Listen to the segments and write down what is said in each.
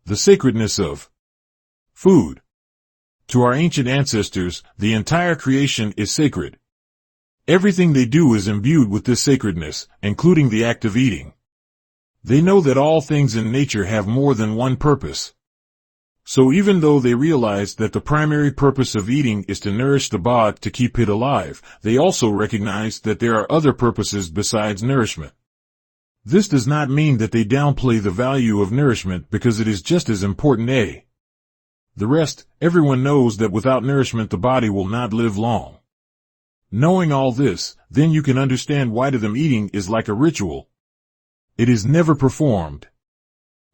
The sacredness of food. To our ancient ancestors, the entire creation is sacred. Everything they do is imbued with this sacredness, including the act of eating. They know that all things in nature have more than one purpose. So even though they realize that the primary purpose of eating is to nourish the body to keep it alive, they also recognize that there are other purposes besides nourishment. This does not mean that they downplay the value of nourishment, because it is just as important. The rest, everyone knows that without nourishment the body will not live long. Knowing all this, then you can understand why to them eating is like a ritual. It is never performed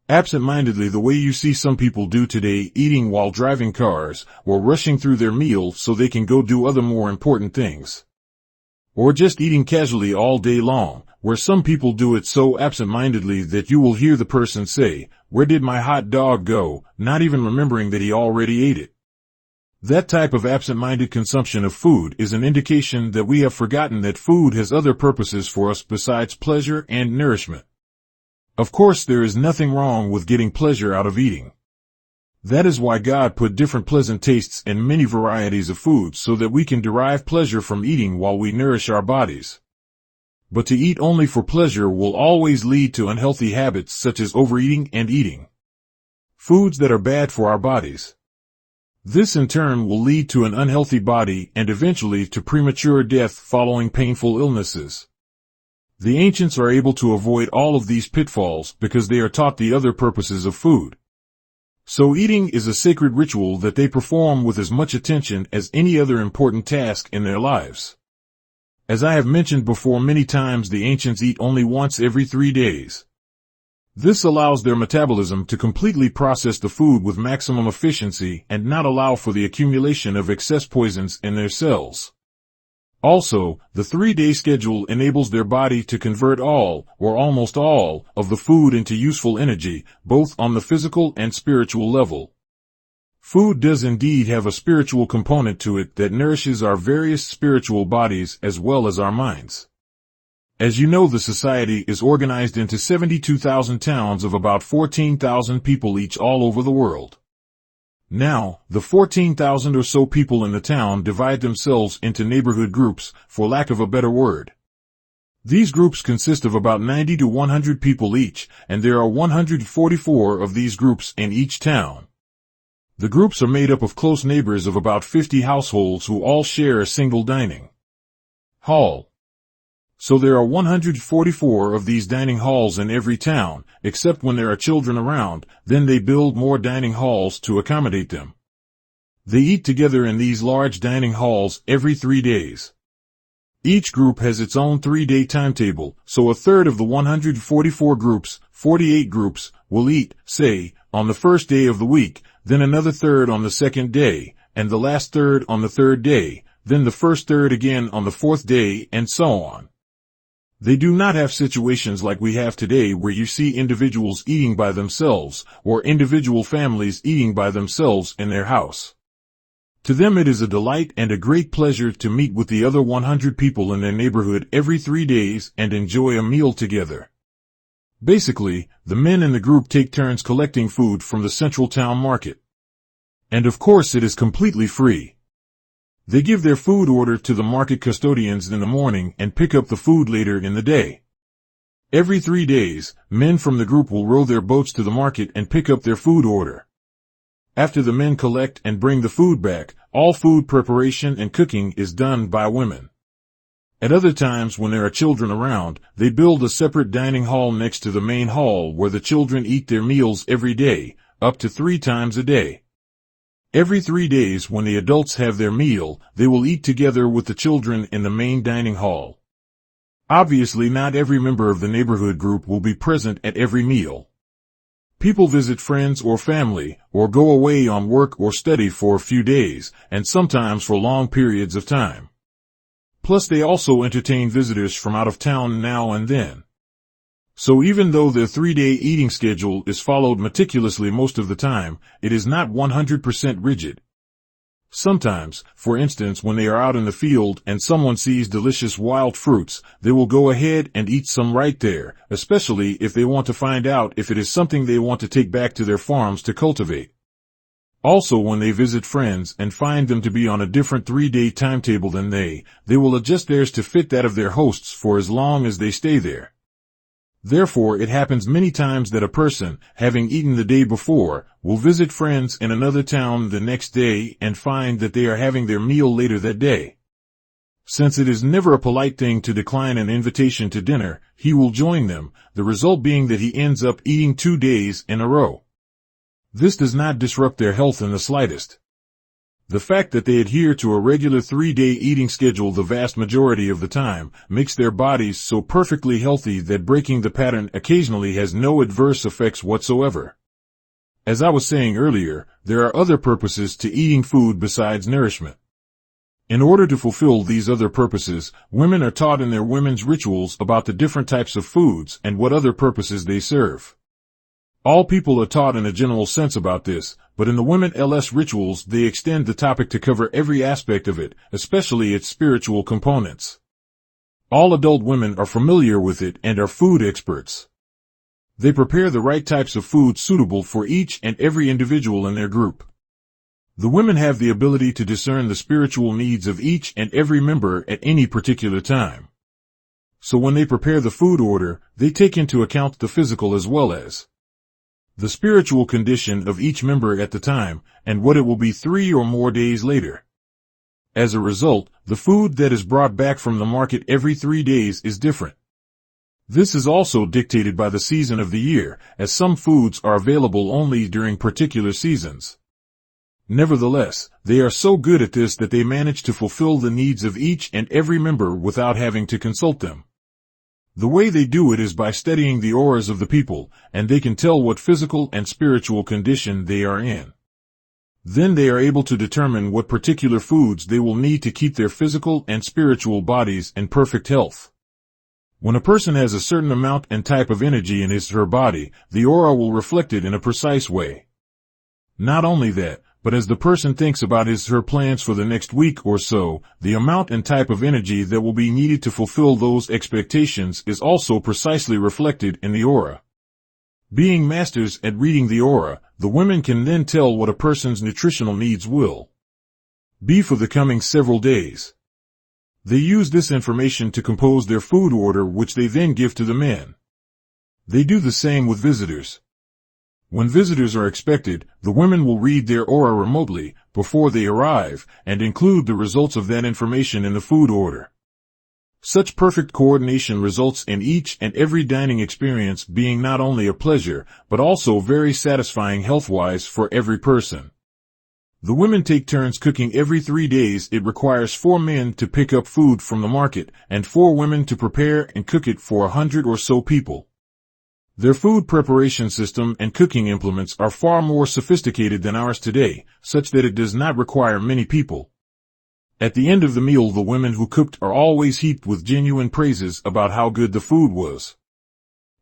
absent-mindedly the way you see some people do today, eating while driving cars, or rushing through their meal so they can go do other more important things. Or just eating casually all day long, where some people do it so absent-mindedly that you will hear the person say, "Where did my hot dog go?" not even remembering that he already ate it. That type of absent-minded consumption of food is an indication that we have forgotten that food has other purposes for us besides pleasure and nourishment. Of course, there is nothing wrong with getting pleasure out of eating. That is why God put different pleasant tastes in many varieties of food so that we can derive pleasure from eating while we nourish our bodies. But to eat only for pleasure will always lead to unhealthy habits such as overeating and eating foods that are bad for our bodies. This in turn will lead to an unhealthy body and eventually to premature death following painful illnesses. The ancients are able to avoid all of these pitfalls because they are taught the other purposes of food. So eating is a sacred ritual that they perform with as much attention as any other important task in their lives. As I have mentioned before many times, the ancients eat only once every 3 days. This allows their metabolism to completely process the food with maximum efficiency and not allow for the accumulation of excess poisons in their cells. Also, the 3-day schedule enables their body to convert all, or almost all, of the food into useful energy, both on the physical and spiritual level. Food does indeed have a spiritual component to it that nourishes our various spiritual bodies as well as our minds. As you know, the society is organized into 72,000 towns of about 14,000 people each all over the world. Now, the 14,000 or so people in the town divide themselves into neighborhood groups, for lack of a better word. These groups consist of about 90 to 100 people each, and there are 144 of these groups in each town. The groups are made up of close neighbors of about 50 households who all share a single dining hall. So there are 144 of these dining halls in every town, except when there are children around, then they build more dining halls to accommodate them. They eat together in these large dining halls every 3 days. Each group has its own 3-day timetable, so a third of the 144 groups, 48 groups, will eat, say, on the first day of the week, then another third on the second day, and the last third on the third day, then the first third again on the fourth day, and so on. They do not have situations like we have today where you see individuals eating by themselves, or individual families eating by themselves in their house. To them it is a delight and a great pleasure to meet with the other 100 people in their neighborhood every 3 days and enjoy a meal together. Basically, the men in the group take turns collecting food from the central town market. And of course it is completely free. They give their food order to the market custodians in the morning and pick up the food later in the day. Every 3 days, men from the group will row their boats to the market and pick up their food order. After the men collect and bring the food back, all food preparation and cooking is done by women. At other times when there are children around, they build a separate dining hall next to the main hall where the children eat their meals every day, up to 3 times a day. Every 3 days when the adults have their meal, they will eat together with the children in the main dining hall. Obviously, not every member of the neighborhood group will be present at every meal. People visit friends or family, or go away on work or study for a few days, and sometimes for long periods of time. Plus they also entertain visitors from out of town now and then. So even though their 3-day eating schedule is followed meticulously most of the time, it is not 100% rigid. Sometimes, for instance, when they are out in the field and someone sees delicious wild fruits, they will go ahead and eat some right there, especially if they want to find out if it is something they want to take back to their farms to cultivate. Also, when they visit friends and find them to be on a different 3-day timetable than they will adjust theirs to fit that of their hosts for as long as they stay there. Therefore, it happens many times that a person, having eaten the day before, will visit friends in another town the next day and find that they are having their meal later that day. Since it is never a polite thing to decline an invitation to dinner, he will join them, the result being that he ends up eating 2 days in a row. This does not disrupt their health in the slightest. The fact that they adhere to a regular 3-day eating schedule the vast majority of the time makes their bodies so perfectly healthy that breaking the pattern occasionally has no adverse effects whatsoever. As I was saying earlier, there are other purposes to eating food besides nourishment. In order to fulfill these other purposes, women are taught in their women's rituals about the different types of foods and what other purposes they serve. All people are taught in a general sense about this, but in the women's rituals they extend the topic to cover every aspect of it, especially its spiritual components. All adult women are familiar with it and are food experts. They prepare the right types of food suitable for each and every individual in their group. The women have the ability to discern the spiritual needs of each and every member at any particular time. So when they prepare the food order, they take into account the physical as well as the spiritual condition of each member at the time, and what it will be 3 or more days later. As a result, the food that is brought back from the market every 3 days is different. This is also dictated by the season of the year, as some foods are available only during particular seasons. Nevertheless, they are so good at this that they manage to fulfill the needs of each and every member without having to consult them. The way they do it is by studying the auras of the people, and they can tell what physical and spiritual condition they are in. Then they are able to determine what particular foods they will need to keep their physical and spiritual bodies in perfect health. When a person has a certain amount and type of energy in his or her body, the aura will reflect it in a precise way. Not only that, but as the person thinks about his or her plans for the next week or so, the amount and type of energy that will be needed to fulfill those expectations is also precisely reflected in the aura. Being masters at reading the aura, the women can then tell what a person's nutritional needs will be for the coming several days. They use this information to compose their food order, which they then give to the men. They do the same with visitors. When visitors are expected, the women will read their aura remotely before they arrive and include the results of that information in the food order. Such perfect coordination results in each and every dining experience being not only a pleasure, but also very satisfying health-wise for every person. The women take turns cooking every 3 days. It requires 4 men to pick up food from the market and 4 women to prepare and cook it for 100 or so people. Their food preparation system and cooking implements are far more sophisticated than ours today, such that it does not require many people. At the end of the meal, the women who cooked are always heaped with genuine praises about how good the food was.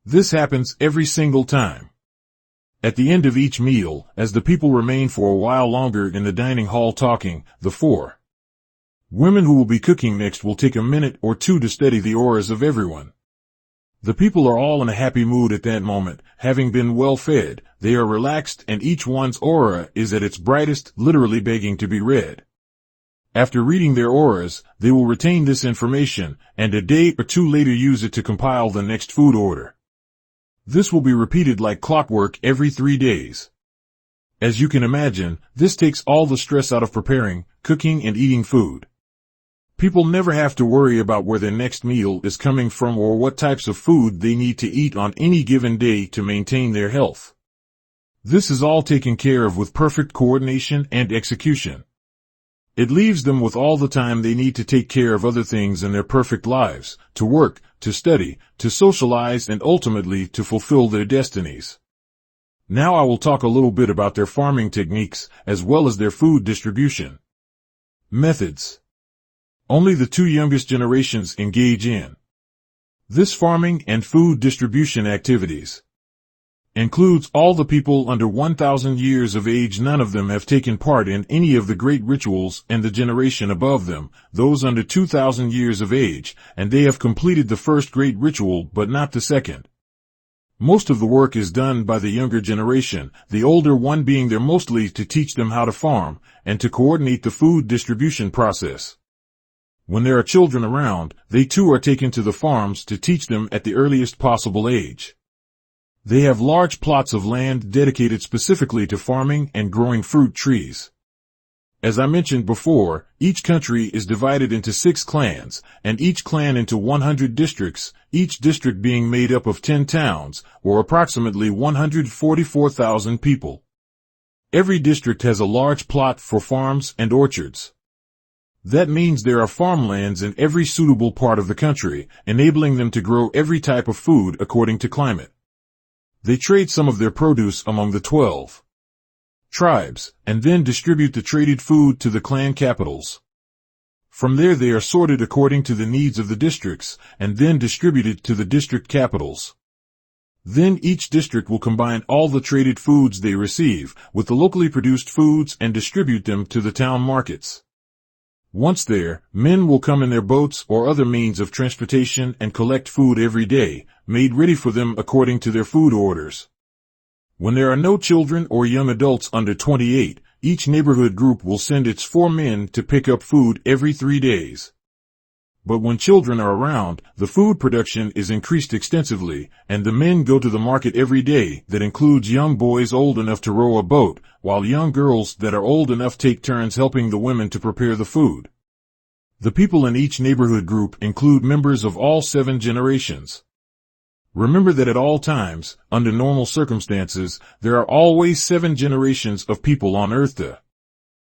This happens every single time. At the end of each meal, as the people remain for a while longer in the dining hall talking, the 4 women who will be cooking next will take a minute or 2 to study the auras of everyone. The people are all in a happy mood at that moment, having been well fed, they are relaxed, and each one's aura is at its brightest, literally begging to be read. After reading their auras, they will retain this information, and a day or 2 later use it to compile the next food order. This will be repeated like clockwork every 3 days. As you can imagine, this takes all the stress out of preparing, cooking, and eating food. People never have to worry about where their next meal is coming from or what types of food they need to eat on any given day to maintain their health. This is all taken care of with perfect coordination and execution. It leaves them with all the time they need to take care of other things in their perfect lives, to work, to study, to socialize, and ultimately to fulfill their destinies. Now I will talk a little bit about their farming techniques, as well as their food distribution methods. Only the 2 youngest generations engage in this farming and food distribution activities. Includes all the people under 1,000 years of age. None of them have taken part in any of the great rituals, and the generation above them, those under 2,000 years of age, and they have completed the first great ritual but not the second. Most of the work is done by the younger generation, the older one being there mostly to teach them how to farm, and to coordinate the food distribution process. When there are children around, they too are taken to the farms to teach them at the earliest possible age. They have large plots of land dedicated specifically to farming and growing fruit trees. As I mentioned before, each country is divided into 6 clans, and each clan into 100 districts, each district being made up of 10 towns, or approximately 144,000 people. Every district has a large plot for farms and orchards. That means there are farmlands in every suitable part of the country, enabling them to grow every type of food according to climate. They trade some of their produce among the 12 tribes, and then distribute the traded food to the clan capitals. From there they are sorted according to the needs of the districts, and then distributed to the district capitals. Then each district will combine all the traded foods they receive with the locally produced foods and distribute them to the town markets. Once there, men will come in their boats or other means of transportation and collect food every day, made ready for them according to their food orders. When there are no children or young adults under 28, each neighborhood group will send its 4 men to pick up food every 3 days. But when children are around, the food production is increased extensively, and the men go to the market every day. That includes young boys old enough to row a boat, while young girls that are old enough take turns helping the women to prepare the food. The people in each neighborhood group include members of all 7 generations. Remember that at all times, under normal circumstances, there are always 7 generations of people on Earth, the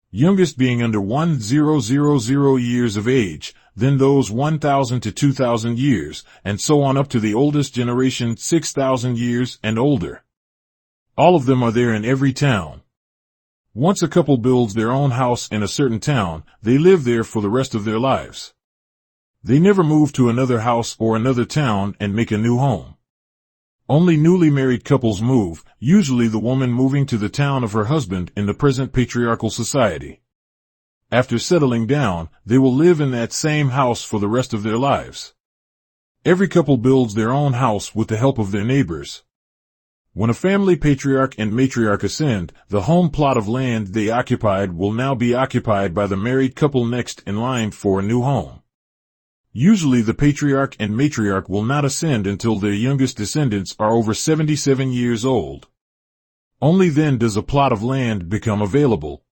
youngest being under 1,000 years of age, then those 1,000 to 2,000 years, and so on up to the oldest generation 6,000 years and older. All of them are there in every town. Once a couple builds their own house in a certain town, they live there for the rest of their lives. They never move to another house or another town and make a new home. Only newly married couples move, usually the woman moving to the town of her husband in the present patriarchal society. After settling down, they will live in that same house for the rest of their lives. Every couple builds their own house with the help of their neighbors. When a family patriarch and matriarch ascend, the home plot of land they occupied will now be occupied by the married couple next in line for a new home. Usually the patriarch and matriarch will not ascend until their youngest descendants are over 77 years old. Only then does a plot of land become available.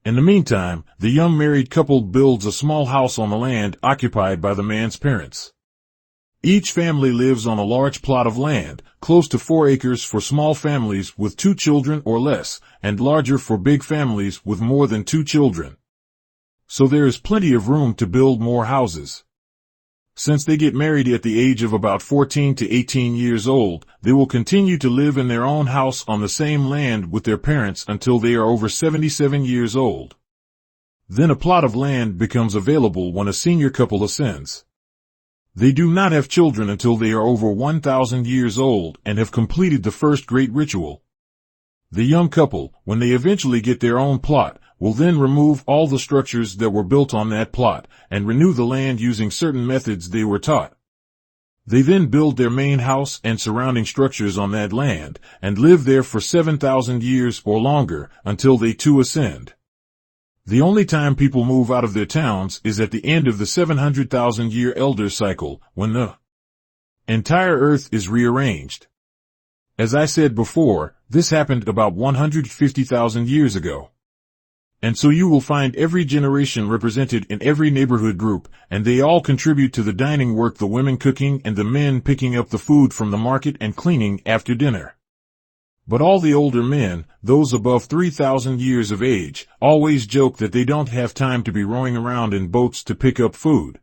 In the meantime, the young married couple builds a small house on the land occupied by the man's parents. Each family lives on a large plot of land, close to 4 acres for small families with 2 children or less, and larger for big families with more than 2 children. So there is plenty of room to build more houses. Since they get married at the age of about 14 to 18 years old, they will continue to live in their own house on the same land with their parents until they are over 77 years old. Then a plot of land becomes available when a senior couple ascends. They do not have children until they are over 1,000 years old and have completed the first great ritual. The young couple, when they eventually get their own plot, will then remove all the structures that were built on that plot and renew the land using certain methods they were taught. They then build their main house and surrounding structures on that land and live there for 7,000 years or longer until they too ascend. The only time people move out of their towns is at the end of the 700,000-year elder cycle, when the entire earth is rearranged. As I said before, this happened about 150,000 years ago. And so you will find every generation represented in every neighborhood group, and they all contribute to the dining work, the women cooking and the men picking up the food from the market and cleaning after dinner. But all the older men, those above 3,000 years of age, always joke that they don't have time to be rowing around in boats to pick up food.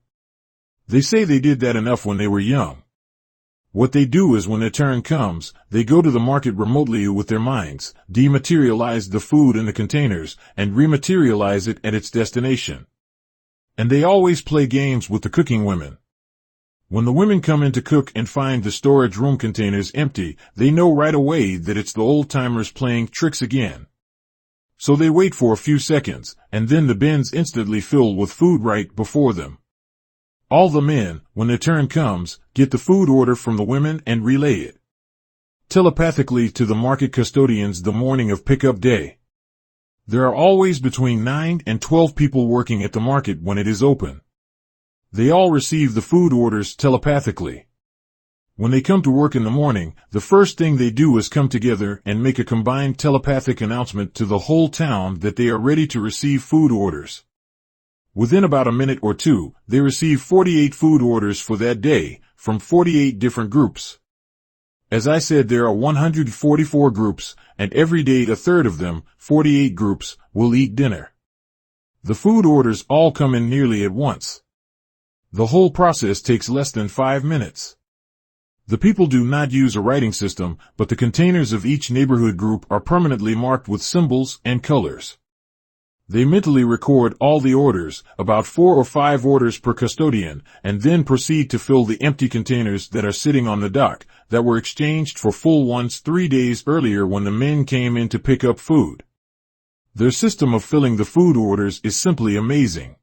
They say they did that enough when they were young. What they do is when their turn comes, they go to the market remotely with their minds, dematerialize the food in the containers, and rematerialize it at its destination. And they always play games with the cooking women. When the women come in to cook and find the storage room containers empty, they know right away that it's the old-timers playing tricks again. So they wait for a few seconds, and then the bins instantly fill with food right before them. All the men, when their turn comes, get the food order from the women and relay it telepathically to the market custodians the morning of pickup day. There are always between 9 and 12 people working at the market when it is open. They all receive the food orders telepathically. When they come to work in the morning, the first thing they do is come together and make a combined telepathic announcement to the whole town that they are ready to receive food orders. Within about a minute or two, they receive 48 food orders for that day, from 48 different groups. As I said, there are 144 groups, and every day a third of them, 48 groups, will eat dinner. The food orders all come in nearly at once. The whole process takes less than 5 minutes. The people do not use a writing system, but the containers of each neighborhood group are permanently marked with symbols and colors. They mentally record all the orders, about 4 or 5 orders per custodian, and then proceed to fill the empty containers that are sitting on the dock, that were exchanged for full ones 3 days earlier when the men came in to pick up food. Their system of filling the food orders is simply amazing.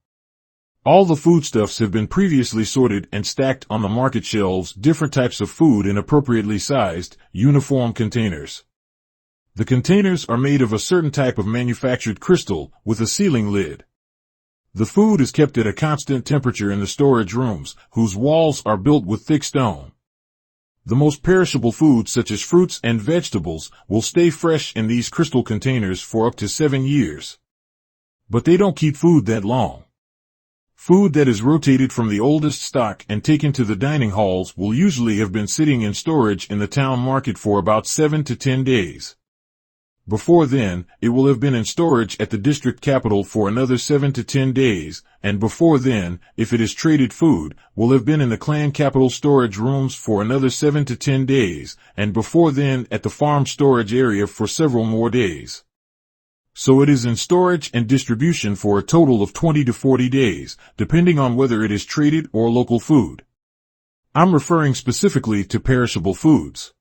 All the foodstuffs have been previously sorted and stacked on the market shelves, different types of food in appropriately sized, uniform containers. The containers are made of a certain type of manufactured crystal with a sealing lid. The food is kept at a constant temperature in the storage rooms, whose walls are built with thick stone. The most perishable foods, such as fruits and vegetables, will stay fresh in these crystal containers for up to 7 years. But they don't keep food that long. Food that is rotated from the oldest stock and taken to the dining halls will usually have been sitting in storage in the town market for about 7 to 10 days. Before then, it will have been in storage at the district capital for another 7 to 10 days, and before then, if it is traded food, will have been in the clan capital storage rooms for another 7 to 10 days, and before then at the farm storage area for several more days. So it is in storage and distribution for a total of 20 to 40 days, depending on whether it is traded or local food. I'm referring specifically to perishable foods.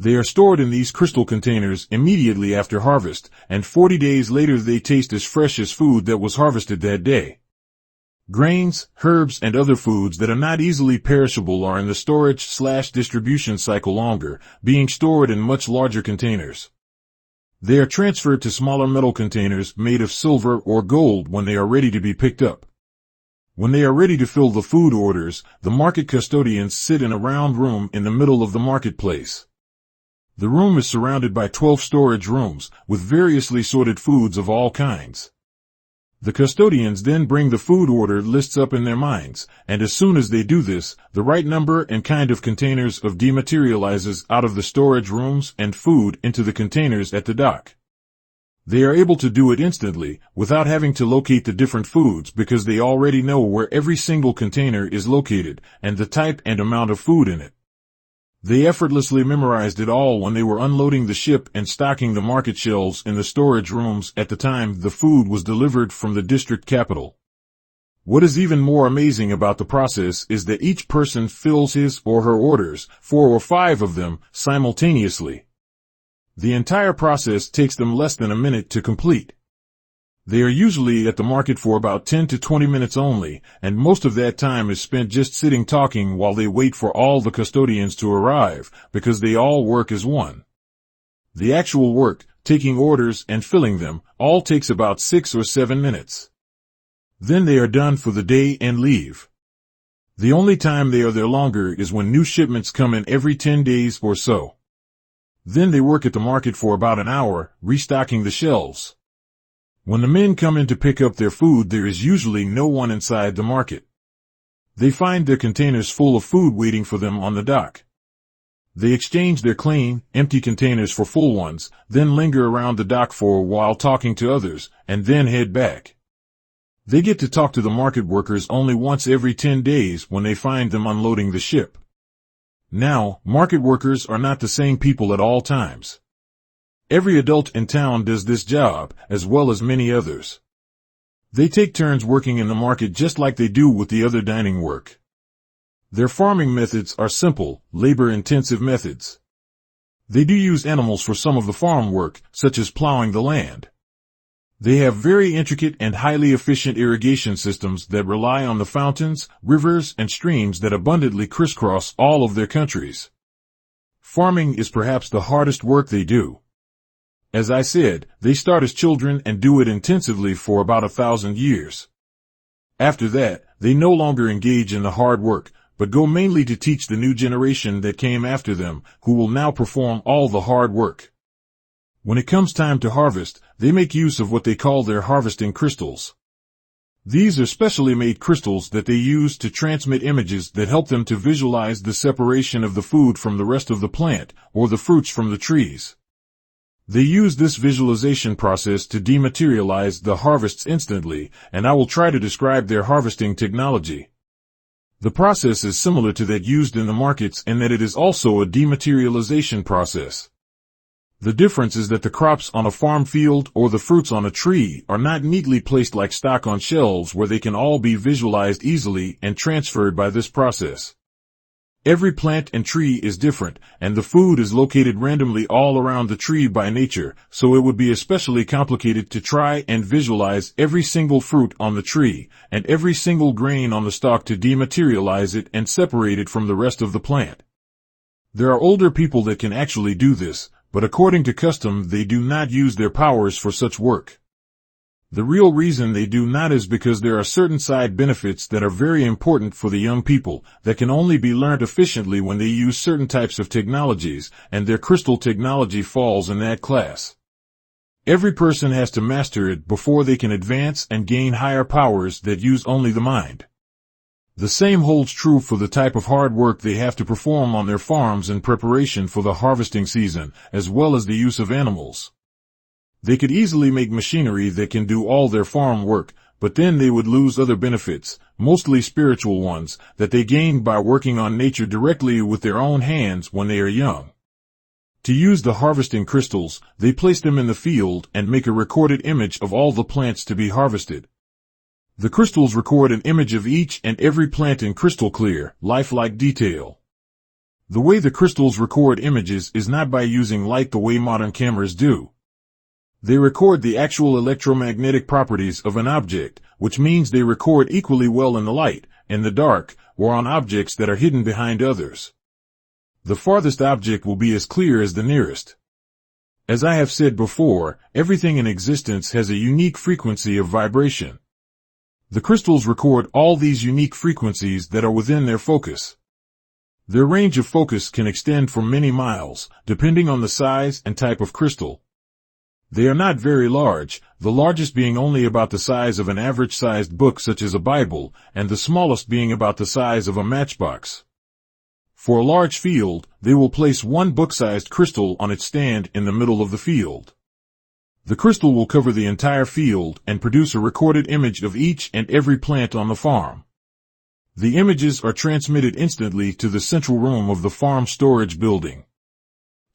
They are stored in these crystal containers immediately after harvest, and 40 days later they taste as fresh as food that was harvested that day. Grains, herbs, and other foods that are not easily perishable are in the storage/distribution cycle longer, being stored in much larger containers. They are transferred to smaller metal containers made of silver or gold when they are ready to be picked up. When they are ready to fill the food orders, the market custodians sit in a round room in the middle of the marketplace. The room is surrounded by 12 storage rooms, with variously sorted foods of all kinds. The custodians then bring the food order lists up in their minds, and as soon as they do this, the right number and kind of containers of dematerializes out of the storage rooms and food into the containers at the dock. They are able to do it instantly, without having to locate the different foods because they already know where every single container is located, and the type and amount of food in it. They effortlessly memorized it all when they were unloading the ship and stocking the market shelves in the storage rooms at the time the food was delivered from the district capital. What is even more amazing about the process is that each person fills his or her orders, 4 or 5 of them, simultaneously. The entire process takes them less than a minute to complete. They are usually at the market for about 10 to 20 minutes only, and most of that time is spent just sitting talking while they wait for all the custodians to arrive, because they all work as one. The actual work, taking orders and filling them, all takes about 6 or 7 minutes. Then they are done for the day and leave. The only time they are there longer is when new shipments come in every 10 days or so. Then they work at the market for about an hour, restocking the shelves. When the men come in to pick up their food, there is usually no one inside the market. They find their containers full of food waiting for them on the dock. They exchange their clean, empty containers for full ones, then linger around the dock for a while talking to others, and then head back. They get to talk to the market workers only once every 10 days when they find them unloading the ship. Now, market workers are not the same people at all times. Every adult in town does this job, as well as many others. They take turns working in the market just like they do with the other dining work. Their farming methods are simple, labor-intensive methods. They do use animals for some of the farm work, such as plowing the land. They have very intricate and highly efficient irrigation systems that rely on the fountains, rivers, and streams that abundantly crisscross all of their countries. Farming is perhaps the hardest work they do. As I said, they start as children and do it intensively for about 1,000 years. After that, they no longer engage in the hard work, but go mainly to teach the new generation that came after them, who will now perform all the hard work. When it comes time to harvest, they make use of what they call their harvesting crystals. These are specially made crystals that they use to transmit images that help them to visualize the separation of the food from the rest of the plant, or the fruits from the trees. They use this visualization process to dematerialize the harvests instantly, and I will try to describe their harvesting technology. The process is similar to that used in the markets in that it is also a dematerialization process. The difference is that the crops on a farm field or the fruits on a tree are not neatly placed like stock on shelves where they can all be visualized easily and transferred by this process. Every plant and tree is different, and the food is located randomly all around the tree by nature, so it would be especially complicated to try and visualize every single fruit on the tree, and every single grain on the stalk to dematerialize it and separate it from the rest of the plant. There are older people that can actually do this, but according to custom they do not use their powers for such work. The real reason they do not is because there are certain side benefits that are very important for the young people that can only be learned efficiently when they use certain types of technologies, and their crystal technology falls in that class. Every person has to master it before they can advance and gain higher powers that use only the mind. The same holds true for the type of hard work they have to perform on their farms in preparation for the harvesting season, as well as the use of animals. They could easily make machinery that can do all their farm work, but then they would lose other benefits, mostly spiritual ones, that they gained by working on nature directly with their own hands when they are young. To use the harvesting crystals, they place them in the field and make a recorded image of all the plants to be harvested. The crystals record an image of each and every plant in crystal clear, lifelike detail. The way the crystals record images is not by using light the way modern cameras do. They record the actual electromagnetic properties of an object, which means they record equally well in the light, in the dark, or on objects that are hidden behind others. The farthest object will be as clear as the nearest. As I have said before, everything in existence has a unique frequency of vibration. The crystals record all these unique frequencies that are within their focus. Their range of focus can extend for many miles, depending on the size and type of crystal. They are not very large, the largest being only about the size of an average-sized book such as a Bible, and the smallest being about the size of a matchbox. For a large field, they will place one book-sized crystal on its stand in the middle of the field. The crystal will cover the entire field and produce a recorded image of each and every plant on the farm. The images are transmitted instantly to the central room of the farm storage building.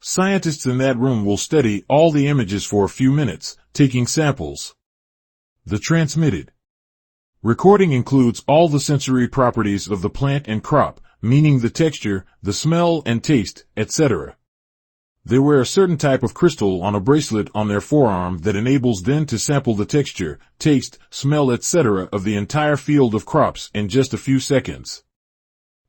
Scientists in that room will study all the images for a few minutes, taking samples. The transmitted recording includes all the sensory properties of the plant and crop, meaning the texture, the smell and taste, etc. They wear a certain type of crystal on a bracelet on their forearm that enables them to sample the texture, taste, smell, etc. of the entire field of crops in just a few seconds.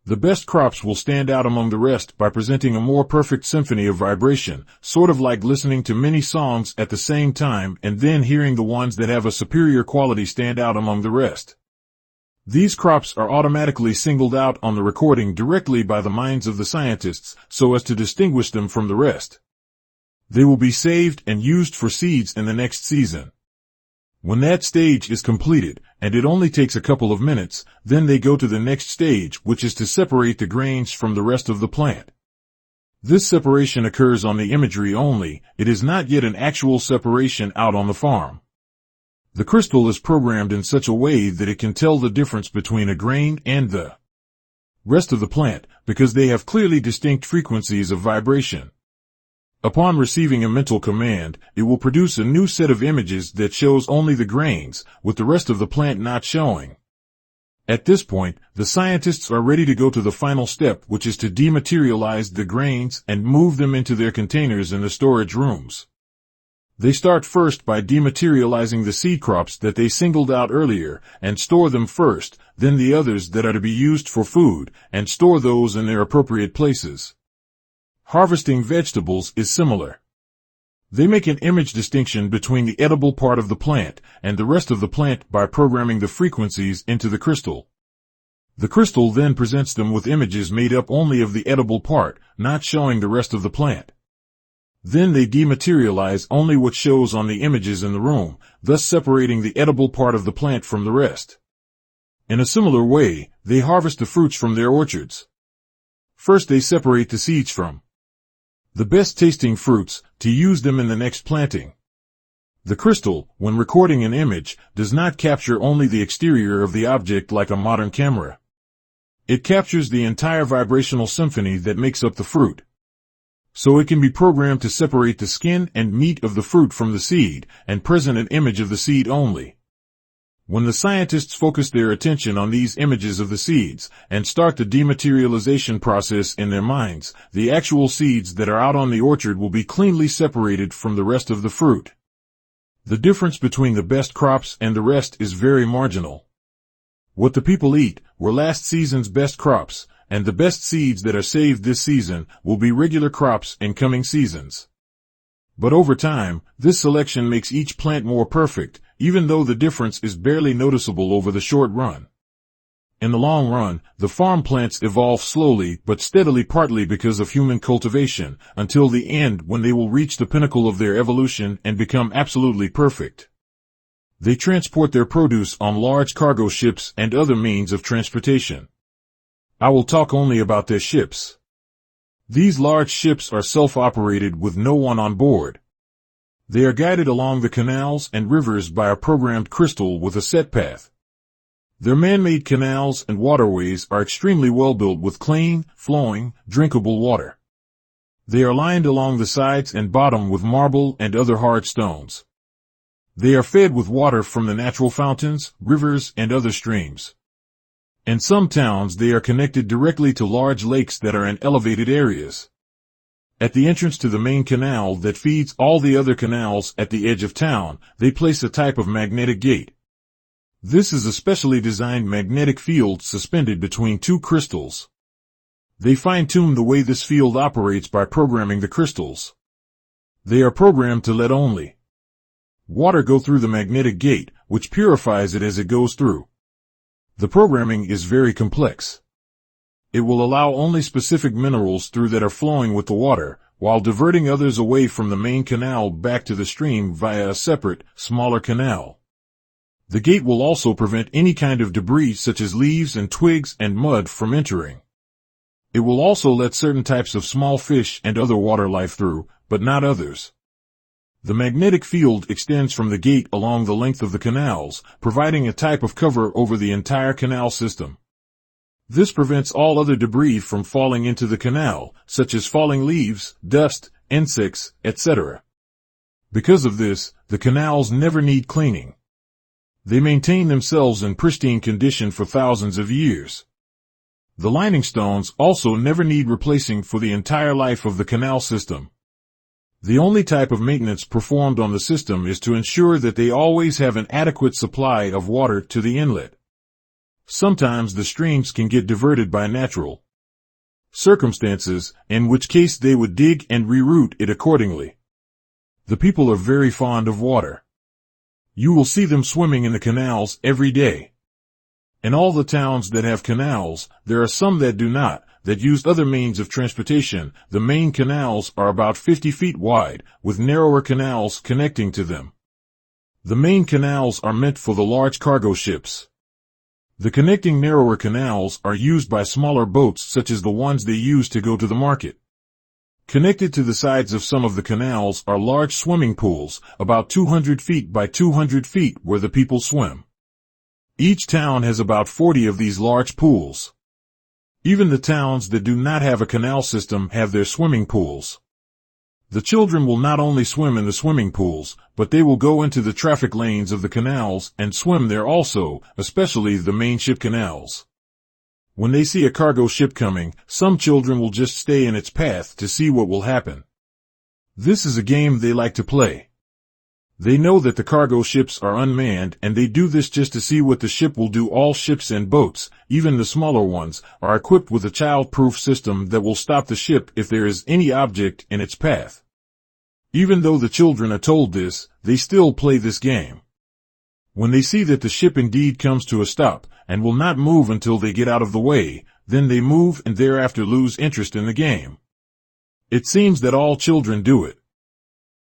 The best crops will stand out among the rest by presenting a more perfect symphony of vibration, sort of like listening to many songs at the same time and then hearing the ones that have a superior quality stand out among the rest. These crops are automatically singled out on the recording directly by the minds of the scientists so as to distinguish them from the rest. They will be saved and used for seeds in the next season. When that stage is completed, and it only takes a couple of minutes, then they go to the next stage, which is to separate the grains from the rest of the plant. This separation occurs on the imagery only, it is not yet an actual separation out on the farm. The crystal is programmed in such a way that it can tell the difference between a grain and the rest of the plant, because they have clearly distinct frequencies of vibration. Upon receiving a mental command, it will produce a new set of images that shows only the grains, with the rest of the plant not showing. At this point, the scientists are ready to go to the final step, which is to dematerialize the grains and move them into their containers in the storage rooms. They start first by dematerializing the seed crops that they singled out earlier and store them first, then the others that are to be used for food, and store those in their appropriate places. Harvesting vegetables is similar. They make an image distinction between the edible part of the plant and the rest of the plant by programming the frequencies into the crystal. The crystal then presents them with images made up only of the edible part, not showing the rest of the plant. Then they dematerialize only what shows on the images in the room, thus separating the edible part of the plant from the rest. In a similar way, they harvest the fruits from their orchards. First they separate the seeds from the best tasting fruits, to use them in the next planting. The crystal, when recording an image, does not capture only the exterior of the object like a modern camera. It captures the entire vibrational symphony that makes up the fruit. So it can be programmed to separate the skin and meat of the fruit from the seed, and present an image of the seed only. When the scientists focus their attention on these images of the seeds, and start the dematerialization process in their minds, the actual seeds that are out on the orchard will be cleanly separated from the rest of the fruit. The difference between the best crops and the rest is very marginal. What the people eat were last season's best crops, and the best seeds that are saved this season will be regular crops in coming seasons. But over time, this selection makes each plant more perfect, even though the difference is barely noticeable over the short run. In the long run, the farm plants evolve slowly but steadily, partly because of human cultivation, until the end when they will reach the pinnacle of their evolution and become absolutely perfect. They transport their produce on large cargo ships and other means of transportation. I will talk only about their ships. These large ships are self-operated with no one on board. They are guided along the canals and rivers by a programmed crystal with a set path. Their man-made canals and waterways are extremely well built with clean, flowing, drinkable water. They are lined along the sides and bottom with marble and other hard stones. They are fed with water from the natural fountains, rivers, and other streams. In some towns they are connected directly to large lakes that are in elevated areas. At the entrance to the main canal that feeds all the other canals at the edge of town, they place a type of magnetic gate. This is a specially designed magnetic field suspended between two crystals. They fine-tune the way this field operates by programming the crystals. They are programmed to let only water go through the magnetic gate, which purifies it as it goes through. The programming is very complex. It will allow only specific minerals through that are flowing with the water, while diverting others away from the main canal back to the stream via a separate, smaller canal. The gate will also prevent any kind of debris such as leaves and twigs and mud from entering. It will also let certain types of small fish and other water life through, but not others. The magnetic field extends from the gate along the length of the canals, providing a type of cover over the entire canal system. This prevents all other debris from falling into the canal, such as falling leaves, dust, insects, etc. Because of this, the canals never need cleaning. They maintain themselves in pristine condition for thousands of years. The lining stones also never need replacing for the entire life of the canal system. The only type of maintenance performed on the system is to ensure that they always have an adequate supply of water to the inlet. Sometimes the streams can get diverted by natural circumstances, in which case they would dig and reroute it accordingly. The people are very fond of water. You will see them swimming in the canals every day. In all the towns that have canals, there are some that do not, that use other means of transportation. The main canals are about 50 feet wide, with narrower canals connecting to them. The main canals are meant for the large cargo ships. The connecting narrower canals are used by smaller boats such as the ones they use to go to the market. Connected to the sides of some of the canals are large swimming pools, about 200 feet by 200 feet, where the people swim. Each town has about 40 of these large pools. Even the towns that do not have a canal system have their swimming pools. The children will not only swim in the swimming pools, but they will go into the traffic lanes of the canals and swim there also, especially the main ship canals. When they see a cargo ship coming, some children will just stay in its path to see what will happen. This is a game they like to play. They know that the cargo ships are unmanned, and they do this just to see what the ship will do. All ships and boats, even the smaller ones, are equipped with a child-proof system that will stop the ship if there is any object in its path. Even though the children are told this, they still play this game. When they see that the ship indeed comes to a stop, and will not move until they get out of the way, then they move and thereafter lose interest in the game. It seems that all children do it.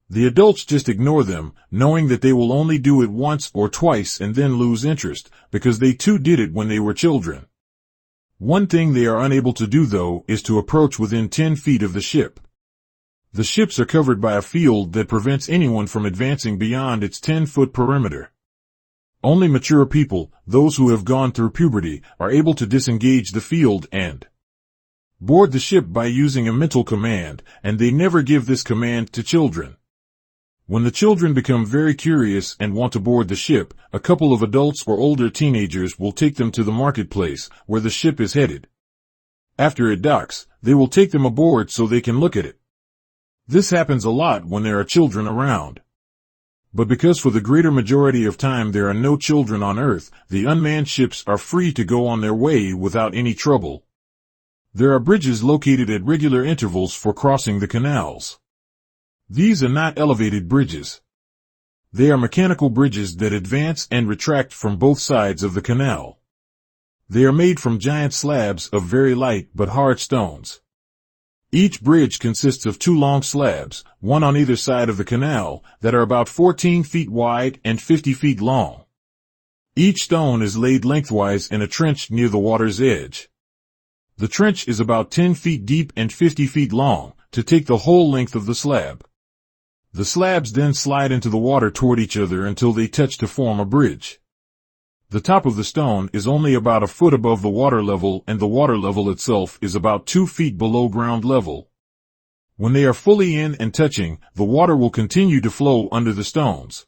The adults just ignore them, knowing that they will only do it once or twice and then lose interest, because they too did it when they were children. One thing they are unable to do, though, is to approach within 10 feet of the ship. The ships are covered by a field that prevents anyone from advancing beyond its 10-foot perimeter. Only mature people, those who have gone through puberty, are able to disengage the field and board the ship by using a mental command, and they never give this command to children. When the children become very curious and want to board the ship, a couple of adults or older teenagers will take them to the marketplace where the ship is headed. After it docks, they will take them aboard so they can look at it. This happens a lot when there are children around. But because for the greater majority of time there are no children on Earth, the unmanned ships are free to go on their way without any trouble. There are bridges located at regular intervals for crossing the canals. These are not elevated bridges. They are mechanical bridges that advance and retract from both sides of the canal. They are made from giant slabs of very light but hard stones. Each bridge consists of 2 long slabs, one on either side of the canal, that are about 14 feet wide and 50 feet long. Each stone is laid lengthwise in a trench near the water's edge. The trench is about 10 feet deep and 50 feet long, to take the whole length of the slab. The slabs then slide into the water toward each other until they touch to form a bridge. The top of the stone is only about a foot above the water level, and the water level itself is about 2 feet below ground level. When they are fully in and touching, the water will continue to flow under the stones.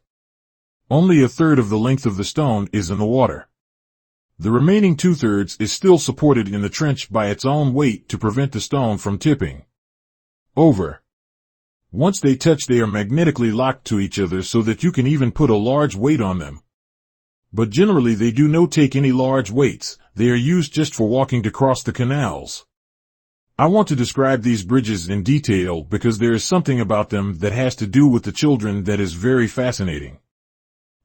Only a third of the length of the stone is in the water. The remaining 2/3 is still supported in the trench by its own weight to prevent the stone from tipping over. Once they touch, they are magnetically locked to each other so that you can even put a large weight on them. But generally they do not take any large weights, they are used just for walking to cross the canals. I want to describe these bridges in detail because there is something about them that has to do with the children that is very fascinating.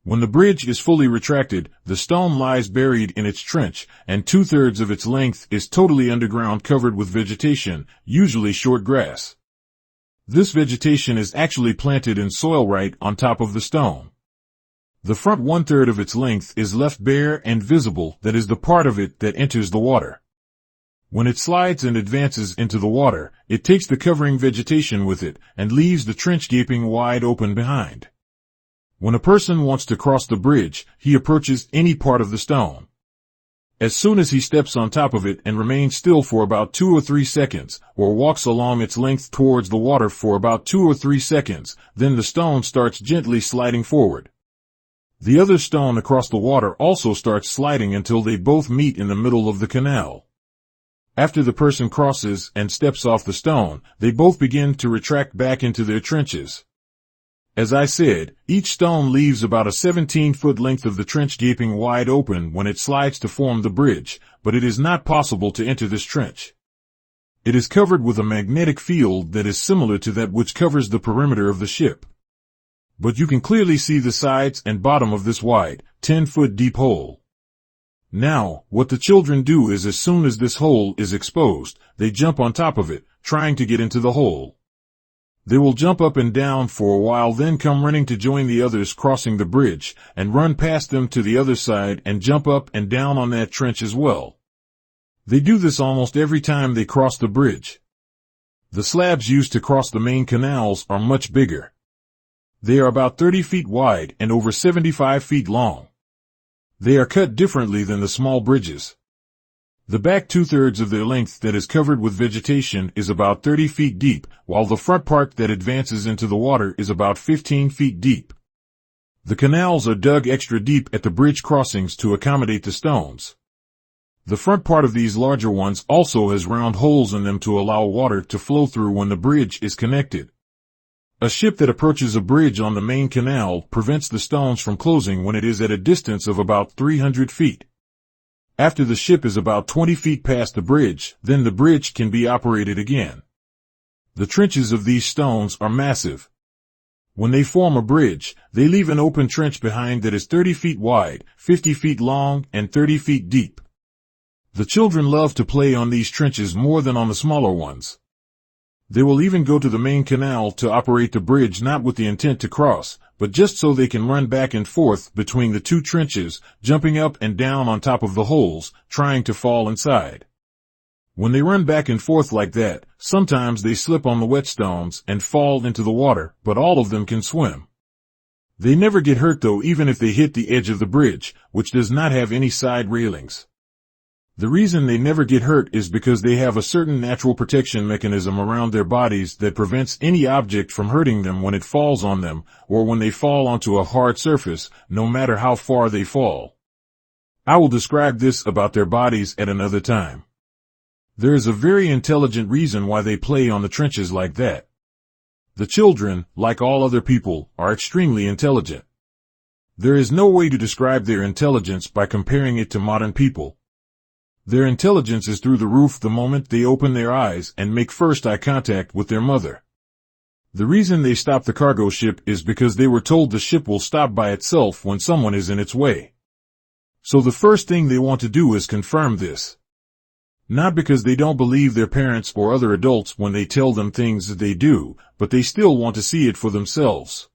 When the bridge is fully retracted, the stone lies buried in its trench, and 2/3 of its length is totally underground, covered with vegetation, usually short grass. This vegetation is actually planted in soil right on top of the stone. The front 1/3 of its length is left bare and visible, that is the part of it that enters the water. When it slides and advances into the water, it takes the covering vegetation with it, and leaves the trench gaping wide open behind. When a person wants to cross the bridge, he approaches any part of the stone. As soon as he steps on top of it and remains still for about 2 or 3 seconds, or walks along its length towards the water for about 2 or 3 seconds, then the stone starts gently sliding forward. The other stone across the water also starts sliding until they both meet in the middle of the canal. After the person crosses and steps off the stone, they both begin to retract back into their trenches. As I said, each stone leaves about a 17-foot length of the trench gaping wide open when it slides to form the bridge, but it is not possible to enter this trench. It is covered with a magnetic field that is similar to that which covers the perimeter of the ship. But you can clearly see the sides and bottom of this wide, 10-foot deep hole. Now, what the children do is, as soon as this hole is exposed, they jump on top of it, trying to get into the hole. They will jump up and down for a while, then come running to join the others crossing the bridge, and run past them to the other side and jump up and down on that trench as well. They do this almost every time they cross the bridge. The slabs used to cross the main canals are much bigger. They are about 30 feet wide and over 75 feet long. They are cut differently than the small bridges. The back 2/3 of their length that is covered with vegetation is about 30 feet deep, while the front part that advances into the water is about 15 feet deep. The canals are dug extra deep at the bridge crossings to accommodate the stones. The front part of these larger ones also has round holes in them to allow water to flow through when the bridge is connected. A ship that approaches a bridge on the main canal prevents the stones from closing when it is at a distance of about 300 feet. After the ship is about 20 feet past the bridge, then the bridge can be operated again. The trenches of these stones are massive. When they form a bridge, they leave an open trench behind that is 30 feet wide, 50 feet long, and 30 feet deep. The children love to play on these trenches more than on the smaller ones. They will even go to the main canal to operate the bridge not with the intent to cross, but just so they can run back and forth between the two trenches, jumping up and down on top of the holes, trying to fall inside. When they run back and forth like that, sometimes they slip on the wet stones and fall into the water, but all of them can swim. They never get hurt though, even if they hit the edge of the bridge, which does not have any side railings. The reason they never get hurt is because they have a certain natural protection mechanism around their bodies that prevents any object from hurting them when it falls on them, or when they fall onto a hard surface, no matter how far they fall. I will describe this about their bodies at another time. There is a very intelligent reason why they play on the trenches like that. The children, like all other people, are extremely intelligent. There is no way to describe their intelligence by comparing it to modern people. Their intelligence is through the roof the moment they open their eyes and make first eye contact with their mother. The reason they stop the cargo ship is because they were told the ship will stop by itself when someone is in its way. So the first thing they want to do is confirm this. Not because they don't believe their parents or other adults when they tell them things that they do, but they still want to see it for themselves.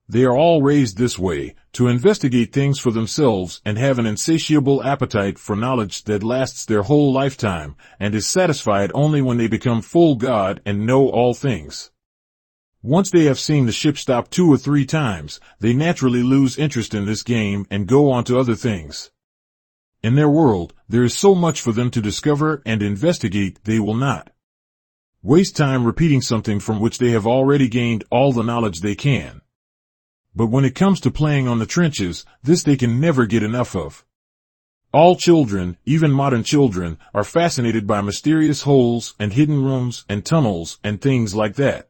They are all raised this way, to investigate things for themselves and have an insatiable appetite for knowledge that lasts their whole lifetime and is satisfied only when they become full God and know all things. Once they have seen the ship stop 2 or 3 times, they naturally lose interest in this game and go on to other things. In their world, there is so much for them to discover and investigate they will not waste time repeating something from which they have already gained all the knowledge they can. But when it comes to playing on the trenches, this they can never get enough of. All children, even modern children, are fascinated by mysterious holes and hidden rooms and tunnels and things like that.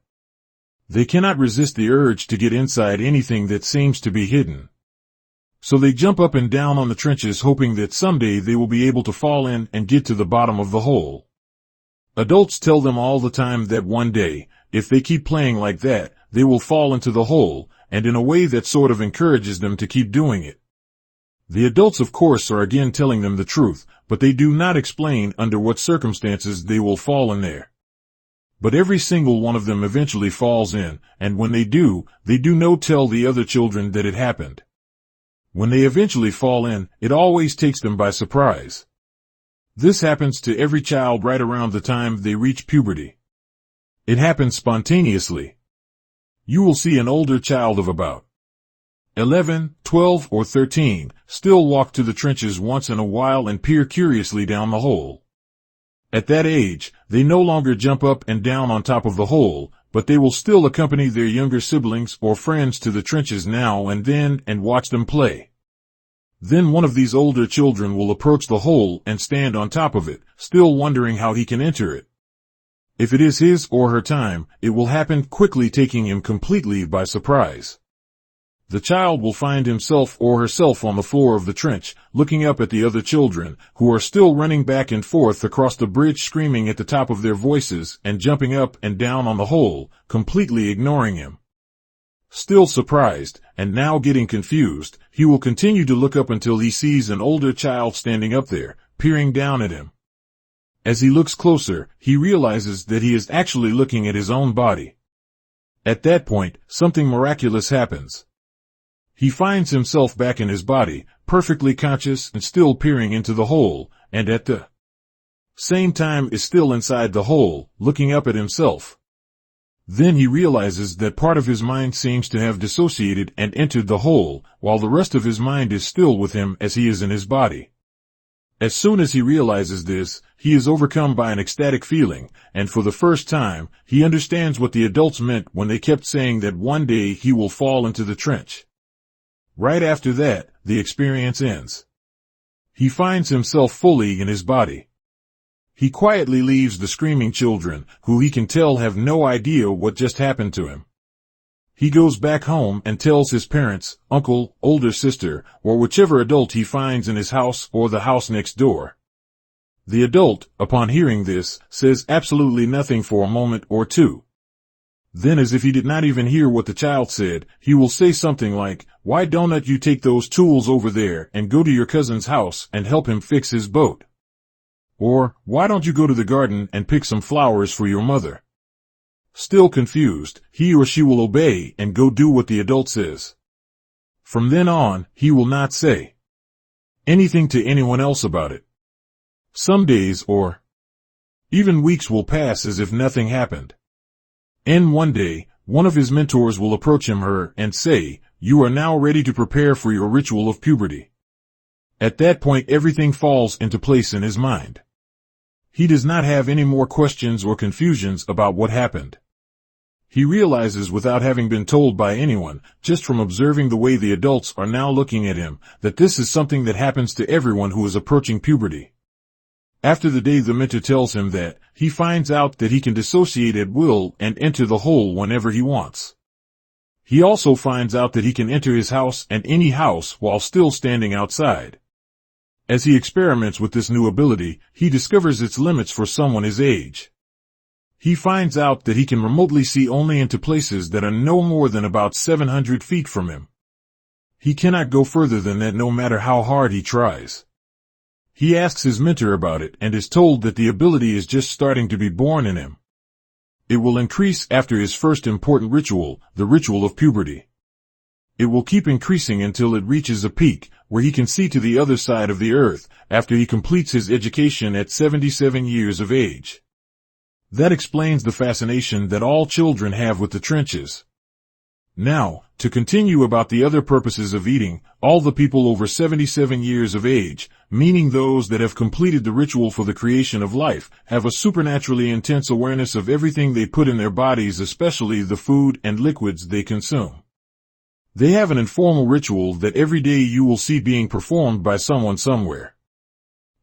They cannot resist the urge to get inside anything that seems to be hidden. So they jump up and down on the trenches hoping that someday they will be able to fall in and get to the bottom of the hole. Adults tell them all the time that one day, if they keep playing like that, they will fall into the hole, and in a way that sort of encourages them to keep doing it. The adults, of course, are again telling them the truth, but they do not explain under what circumstances they will fall in there. But every single one of them eventually falls in, and when they do not tell the other children that it happened. When they eventually fall in, it always takes them by surprise. This happens to every child right around the time they reach puberty. It happens spontaneously. You will see an older child of about 11, 12, or 13 still walk to the trenches once in a while and peer curiously down the hole. At that age, they no longer jump up and down on top of the hole, but they will still accompany their younger siblings or friends to the trenches now and then and watch them play. Then one of these older children will approach the hole and stand on top of it, still wondering how he can enter it. If it is his or her time, it will happen quickly, taking him completely by surprise. The child will find himself or herself on the floor of the trench, looking up at the other children, who are still running back and forth across the bridge, screaming at the top of their voices and jumping up and down on the hole, completely ignoring him. Still surprised, and now getting confused, he will continue to look up until he sees an older child standing up there, peering down at him. As he looks closer, he realizes that he is actually looking at his own body. At that point, something miraculous happens. He finds himself back in his body, perfectly conscious and still peering into the hole, and at the same time is still inside the hole, looking up at himself. Then he realizes that part of his mind seems to have dissociated and entered the hole, while the rest of his mind is still with him as he is in his body. As soon as he realizes this, he is overcome by an ecstatic feeling, and for the first time, he understands what the adults meant when they kept saying that one day he will fall into the trench. Right after that, the experience ends. He finds himself fully in his body. He quietly leaves the screaming children, who he can tell have no idea what just happened to him. He goes back home and tells his parents, uncle, older sister, or whichever adult he finds in his house or the house next door. The adult, upon hearing this, says absolutely nothing for a moment or two. Then, as if he did not even hear what the child said, he will say something like, "Why don't you take those tools over there and go to your cousin's house and help him fix his boat?" Or, "Why don't you go to the garden and pick some flowers for your mother?" Still confused, he or she will obey and go do what the adult says. From then on, he will not say anything to anyone else about it. Some days or even weeks will pass as if nothing happened. And one day, one of his mentors will approach him and say, "You are now ready to prepare for your ritual of puberty." At that point, everything falls into place in his mind. He does not have any more questions or confusions about what happened. He realizes, without having been told by anyone, just from observing the way the adults are now looking at him, that this is something that happens to everyone who is approaching puberty. After the day the mentor tells him that, he finds out that he can dissociate at will and enter the whole whenever he wants. He also finds out that he can enter his house and any house while still standing outside. As he experiments with this new ability, he discovers its limits for someone his age. He finds out that he can remotely see only into places that are no more than about 700 feet from him. He cannot go further than that no matter how hard he tries. He asks his mentor about it and is told that the ability is just starting to be born in him. It will increase after his first important ritual, the ritual of puberty. It will keep increasing until it reaches a peak, where he can see to the other side of the earth, after he completes his education at 77 years of age. That explains the fascination that all children have with the trenches. Now, to continue about the other purposes of eating, all the people over 77 years of age, meaning those that have completed the ritual for the creation of life, have a supernaturally intense awareness of everything they put in their bodies, especially the food and liquids they consume. They have an informal ritual that every day you will see being performed by someone somewhere.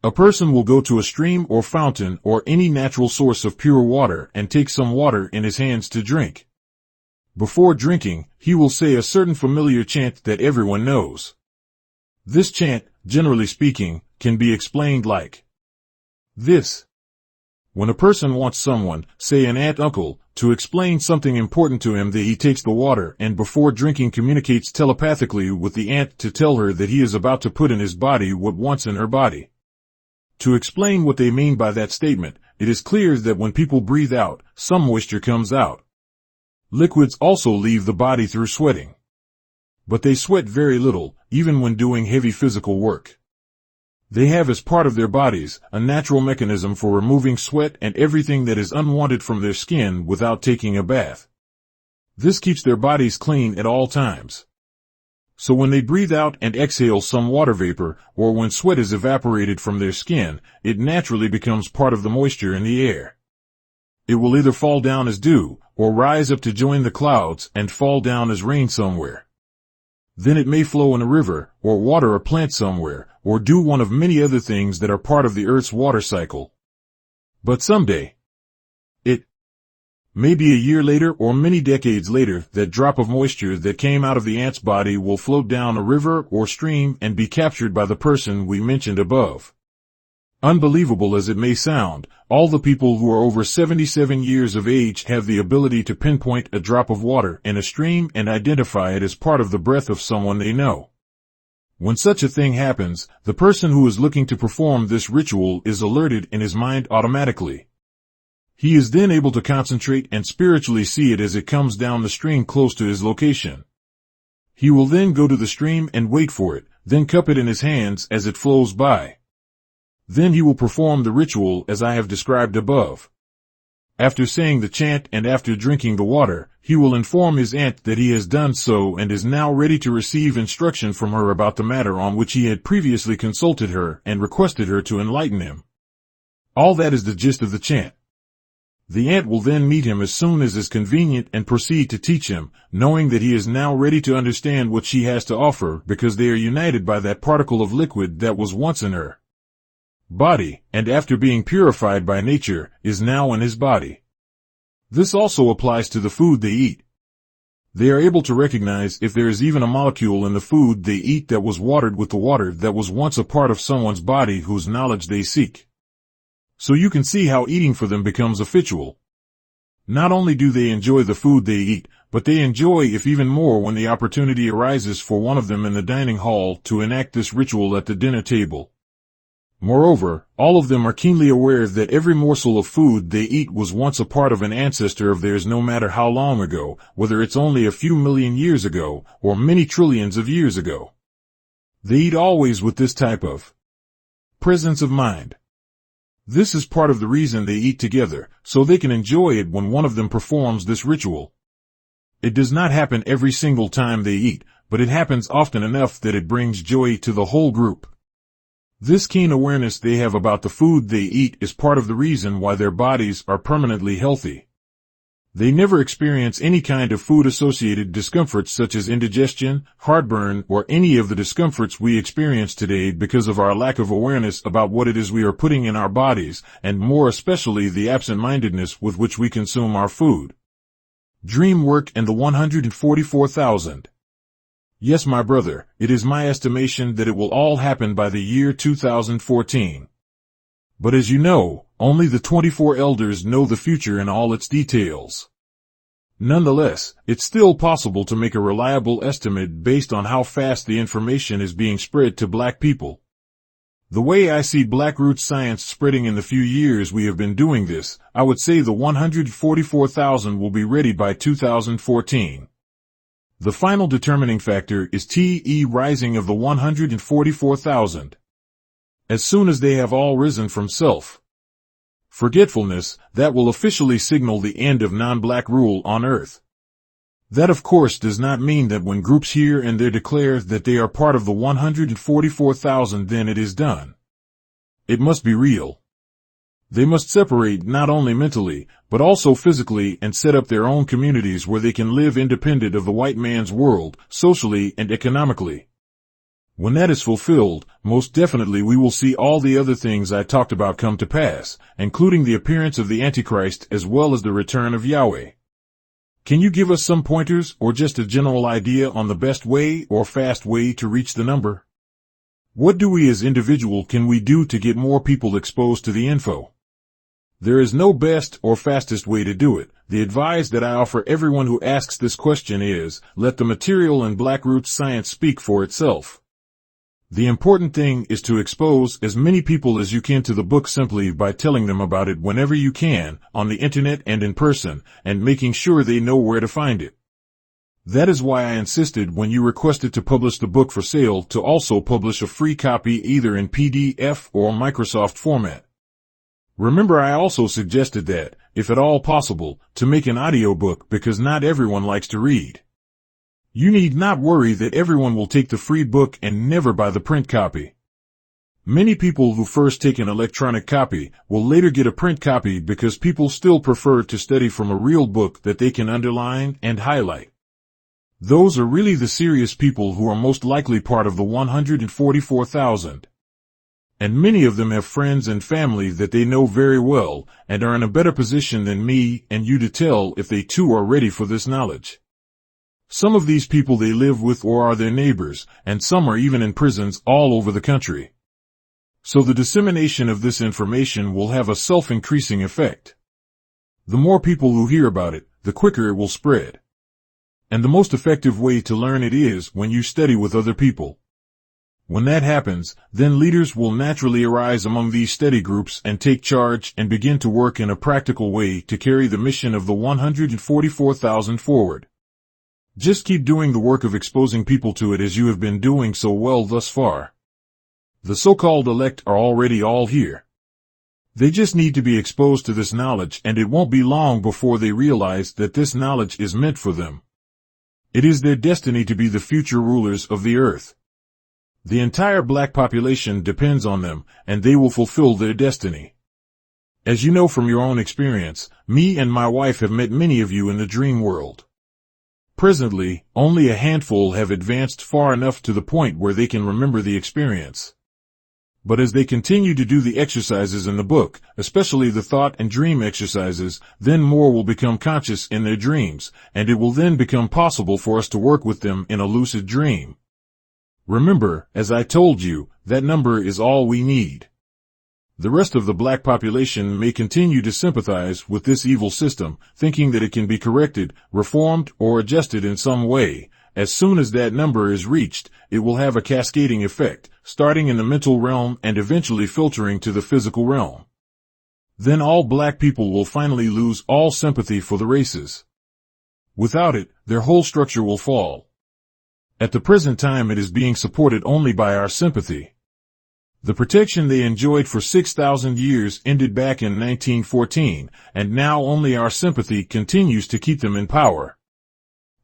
A person will go to a stream or fountain or any natural source of pure water and take some water in his hands to drink. Before drinking, he will say a certain familiar chant that everyone knows. This chant, generally speaking, can be explained like this. When a person wants someone, say an aunt, uncle, to explain something important to him, that he takes the water and before drinking communicates telepathically with the aunt to tell her that he is about to put in his body what wants in her body. To explain what they mean by that statement, it is clear that when people breathe out, some moisture comes out. Liquids also leave the body through sweating. But they sweat very little, even when doing heavy physical work. They have as part of their bodies a natural mechanism for removing sweat and everything that is unwanted from their skin without taking a bath. This keeps their bodies clean at all times. So when they breathe out and exhale some water vapor, or when sweat is evaporated from their skin, it naturally becomes part of the moisture in the air. It will either fall down as dew, or rise up to join the clouds and fall down as rain somewhere. Then it may flow in a river, or water a plant somewhere, or do one of many other things that are part of the Earth's water cycle. But someday, maybe a year later or many decades later, that drop of moisture that came out of the ant's body will float down a river or stream and be captured by the person we mentioned above. Unbelievable as it may sound, all the people who are over 77 years of age have the ability to pinpoint a drop of water in a stream and identify it as part of the breath of someone they know. When such a thing happens, the person who is looking to perform this ritual is alerted in his mind automatically. He is then able to concentrate and spiritually see it as it comes down the stream close to his location. He will then go to the stream and wait for it, then cup it in his hands as it flows by. Then he will perform the ritual as I have described above. After saying the chant and after drinking the water, he will inform his aunt that he has done so and is now ready to receive instruction from her about the matter on which he had previously consulted her and requested her to enlighten him. All that is the gist of the chant. The aunt will then meet him as soon as is convenient and proceed to teach him, knowing that he is now ready to understand what she has to offer because they are united by that particle of liquid that was once in her body, and after being purified by nature, is now in his body. This also applies to the food they eat. They are able to recognize if there is even a molecule in the food they eat that was watered with the water that was once a part of someone's body whose knowledge they seek. So you can see how eating for them becomes habitual. Not only do they enjoy the food they eat, but they enjoy if even more when the opportunity arises for one of them in the dining hall to enact this ritual at the dinner table. Moreover, all of them are keenly aware that every morsel of food they eat was once a part of an ancestor of theirs, no matter how long ago, whether it's only a few million years ago, or many trillions of years ago. They eat always with this type of presence of mind. This is part of the reason they eat together, so they can enjoy it when one of them performs this ritual. It does not happen every single time they eat, but it happens often enough that it brings joy to the whole group. This keen awareness they have about the food they eat is part of the reason why their bodies are permanently healthy. They never experience any kind of food-associated discomforts such as indigestion, heartburn, or any of the discomforts we experience today because of our lack of awareness about what it is we are putting in our bodies, and more especially the absent-mindedness with which we consume our food. Dream work and the 144,000. Yes, my brother, it is my estimation that it will all happen by the year 2014. But as you know, only the 24 elders know the future in all its details. Nonetheless, it's still possible to make a reliable estimate based on how fast the information is being spread to black people. The way I see Blackroots science spreading in the few years we have been doing this, I would say the 144,000 will be ready by 2014. The final determining factor is TE rising of the 144,000. As soon as they have all risen from self-forgetfulness, that will officially signal the end of non-black rule on Earth. That of course does not mean that when groups here and there declare that they are part of the 144,000 then it is done. It must be real. They must separate not only mentally, but also physically and set up their own communities where they can live independent of the white man's world, socially and economically. When that is fulfilled, most definitely we will see all the other things I talked about come to pass, including the appearance of the Antichrist as well as the return of Yahweh. Can you give us some pointers or just a general idea on the best way or fast way to reach the number? What do we as individuals can we do to get more people exposed to the info? There is no best or fastest way to do it. The advice that I offer everyone who asks this question is, let the material in Blackroots science speak for itself. The important thing is to expose as many people as you can to the book simply by telling them about it whenever you can, on the internet and in person, and making sure they know where to find it. That is why I insisted when you requested to publish the book for sale to also publish a free copy either in PDF or Microsoft format. Remember, I also suggested that, if at all possible, to make an audiobook because not everyone likes to read. You need not worry that everyone will take the free book and never buy the print copy. Many people who first take an electronic copy will later get a print copy because people still prefer to study from a real book that they can underline and highlight. Those are really the serious people who are most likely part of the 144,000. And many of them have friends and family that they know very well and are in a better position than me and you to tell if they too are ready for this knowledge. Some of these people they live with or are their neighbors, and some are even in prisons all over the country. So the dissemination of this information will have a self-increasing effect. The more people who hear about it, the quicker it will spread. And the most effective way to learn it is when you study with other people. When that happens, then leaders will naturally arise among these study groups and take charge and begin to work in a practical way to carry the mission of the 144,000 forward. Just keep doing the work of exposing people to it as you have been doing so well thus far. The so-called elect are already all here. They just need to be exposed to this knowledge, and it won't be long before they realize that this knowledge is meant for them. It is their destiny to be the future rulers of the earth. The entire black population depends on them, and they will fulfill their destiny. As you know from your own experience, me and my wife have met many of you in the dream world. Presently, only a handful have advanced far enough to the point where they can remember the experience. But as they continue to do the exercises in the book, especially the thought and dream exercises, then more will become conscious in their dreams, and it will then become possible for us to work with them in a lucid dream. Remember, as I told you, that number is all we need. The rest of the black population may continue to sympathize with this evil system, thinking that it can be corrected, reformed, or adjusted in some way. As soon as that number is reached, it will have a cascading effect, starting in the mental realm and eventually filtering to the physical realm. Then all black people will finally lose all sympathy for the races. Without it, their whole structure will fall. At the present time, it is being supported only by our sympathy. The protection they enjoyed for 6,000 years ended back in 1914, and now only our sympathy continues to keep them in power.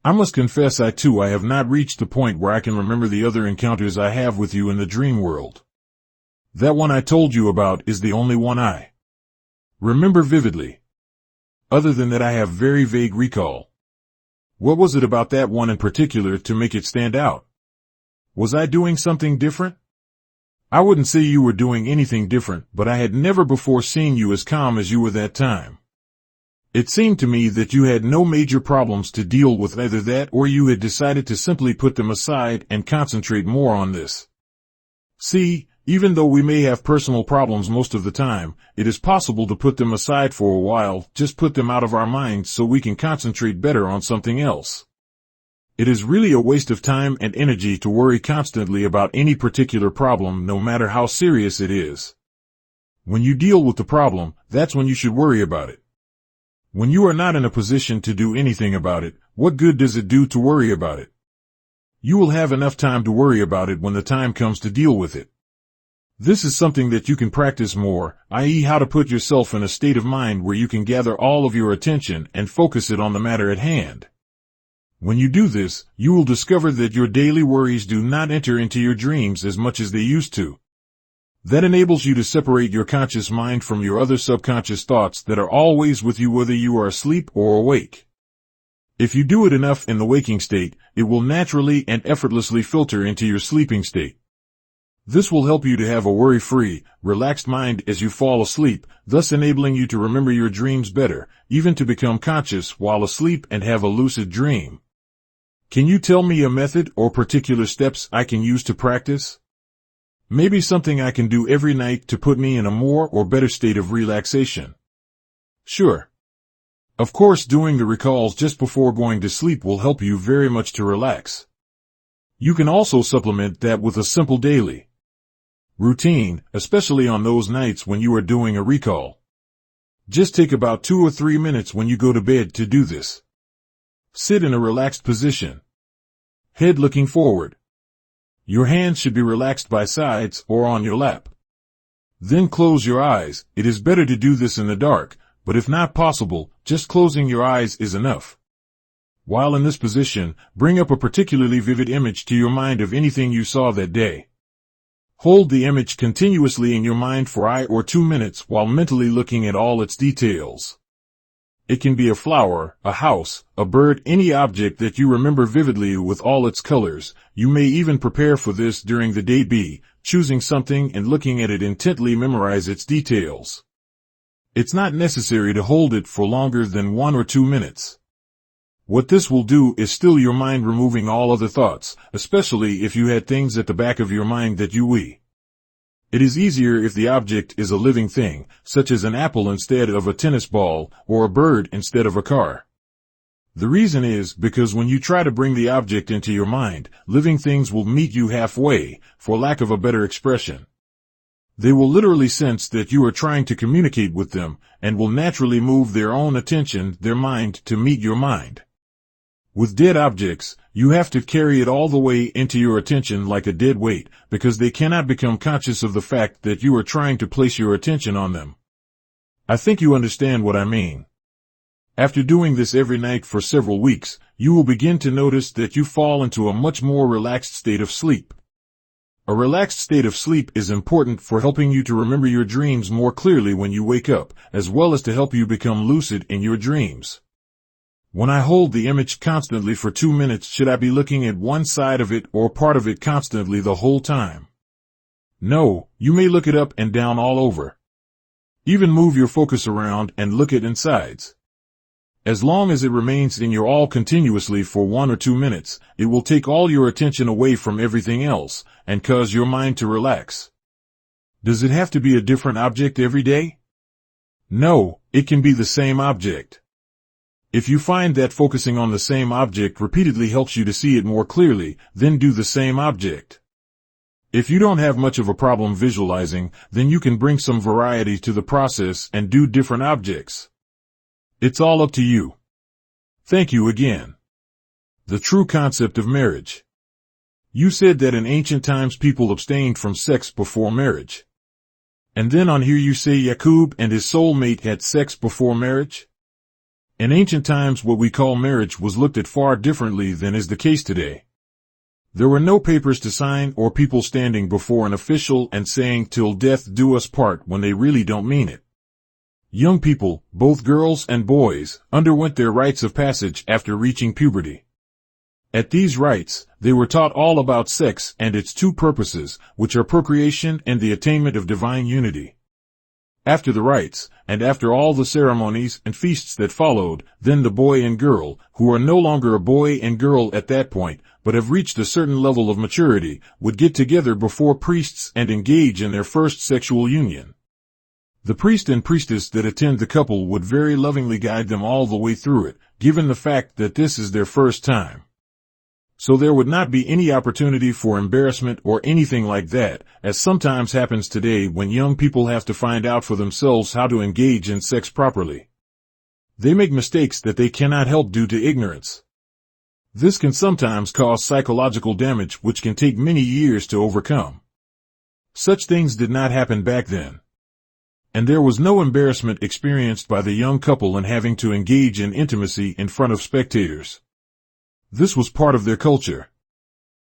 I must confess I have not reached the point where I can remember the other encounters I have with you in the dream world. That one I told you about is the only one I remember vividly. Other than that, I have very vague recall. What was it about that one in particular to make it stand out? Was I doing something different? I wouldn't say you were doing anything different, but I had never before seen you as calm as you were that time. It seemed to me that you had no major problems to deal with, either that or you had decided to simply put them aside and concentrate more on this. See, even though we may have personal problems most of the time, it is possible to put them aside for a while, just put them out of our minds so we can concentrate better on something else. It is really a waste of time and energy to worry constantly about any particular problem, no matter how serious it is. When you deal with the problem, that's when you should worry about it. When you are not in a position to do anything about it, what good does it do to worry about it? You will have enough time to worry about it when the time comes to deal with it. This is something that you can practice more, i.e., how to put yourself in a state of mind where you can gather all of your attention and focus it on the matter at hand. When you do this, you will discover that your daily worries do not enter into your dreams as much as they used to. That enables you to separate your conscious mind from your other subconscious thoughts that are always with you whether you are asleep or awake. If you do it enough in the waking state, it will naturally and effortlessly filter into your sleeping state. This will help you to have a worry-free, relaxed mind as you fall asleep, thus enabling you to remember your dreams better, even to become conscious while asleep and have a lucid dream. Can you tell me a method or particular steps I can use to practice? Maybe something I can do every night to put me in a more or better state of relaxation. Sure. Of course, doing the recalls just before going to sleep will help you very much to relax. You can also supplement that with a simple daily routine, especially on those nights when you are doing a recall. Just take about 2 or 3 minutes when you go to bed to do this. Sit in a relaxed position. Head looking forward. Your hands should be relaxed by sides or on your lap. Then close your eyes. It is better to do this in the dark, but if not possible, just closing your eyes is enough. While in this position, bring up a particularly vivid image to your mind of anything you saw that day. Hold the image continuously in your mind for 1 or 2 minutes while mentally looking at all its details. It can be a flower, a house, a bird, any object that you remember vividly with all its colors. You may even prepare for this during the day, choosing something and looking at it intently, memorize its details. It's not necessary to hold it for longer than 1 or 2 minutes. What this will do is still your mind, removing all other thoughts, especially if you had things at the back of your mind that you It is easier if the object is a living thing, such as an apple instead of a tennis ball, or a bird instead of a car. The reason is because when you try to bring the object into your mind, living things will meet you halfway, for lack of a better expression. They will literally sense that you are trying to communicate with them, and will naturally move their own attention, their mind, to meet your mind. With dead objects, you have to carry it all the way into your attention like a dead weight, because they cannot become conscious of the fact that you are trying to place your attention on them. I think you understand what I mean. After doing this every night for several weeks, you will begin to notice that you fall into a much more relaxed state of sleep. A relaxed state of sleep is important for helping you to remember your dreams more clearly when you wake up, as well as to help you become lucid in your dreams. When I hold the image constantly for 2 minutes, should I be looking at one side of it or part of it constantly the whole time? No, you may look it up and down all over. Even move your focus around and look at insides. As long as it remains in your all continuously for 1 or 2 minutes, it will take all your attention away from everything else and cause your mind to relax. Does it have to be a different object every day? No, it can be the same object. If you find that focusing on the same object repeatedly helps you to see it more clearly, then do the same object. If you don't have much of a problem visualizing, then you can bring some variety to the process and do different objects. It's all up to you. Thank you again. The true concept of marriage. You said that in ancient times people abstained from sex before marriage. And then on here you say Yaqub and his soulmate had sex before marriage? In ancient times what we call marriage was looked at far differently than is the case today. There were no papers to sign or people standing before an official and saying till death do us part when they really don't mean it. Young people, both girls and boys, underwent their rites of passage after reaching puberty. At these rites, they were taught all about sex and its two purposes, which are procreation and the attainment of divine unity. After the rites, and after all the ceremonies and feasts that followed, then the boy and girl, who are no longer a boy and girl at that point, but have reached a certain level of maturity, would get together before priests and engage in their first sexual union. The priest and priestess that attend the couple would very lovingly guide them all the way through it, given the fact that this is their first time. So there would not be any opportunity for embarrassment or anything like that, as sometimes happens today when young people have to find out for themselves how to engage in sex properly. They make mistakes that they cannot help due to ignorance. This can sometimes cause psychological damage which can take many years to overcome. Such things did not happen back then. And there was no embarrassment experienced by the young couple in having to engage in intimacy in front of spectators. This was part of their culture.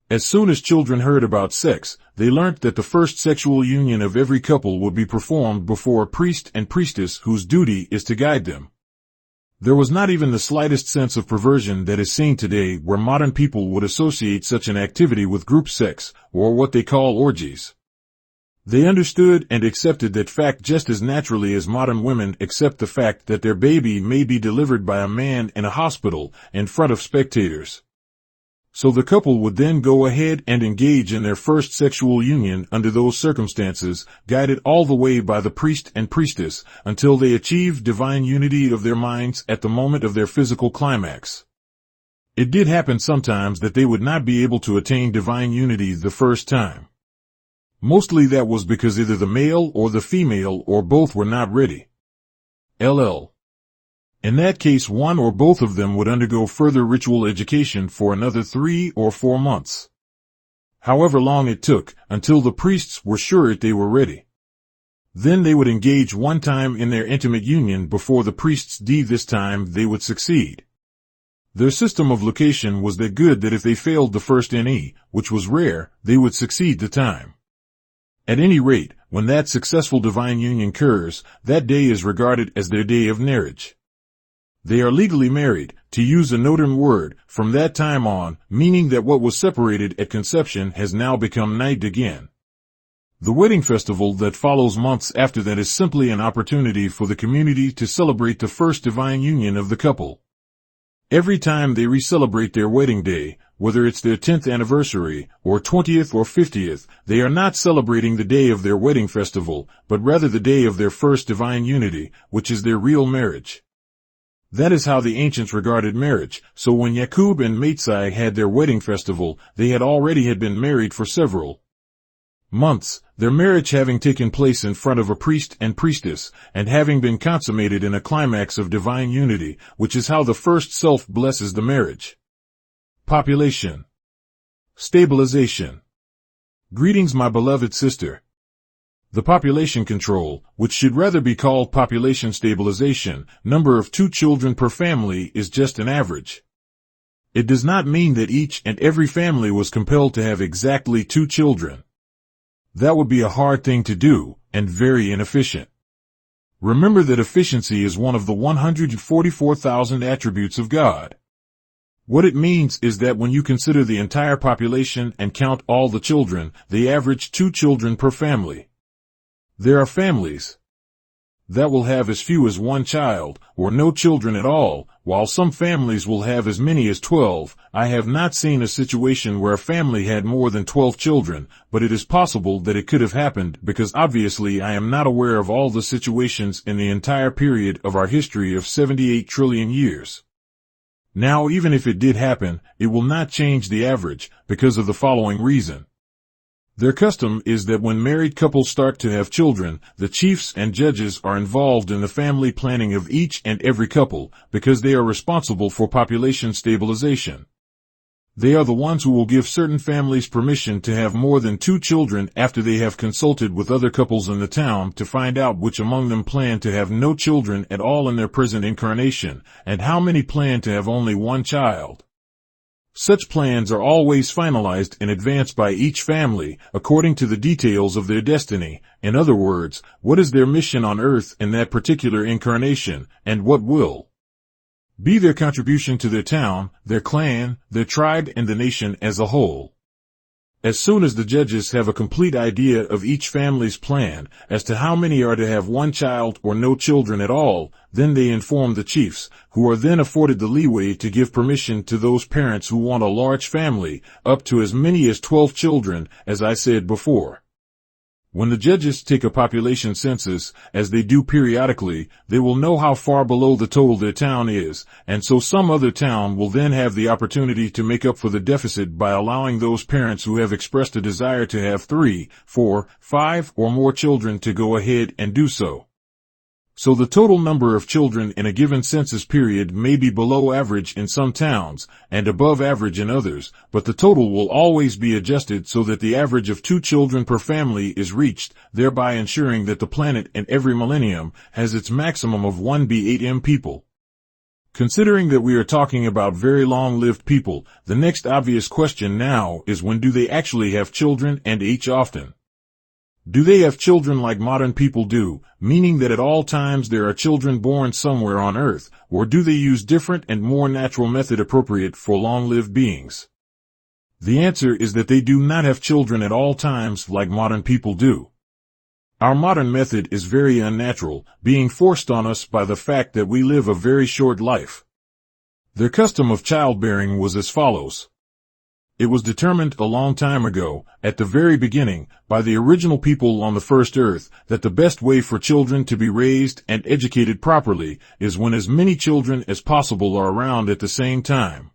As soon as children heard about sex, they learnt that the first sexual union of every couple would be performed before a priest and priestess whose duty is to guide them. There was not even the slightest sense of perversion that is seen today, where modern people would associate such an activity with group sex, or what they call orgies. They understood and accepted that fact just as naturally as modern women accept the fact that their baby may be delivered by a man in a hospital in front of spectators. So the couple would then go ahead and engage in their first sexual union under those circumstances, guided all the way by the priest and priestess, until they achieved divine unity of their minds at the moment of their physical climax. It did happen sometimes that they would not be able to attain divine unity the first time. Mostly that was because either the male or the female or both were not ready. LL. In that case, one or both of them would undergo further ritual education for another 3 or 4 months. However long it took, until the priests were sure they were ready. Then they would engage one time in their intimate union before the priests this time they would succeed. Their system of location was that good that if they failed the first NE, which was rare, they would succeed the time. At any rate, when that successful divine union occurs, that day is regarded as their day of marriage. They are legally married, to use a northern word, from that time on, meaning that what was separated at conception has now become knit again. The wedding festival that follows months after that is simply an opportunity for the community to celebrate the first divine union of the couple. Every time they re-celebrate their wedding day, whether it's their 10th anniversary, or 20th or 50th, they are not celebrating the day of their wedding festival, but rather the day of their first divine unity, which is their real marriage. That is how the ancients regarded marriage, so when Yaqub and Maitzai had their wedding festival, they had already been married for several months, their marriage having taken place in front of a priest and priestess, and having been consummated in a climax of divine unity, which is how the first self blesses the marriage. Population. Stabilization. Greetings, my beloved sister. The population control, which should rather be called population stabilization, number of 2 children per family is just an average. It does not mean that each and every family was compelled to have exactly 2 children. That would be a hard thing to do, and very inefficient. Remember that efficiency is one of the 144,000 attributes of God. What it means is that when you consider the entire population and count all the children, they average 2 children per family. There are families that will have as few as 1 child, or no children at all, while some families will have as many as 12. I have not seen a situation where a family had more than 12 children, but it is possible that it could have happened because obviously I am not aware of all the situations in the entire period of our history of 78 trillion years. Now, even if it did happen, it will not change the average, because of the following reason. Their custom is that when married couples start to have children, the chiefs and judges are involved in the family planning of each and every couple, because they are responsible for population stabilization. They are the ones who will give certain families permission to have more than 2 children after they have consulted with other couples in the town to find out which among them plan to have no children at all in their present incarnation, and how many plan to have only 1 child. Such plans are always finalized in advance by each family, according to the details of their destiny. In other words, what is their mission on earth in that particular incarnation, and what will be their contribution to their town, their clan, their tribe, and the nation as a whole. As soon as the judges have a complete idea of each family's plan as to how many are to have 1 child or no children at all, then they inform the chiefs, who are then afforded the leeway to give permission to those parents who want a large family, up to as many as 12 children, as I said before. When the judges take a population census, as they do periodically, they will know how far below the total their town is, and so some other town will then have the opportunity to make up for the deficit by allowing those parents who have expressed a desire to have 3, 4, 5, or more children to go ahead and do so. So the total number of children in a given census period may be below average in some towns, and above average in others, but the total will always be adjusted so that the average of 2 children per family is reached, thereby ensuring that the planet in every millennium has its maximum of 1b8m people. Considering that we are talking about very long-lived people, the next obvious question now is when do they actually have children and each often? Do they have children like modern people do, meaning that at all times there are children born somewhere on Earth, or do they use different and more natural method appropriate for long-lived beings? The answer is that they do not have children at all times like modern people do. Our modern method is very unnatural, being forced on us by the fact that we live a very short life. Their custom of childbearing was as follows. It was determined a long time ago, at the very beginning, by the original people on the first earth, that the best way for children to be raised and educated properly is when as many children as possible are around at the same time.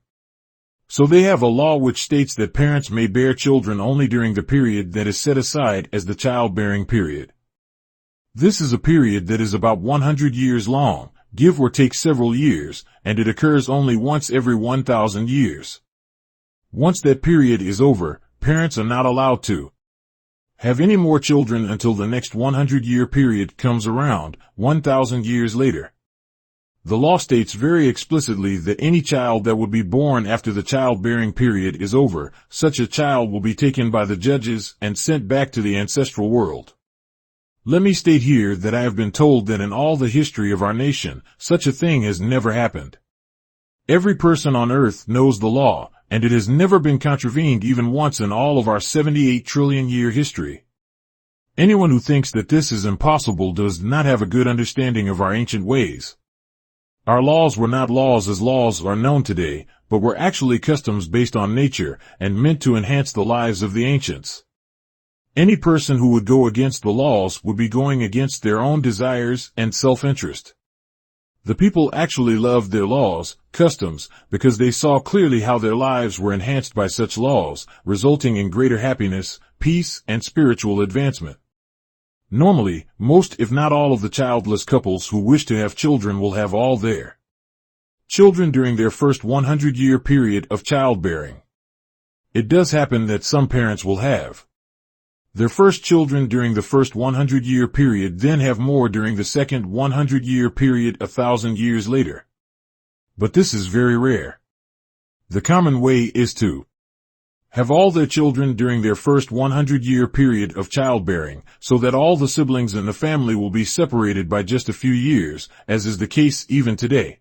So they have a law which states that parents may bear children only during the period that is set aside as the childbearing period. This is a period that is about 100 years long, give or take several years, and it occurs only once every 1,000 years. Once that period is over, parents are not allowed to have any more children until the next 100-year period comes around, 1,000 years later. The law states very explicitly that any child that would be born after the childbearing period is over, such a child will be taken by the judges and sent back to the ancestral world. Let me state here that I have been told that in all the history of our nation, such a thing has never happened. Every person on earth knows the law, and it has never been contravened even once in all of our 78 trillion year history. Anyone who thinks that this is impossible does not have a good understanding of our ancient ways. Our laws were not laws as laws are known today, but were actually customs based on nature and meant to enhance the lives of the ancients. Any person who would go against the laws would be going against their own desires and self-interest. The people actually loved their laws, customs, because they saw clearly how their lives were enhanced by such laws, resulting in greater happiness, peace, and spiritual advancement. Normally, most if not all of the childless couples who wish to have children will have all their children during their first 100-year period of childbearing. It does happen that some parents will have Their first children during the first 100-year period then have more during the second 100-year period 1,000 years later. But this is very rare. The common way is to have all their children during their first 100-year period of childbearing, so that all the siblings in the family will be separated by just a few years, as is the case even today.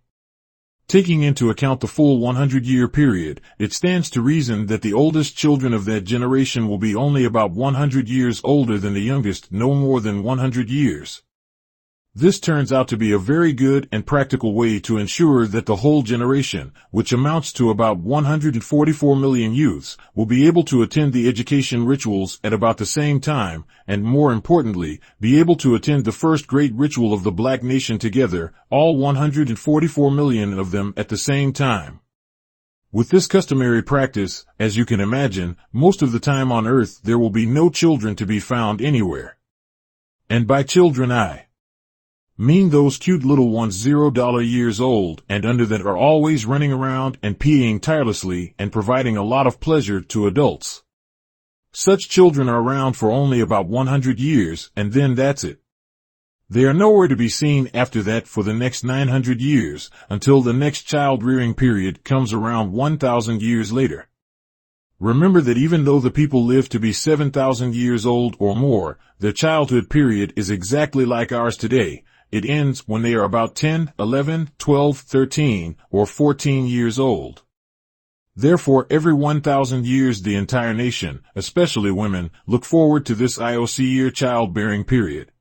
Taking into account the full 100-year period, it stands to reason that the oldest children of that generation will be only about 100 years older than the youngest, no more than 100 years. This turns out to be a very good and practical way to ensure that the whole generation, which amounts to about 144 million youths, will be able to attend the education rituals at about the same time, and more importantly, be able to attend the first great ritual of the black nation together, all 144 million of them at the same time. With this customary practice, as you can imagine, most of the time on Earth there will be no children to be found anywhere. And by children I mean those cute little ones 0 years old and under that are always running around and peeing tirelessly and providing a lot of pleasure to adults. Such children are around for only about 100 years, and then that's it. They are nowhere to be seen after that for the next 900 years, until the next child-rearing period comes around 1,000 years later. Remember that even though the people live to be 7,000 years old or more, their childhood period is exactly like ours today. It ends when they are about 10, 11, 12, 13, or 14 years old. Therefore, every 1,000 years the entire nation, especially women, look forward to this IOC year childbearing period.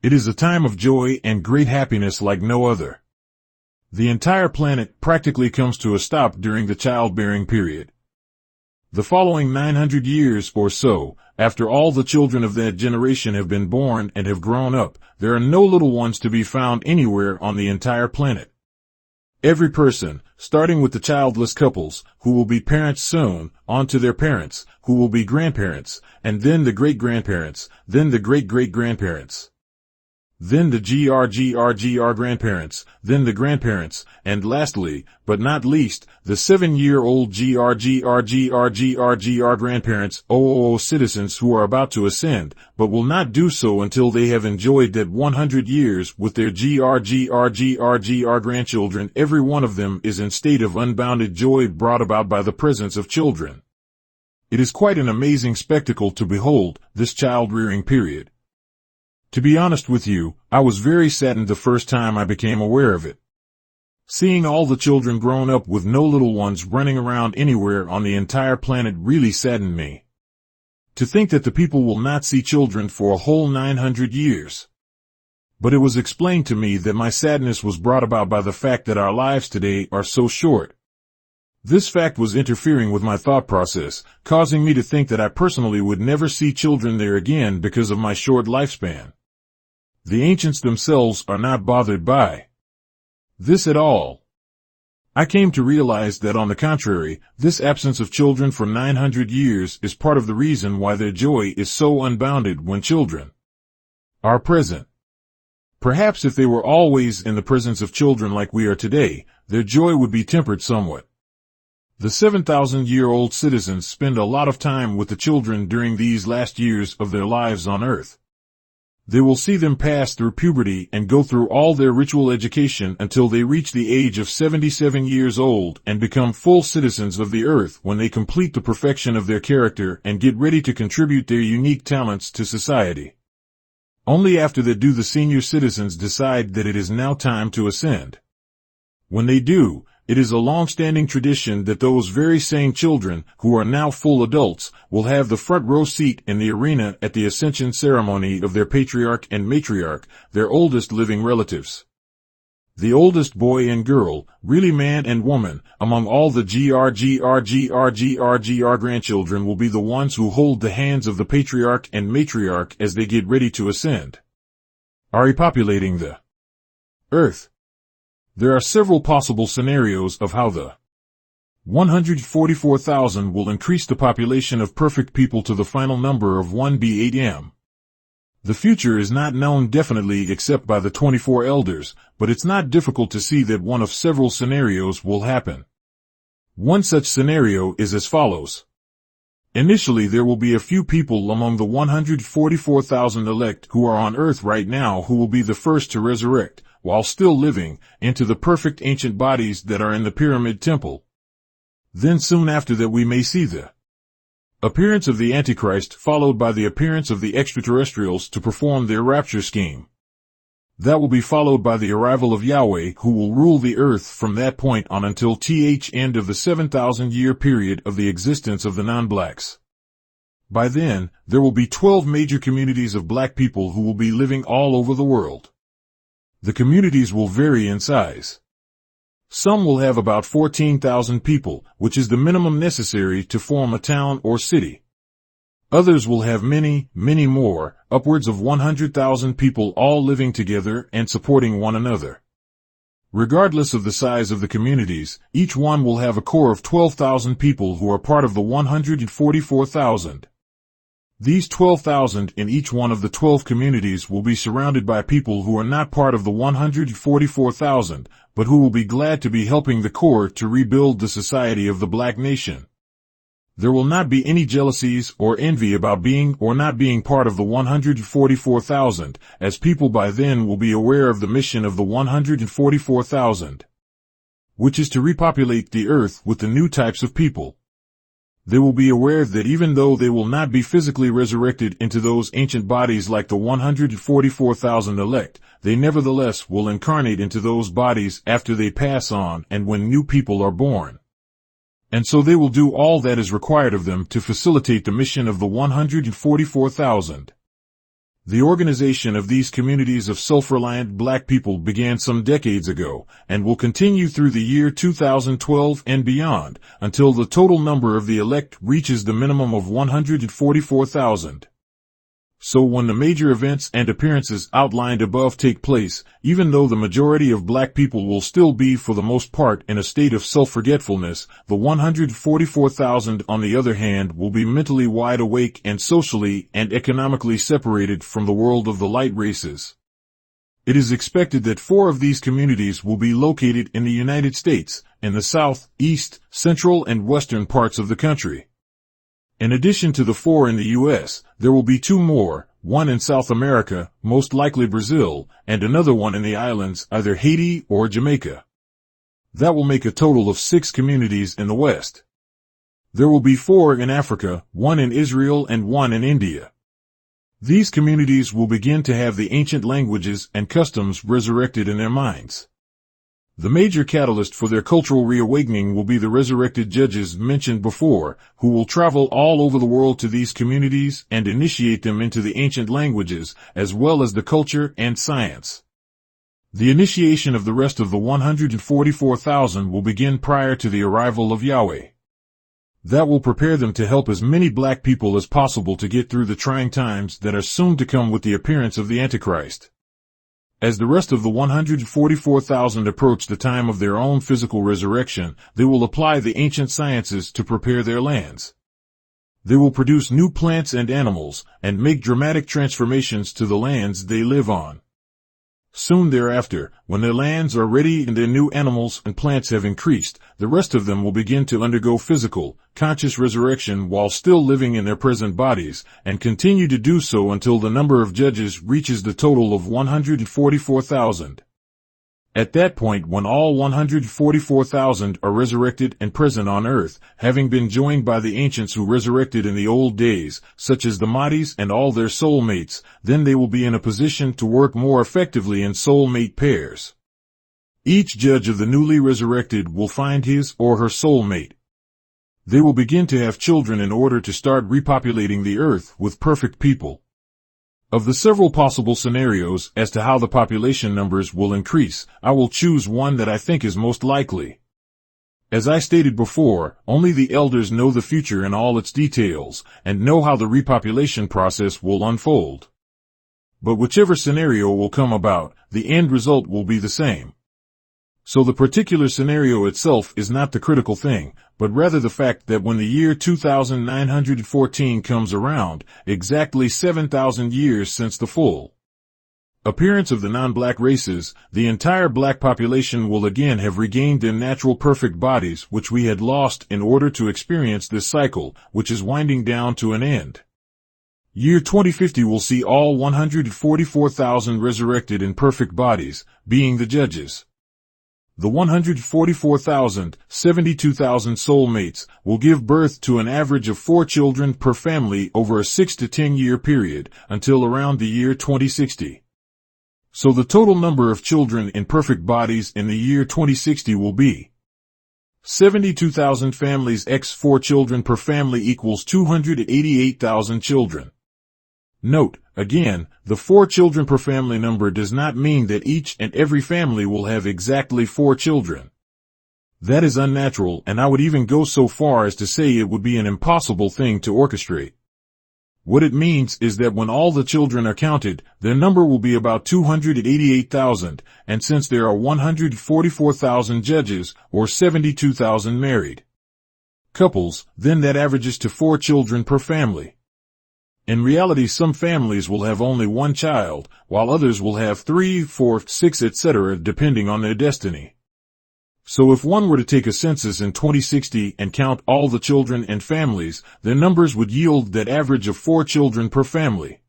It is a time of joy and great happiness like no other. The entire planet practically comes to a stop during the childbearing period. The following 900 years or so, after all the children of that generation have been born and have grown up, there are no little ones to be found anywhere on the entire planet. Every person, starting with the childless couples, who will be parents soon, on to their parents, who will be grandparents, and then the great-grandparents, then the great-great-grandparents. Then the grandparents, then the grandparents, and lastly, but not least, the 7-year-old grandparents, citizens who are about to ascend, but will not do so until they have enjoyed that 100 years with their grandchildren. Every one of them is in state of unbounded joy brought about by the presence of children. It is quite an amazing spectacle to behold, this child-rearing period. To be honest with you, I was very saddened the first time I became aware of it. Seeing all the children grown up with no little ones running around anywhere on the entire planet really saddened me. To think that the people will not see children for a whole 900 years. But it was explained to me that my sadness was brought about by the fact that our lives today are so short. This fact was interfering with my thought process, causing me to think that I personally would never see children there again because of my short lifespan. The ancients themselves are not bothered by this at all. I came to realize that on the contrary, this absence of children for 900 years is part of the reason why their joy is so unbounded when children are present. Perhaps if they were always in the presence of children like we are today, their joy would be tempered somewhat. The 7,000-year-old citizens spend a lot of time with the children during these last years of their lives on Earth. They will see them pass through puberty and go through all their ritual education until they reach the age of 77 years old and become full citizens of the Earth when they complete the perfection of their character and get ready to contribute their unique talents to society. Only after that do the senior citizens decide that it is now time to ascend. When they do, it is a long-standing tradition that those very same children, who are now full adults, will have the front row seat in the arena at the ascension ceremony of their patriarch and matriarch, their oldest living relatives. The oldest boy and girl, really man and woman, among all the grandchildren will be the ones who hold the hands of the patriarch and matriarch as they get ready to ascend. Are repopulating the Earth. There are several possible scenarios of how the 144,000 will increase the population of perfect people to the final number of 1b8m. The future is not known definitely except by the 24 elders, but it's not difficult to see that one of several scenarios will happen. One such scenario is as follows. Initially, there will be a few people among the 144,000 elect who are on earth right now who will be the first to resurrect, while still living, into the perfect ancient bodies that are in the pyramid temple. Then soon after that we may see the appearance of the Antichrist, followed by the appearance of the extraterrestrials to perform their rapture scheme. That will be followed by the arrival of Yahweh, who will rule the earth from that point on until the end of the 7,000-year period of the existence of the non-blacks. By then, there will be 12 major communities of black people who will be living all over the world. The communities will vary in size. Some will have about 14,000 people, which is the minimum necessary to form a town or city. Others will have many, many more, upwards of 100,000 people all living together and supporting one another. Regardless of the size of the communities, each one will have a core of 12,000 people who are part of the 144,000. These 12,000 in each one of the 12 communities will be surrounded by people who are not part of the 144,000, but who will be glad to be helping the core to rebuild the society of the black nation. There will not be any jealousies or envy about being or not being part of the 144,000, as people by then will be aware of the mission of the 144,000, which is to repopulate the earth with the new types of people. They will be aware that even though they will not be physically resurrected into those ancient bodies like the 144,000 elect, they nevertheless will incarnate into those bodies after they pass on and when new people are born. And so they will do all that is required of them to facilitate the mission of the 144,000. The organization of these communities of self-reliant black people began some decades ago, and will continue through the year 2012 and beyond, until the total number of the elect reaches the minimum of 144,000. So when the major events and appearances outlined above take place, even though the majority of black people will still be for the most part in a state of self-forgetfulness, the 144,000 on the other hand will be mentally wide awake and socially and economically separated from the world of the light races. It is expected that 4 of these communities will be located in the United States, in the south, east, central and western parts of the country. In addition to the 4 in the U.S., there will be 2 more, one in South America, most likely Brazil, and another one in the islands, either Haiti or Jamaica. That will make a total of 6 communities in the West. There will be 4 in Africa, 1 in Israel and 1 in India. These communities will begin to have the ancient languages and customs resurrected in their minds. The major catalyst for their cultural reawakening will be the resurrected judges mentioned before, who will travel all over the world to these communities and initiate them into the ancient languages, as well as the culture and science. The initiation of the rest of the 144,000 will begin prior to the arrival of Yahweh. That will prepare them to help as many black people as possible to get through the trying times that are soon to come with the appearance of the Antichrist. As the rest of the 144,000 approach the time of their own physical resurrection, they will apply the ancient sciences to prepare their lands. They will produce new plants and animals, and make dramatic transformations to the lands they live on. Soon thereafter, when their lands are ready and their new animals and plants have increased, the rest of them will begin to undergo physical, conscious resurrection while still living in their present bodies, and continue to do so until the number of judges reaches the total of 144,000. At that point, when all 144,000 are resurrected and present on earth, having been joined by the ancients who resurrected in the old days, such as the Mahdis and all their soulmates, then they will be in a position to work more effectively in soulmate pairs. Each judge of the newly resurrected will find his or her soulmate. They will begin to have children in order to start repopulating the earth with perfect people. Of the several possible scenarios as to how the population numbers will increase, I will choose one that I think is most likely. As I stated before, only the elders know the future in all its details, and know how the repopulation process will unfold. But whichever scenario will come about, the end result will be the same. So the particular scenario itself is not the critical thing, but rather the fact that when the year 2914 comes around, exactly 7,000 years since the full appearance of the non-black races, the entire black population will again have regained their natural perfect bodies which we had lost in order to experience this cycle, which is winding down to an end. Year 2050 will see all 144,000 resurrected in perfect bodies, being the judges. The 144,000, 72,000 soulmates will give birth to an average of 4 children per family over a 6 to 10 year period until around the year 2060. So the total number of children in perfect bodies in the year 2060 will be 72,000 families x 4 children per family equals 288,000 children. Note, again, the 4 children per family number does not mean that each and every family will have exactly 4 children. That is unnatural, and I would even go so far as to say it would be an impossible thing to orchestrate. What it means is that when all the children are counted, their number will be about 288,000, and since there are 144,000 judges, or 72,000 married couples, then that averages to 4 children per family. In reality, some families will have only 1 child, while others will have 3, 4, 6, etc., depending on their destiny. So if one were to take a census in 2060 and count all the children and families, their numbers would yield that average of 4 children per family.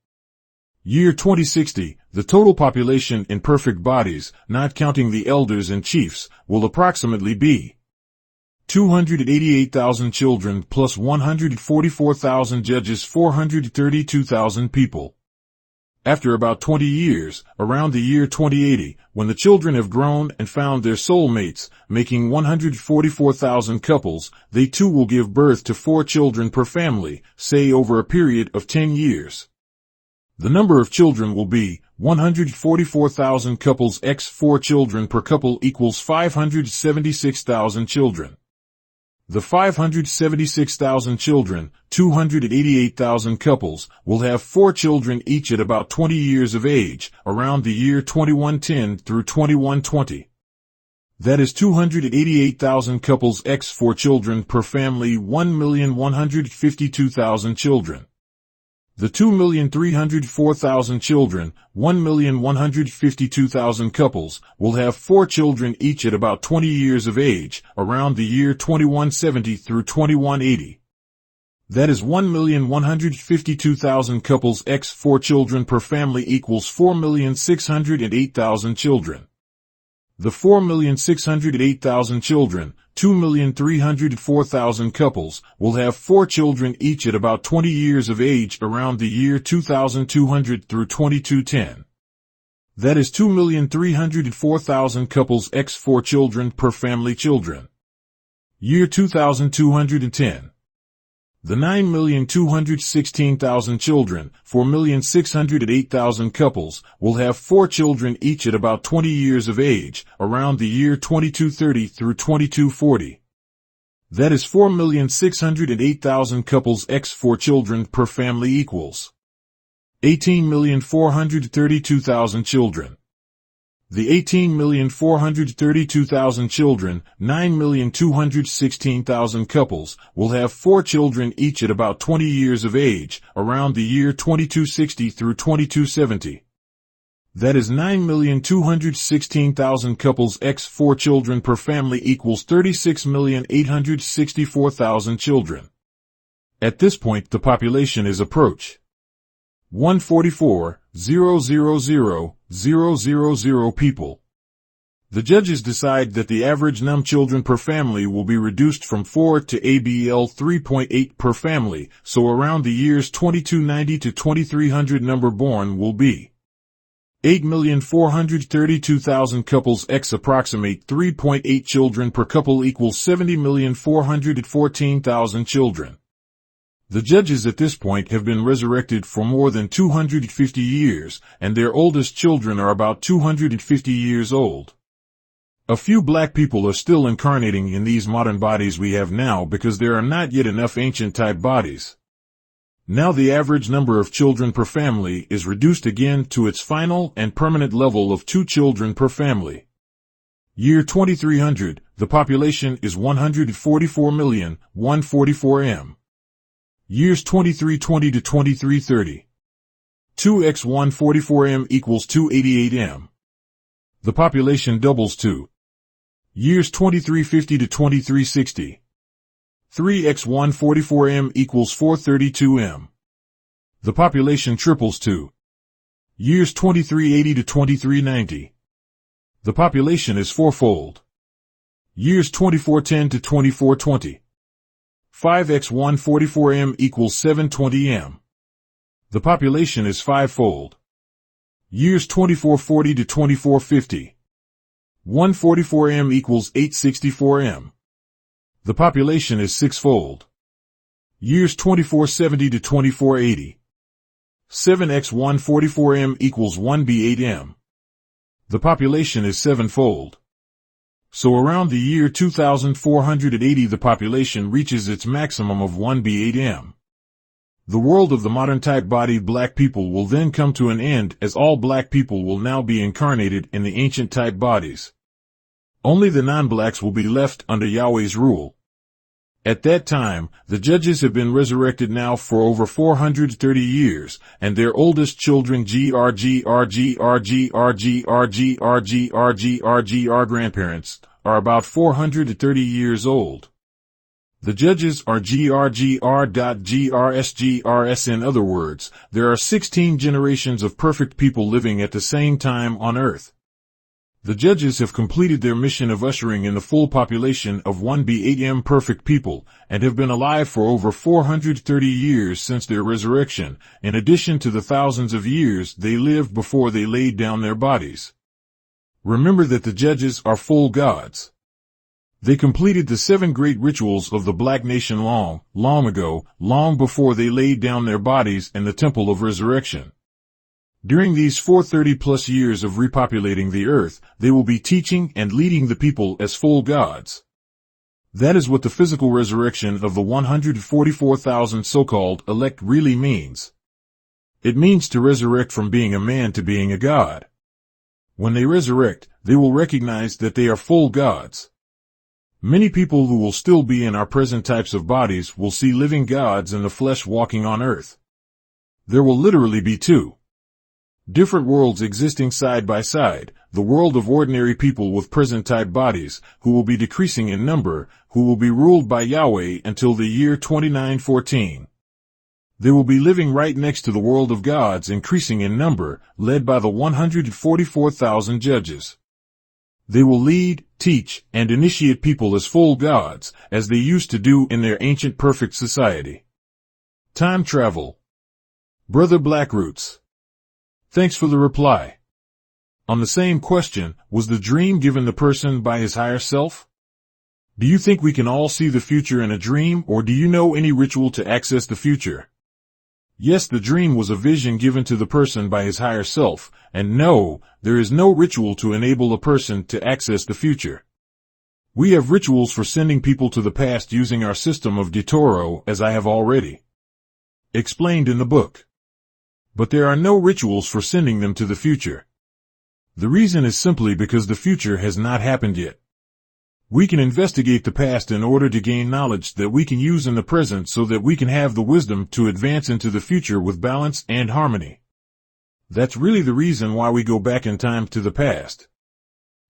Year 2060, the total population in perfect bodies, not counting the elders and chiefs, will approximately be 288,000 children plus 144,000 judges, 432,000 people. After about 20 years, around the year 2080, when the children have grown and found their soulmates, making 144,000 couples, they too will give birth to 4 children per family, say over a period of 10 years. The number of children will be 144,000 couples x 4 children per couple equals 576,000 children. The 576,000 children, 288,000 couples, will have 4 children each at about 20 years of age, around the year 2110 through 2120. That is 288,000 couples x 4 children per family, 1,152,000 children. The 2,304,000 children, 1,152,000 couples, will have 4 children each at about 20 years of age, around the year 2170 through 2180. That is 1,152,000 couples x 4 children per family equals 4,608,000 children. The 4,608,000 children, 2,304,000 couples, will have 4 children each at about 20 years of age around the year 2200 through 2210. That is 2,304,000 couples x 4 children per family children. Year 2210. The 9,216,000 children, 4,608,000 couples, will have 4 children each at about 20 years of age, around the year 2230 through 2240. That is 4,608,000 couples x 4 children per family equals 18,432,000 children. The 18,432,000 children, 9,216,000 couples, will have 4 children each at about 20 years of age, around the year 2260 through 2270. That is 9,216,000 couples x 4 children per family equals 36,864,000 children. At this point, the population is approach 144,000,000 people. The judges decide that the average children per family will be reduced from 4 to ABL 3.8 per family, so around the years 2290 to 2300 number born will be 8,432,000 couples x approximate 3.8 children per couple equals 70,414,000 children. The judges at this point have been resurrected for more than 250 years, and their oldest children are about 250 years old. A few black people are still incarnating in these modern bodies we have now because there are not yet enough ancient-type bodies. Now the average number of children per family is reduced again to its final and permanent level of 2 children per family. Year 2300, the population is 144,144,000. Years 2320 to 2330. 2x 144m equals 288m. The population doubles to years 2350 to 2360. 3x 144m equals 432m. The population triples to years 2380 to 2390. The population is fourfold. Years 2410 to 2420. 5x 144m equals 720m. The population is fivefold. Years 2440 to 2450. 144m equals 864m. The population is sixfold. Years 2470 to 2480. 7x 144m equals 1b8m. The population is sevenfold. So around the year 2480 the population reaches its maximum of 1b8m. The world of the modern type-bodied black people will then come to an end, as all black people will now be incarnated in the ancient type bodies. Only the non-blacks will be left under Yahweh's rule. At that time, the judges have been resurrected now for over 430 years, and their oldest children our grandparents, are about 430 years old. The judges are GRGR.GRSGRS. In other words, there are 16 generations of perfect people living at the same time on earth. The judges have completed their mission of ushering in the full population of 1b8m perfect people, and have been alive for over 430 years since their resurrection, in addition to the thousands of years they lived before they laid down their bodies. Remember that the judges are full gods. They completed the 7 great rituals of the black nation long ago, long before they laid down their bodies in the temple of resurrection. During these 430-plus years of repopulating the earth, they will be teaching and leading the people as full gods. That is what the physical resurrection of the 144,000 so-called elect really means. It means to resurrect from being a man to being a god. When they resurrect, they will recognize that they are full gods. Many people who will still be in our present types of bodies will see living gods in the flesh walking on earth. There will literally be 2 different worlds existing side by side, the world of ordinary people with present-type bodies, who will be decreasing in number, who will be ruled by Yahweh until the year 2914. They will be living right next to the world of gods increasing in number, led by the 144,000 judges. They will lead, teach, and initiate people as full gods, as they used to do in their ancient perfect society. Time travel. Brother Blackroots. Thanks for the reply. On the same question, was the dream given the person by his higher self? Do you think we can all see the future in a dream, or do you know any ritual to access the future? Yes, the dream was a vision given to the person by his higher self, and no, there is no ritual to enable a person to access the future. We have rituals for sending people to the past using our system of Ditoro, as I have already explained in the book. But there are no rituals for sending them to the future. The reason is simply because the future has not happened yet. We can investigate the past in order to gain knowledge that we can use in the present so that we can have the wisdom to advance into the future with balance and harmony. That's really the reason why we go back in time to the past.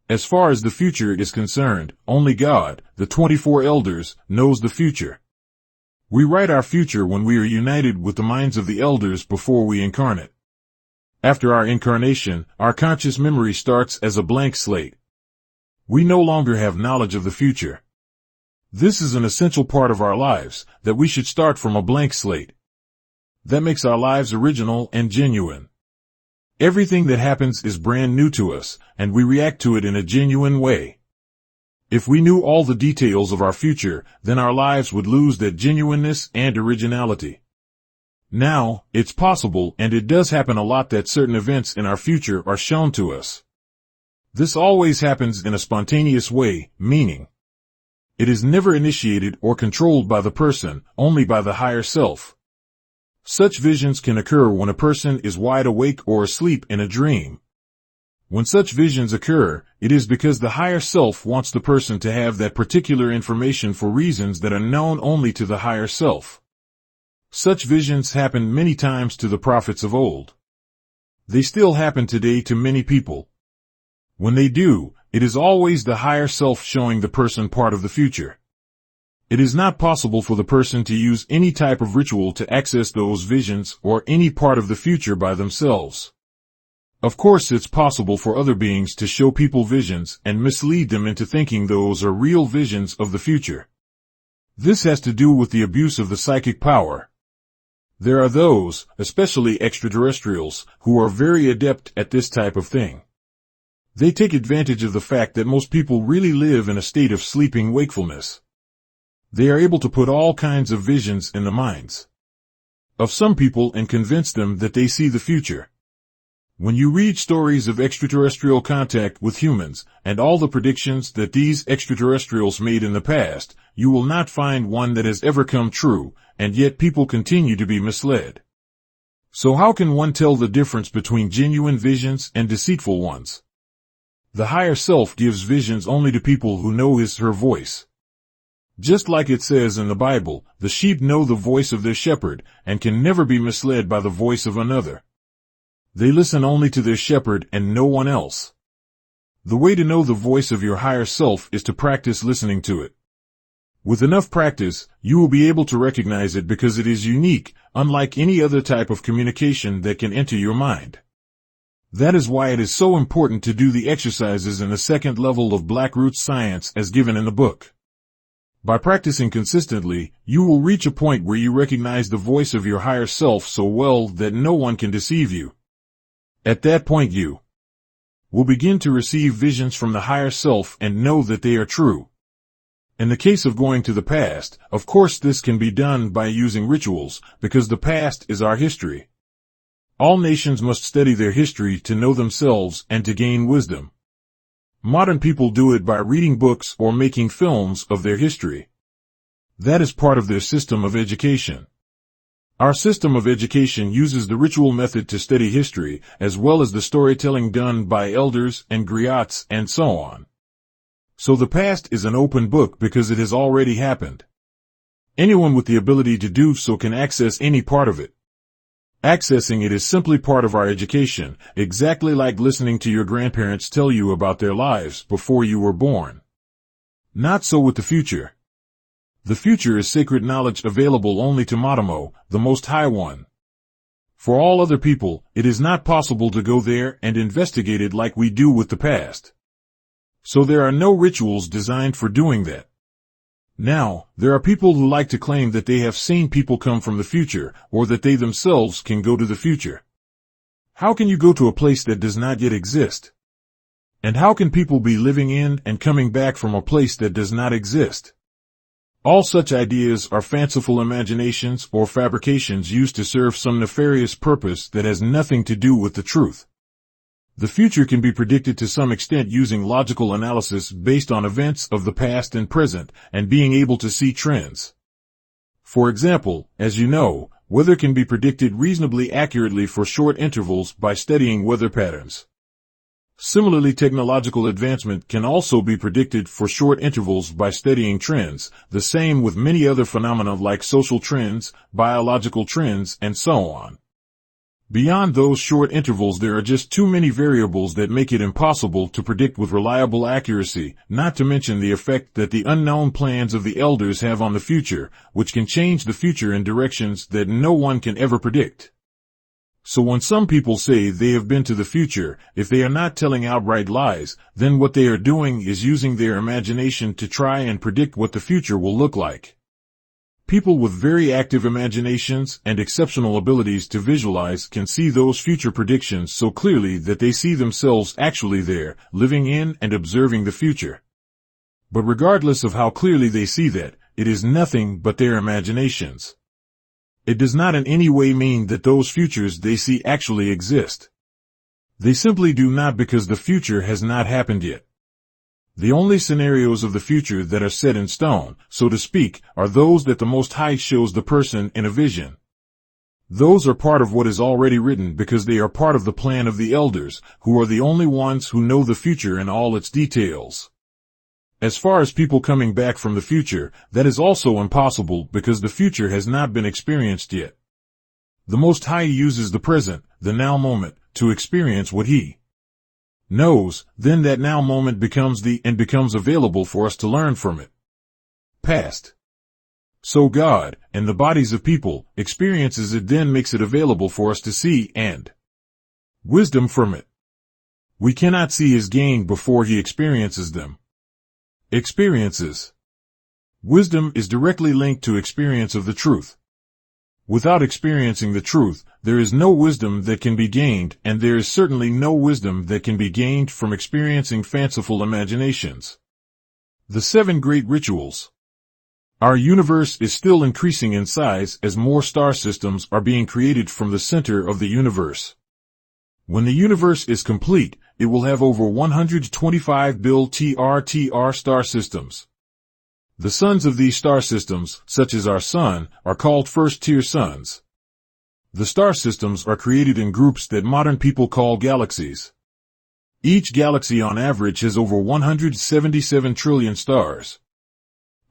As far as the future is concerned, only God, the 24 elders, knows the future. We write our future when we are united with the minds of the elders before we incarnate. After our incarnation, our conscious memory starts as a blank slate. We no longer have knowledge of the future. This is an essential part of our lives, that we should start from a blank slate. That makes our lives original and genuine. Everything that happens is brand new to us, and we react to it in a genuine way. If we knew all the details of our future, then our lives would lose that genuineness and originality. Now, it's possible, and it does happen a lot, that certain events in our future are shown to us. This always happens in a spontaneous way, meaning it is never initiated or controlled by the person, only by the higher self. Such visions can occur when a person is wide awake or asleep in a dream. When such visions occur, it is because the higher self wants the person to have that particular information for reasons that are known only to the higher self. Such visions happened many times to the prophets of old. They still happen today to many people. When they do, it is always the higher self showing the person part of the future. It is not possible for the person to use any type of ritual to access those visions or any part of the future by themselves. Of course, it's possible for other beings to show people visions and mislead them into thinking those are real visions of the future. This has to do with the abuse of the psychic power. There are those, especially extraterrestrials, who are very adept at this type of thing. They take advantage of the fact that most people really live in a state of sleeping wakefulness. They are able to put all kinds of visions in the minds of some people and convince them that they see the future. When you read stories of extraterrestrial contact with humans and all the predictions that these extraterrestrials made in the past, you will not find one that has ever come true, and yet people continue to be misled. So how can one tell the difference between genuine visions and deceitful ones? The higher self gives visions only to people who know his/her voice. Just like it says in the Bible, the sheep know the voice of their shepherd and can never be misled by the voice of another. They listen only to their shepherd and no one else. The way to know the voice of your higher self is to practice listening to it. With enough practice, you will be able to recognize it because it is unique, unlike any other type of communication that can enter your mind. That is why it is so important to do the exercises in the second level of Blackroots science as given in the book. By practicing consistently, you will reach a point where you recognize the voice of your higher self so well that no one can deceive you. At that point you will begin to receive visions from the higher self and know that they are true. In the case of going to the past, of course this can be done by using rituals, because the past is our history. All nations must study their history to know themselves and to gain wisdom. Modern people do it by reading books or making films of their history. That is part of their system of education. Our system of education uses the ritual method to study history, as well as the storytelling done by elders and griots and so on. So the past is an open book because it has already happened. Anyone with the ability to do so can access any part of it. Accessing it is simply part of our education, exactly like listening to your grandparents tell you about their lives before you were born. Not so with the future. The future is sacred knowledge available only to Modimoncho, the Most High One. For all other people, it is not possible to go there and investigate it like we do with the past. So there are no rituals designed for doing that. Now, there are people who like to claim that they have seen people come from the future, or that they themselves can go to the future. How can you go to a place that does not yet exist? And how can people be living in and coming back from a place that does not exist? All such ideas are fanciful imaginations or fabrications used to serve some nefarious purpose that has nothing to do with the truth. The future can be predicted to some extent using logical analysis based on events of the past and present, and being able to see trends. For example, as you know, weather can be predicted reasonably accurately for short intervals by studying weather patterns. Similarly, technological advancement can also be predicted for short intervals by studying trends, the same with many other phenomena like social trends, biological trends, and so on. Beyond those short intervals, there are just too many variables that make it impossible to predict with reliable accuracy, not to mention the effect that the unknown plans of the elders have on the future, which can change the future in directions that no one can ever predict. So when some people say they have been to the future, if they are not telling outright lies, then what they are doing is using their imagination to try and predict what the future will look like. People with very active imaginations and exceptional abilities to visualize can see those future predictions so clearly that they see themselves actually there, living in and observing the future. But regardless of how clearly they see that, it is nothing but their imaginations. It does not in any way mean that those futures they see actually exist. They simply do not, because the future has not happened yet. The only scenarios of the future that are set in stone, so to speak, are those that the Most High shows the person in a vision. Those are part of what is already written because they are part of the plan of the elders, who are the only ones who know the future in all its details. As far as people coming back from the future, that is also impossible because the future has not been experienced yet. The Most High uses the present, the now moment, to experience what he knows, then that now moment becomes becomes available for us to learn from it. Past. So God, and the bodies of people, experiences it, then makes it available for us to see and wisdom from it. We cannot see his gain before he experiences them. Experiences. Wisdom is directly linked to experience of the truth. Without experiencing the truth, there is no wisdom that can be gained, and there is certainly no wisdom that can be gained from experiencing fanciful imaginations. The 7 great rituals. Our universe is still increasing in size as more star systems are being created from the center of the universe. When the universe is complete, it will have over 125 billion star systems. The suns of these star systems, such as our sun, are called first-tier suns. The star systems are created in groups that modern people call galaxies. Each galaxy on average has over 177 trillion stars.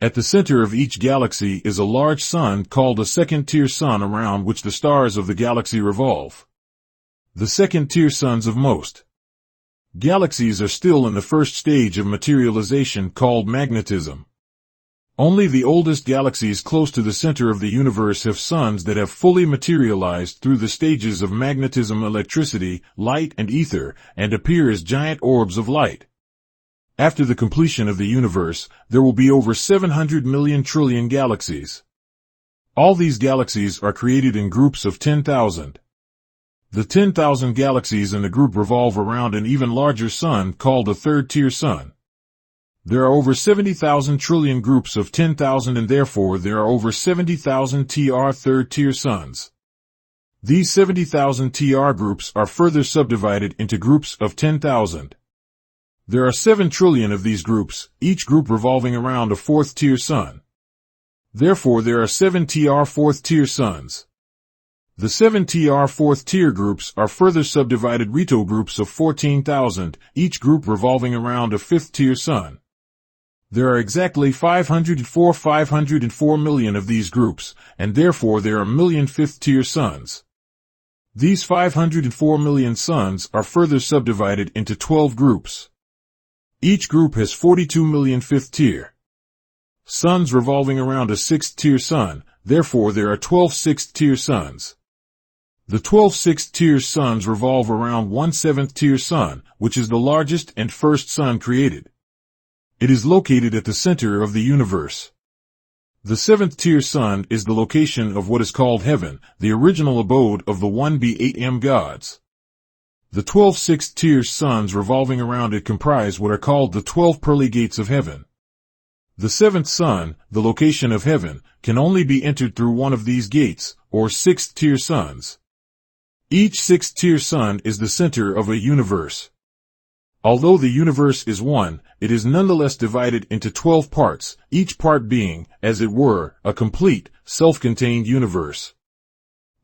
At the center of each galaxy is a large sun called a second-tier sun around which the stars of the galaxy revolve. The second-tier suns of most galaxies are still in the first stage of materialization called magnetism. Only the oldest galaxies close to the center of the universe have suns that have fully materialized through the stages of magnetism, electricity, light, and ether, and appear as giant orbs of light. After the completion of the universe, there will be over 700 million trillion galaxies. All these galaxies are created in groups of 10,000. The 10,000 galaxies in the group revolve around an even larger sun called a third-tier sun. There are over 70,000 trillion groups of 10,000, and therefore there are over 70,000 third-tier suns. These 70,000 groups are further subdivided into groups of 10,000. There are 7 trillion of these groups, each group revolving around a fourth-tier sun. Therefore there are 7 fourth-tier suns. The 7 fourth-tier groups are further subdivided Rito groups of 14,000, each group revolving around a fifth-tier sun. There are exactly 504 million of these groups, and therefore there are million fifth-tier suns. These 504 million suns are further subdivided into 12 groups. Each group has 42 million fifth-tier suns revolving around a sixth-tier sun, therefore there are 12 sixth-tier suns. The 12 sixth-tier suns revolve around one seventh-tier sun, which is the largest and first sun created. It is located at the center of the universe. The 7th-tier sun is the location of what is called heaven, the original abode of the 1b8m gods. The 12 sixth-tier suns revolving around it comprise what are called the 12 pearly gates of heaven. The 7th sun, the location of heaven, can only be entered through one of these gates, or 6th-tier suns. Each 6th-tier sun is the center of a universe. Although the universe is one, it is nonetheless divided into 12 parts, each part being, as it were, a complete, self-contained universe.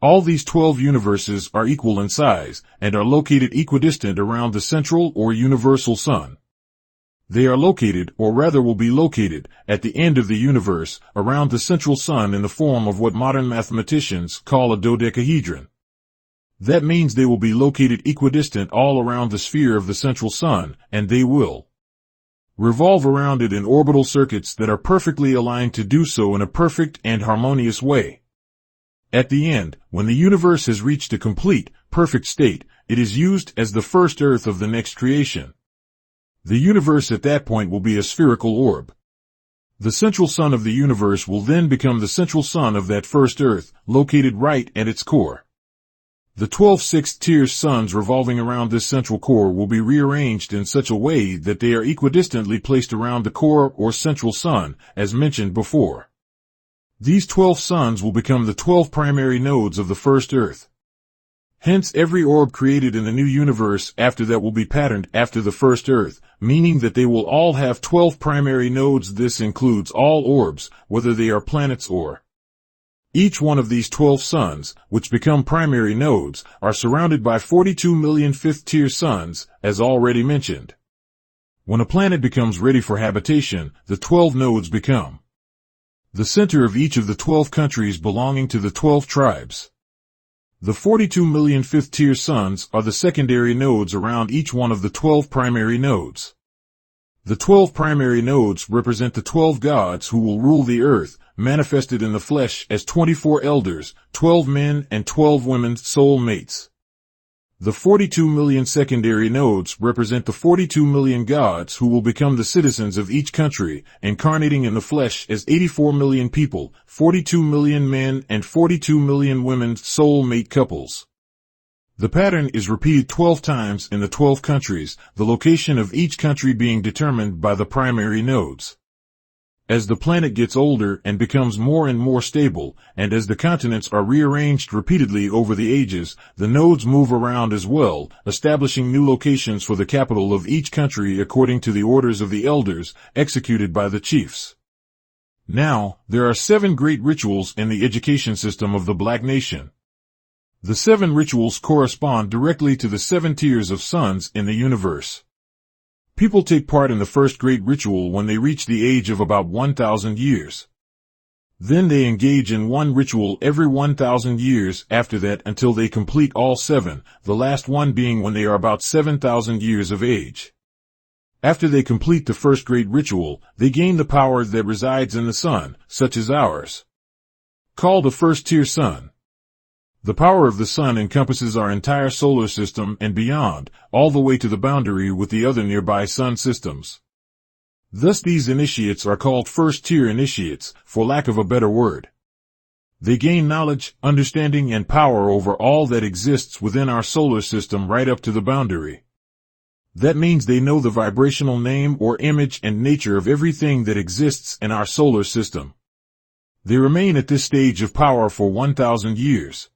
All these 12 universes are equal in size, and are located equidistant around the central or universal sun. They are located, or rather will be located, at the end of the universe, around the central sun in the form of what modern mathematicians call a dodecahedron. That means they will be located equidistant all around the sphere of the central sun, and they will revolve around it in orbital circuits that are perfectly aligned to do so in a perfect and harmonious way. At the end, when the universe has reached a complete, perfect state, it is used as the first earth of the next creation. The universe at that point will be a spherical orb. The central sun of the universe will then become the central sun of that first earth, located right at its core. The 12 sixth-tier suns revolving around this central core will be rearranged in such a way that they are equidistantly placed around the core or central sun, as mentioned before. These 12 suns will become the 12 primary nodes of the first earth. Hence every orb created in the new universe after that will be patterned after the first earth, meaning that they will all have 12 primary nodes. This includes all orbs, whether they are planets or each one of these 12 suns, which become primary nodes, are surrounded by 42 million fifth-tier suns, as already mentioned. When a planet becomes ready for habitation, the 12 nodes become the center of each of the 12 countries belonging to the 12 tribes. The 42 million fifth-tier suns are the secondary nodes around each one of the 12 primary nodes. The 12 primary nodes represent the 12 gods who will rule the earth, manifested in the flesh as 24 elders, 12 men and 12 women soul mates. The 42 million secondary nodes represent the 42 million gods who will become the citizens of each country, incarnating in the flesh as 84 million people, 42 million men and 42 million women soul mate couples. The pattern is repeated 12 times in the 12 countries, the location of each country being determined by the primary nodes. As the planet gets older and becomes more and more stable, and as the continents are rearranged repeatedly over the ages, the nodes move around as well, establishing new locations for the capital of each country according to the orders of the elders, executed by the chiefs. Now, there are 7 great rituals in the education system of the Black nation. The 7 rituals correspond directly to the 7 tiers of suns in the universe. People take part in the first great ritual when they reach the age of about 1,000 years. Then they engage in one ritual every 1,000 years after that until they complete all 7, the last one being when they are about 7,000 years of age. After they complete the first great ritual, they gain the power that resides in the sun, such as ours. Called a first-tier sun. The power of the sun encompasses our entire solar system and beyond, all the way to the boundary with the other nearby sun systems. Thus these initiates are called first-tier initiates, for lack of a better word. They gain knowledge, understanding and power over all that exists within our solar system right up to the boundary. That means they know the vibrational name or image and nature of everything that exists in our solar system. They remain at this stage of power for 1,000 years.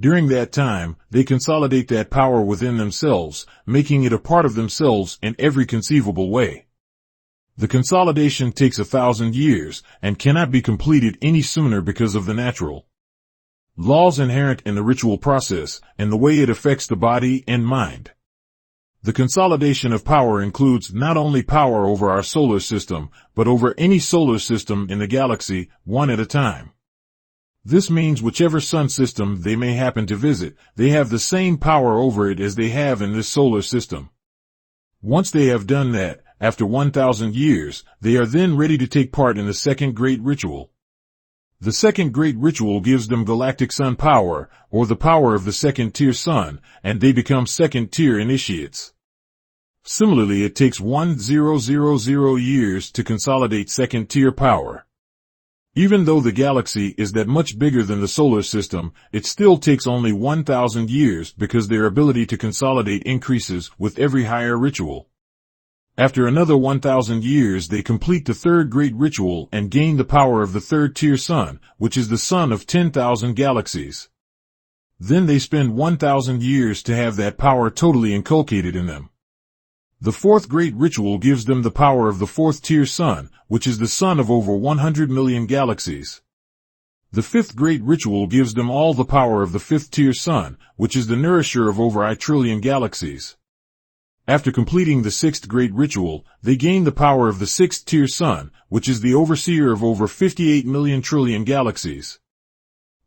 During that time, they consolidate that power within themselves, making it a part of themselves in every conceivable way. The consolidation takes 1,000 years, and cannot be completed any sooner because of the natural laws inherent in the ritual process, and the way it affects the body and mind. The consolidation of power includes not only power over our solar system, but over any solar system in the galaxy, one at a time. This means whichever sun system they may happen to visit, they have the same power over it as they have in this solar system. Once they have done that, after 1,000 years, they are then ready to take part in the second great ritual. The second great ritual gives them galactic sun power, or the power of the second-tier sun, and they become second-tier initiates. Similarly, it takes 1,000 years to consolidate second-tier power. Even though the galaxy is that much bigger than the solar system, it still takes only 1,000 years because their ability to consolidate increases with every higher ritual. After another 1,000 years they complete the third great ritual and gain the power of the third-tier sun, which is the sun of 10,000 galaxies. Then they spend 1,000 years to have that power totally inculcated in them. The fourth great ritual gives them the power of the fourth-tier sun, which is the sun of over 100 million galaxies. The fifth great ritual gives them all the power of the fifth-tier sun, which is the nourisher of over a trillion galaxies. After completing the sixth great ritual, they gain the power of the sixth-tier sun, which is the overseer of over 58 million trillion galaxies.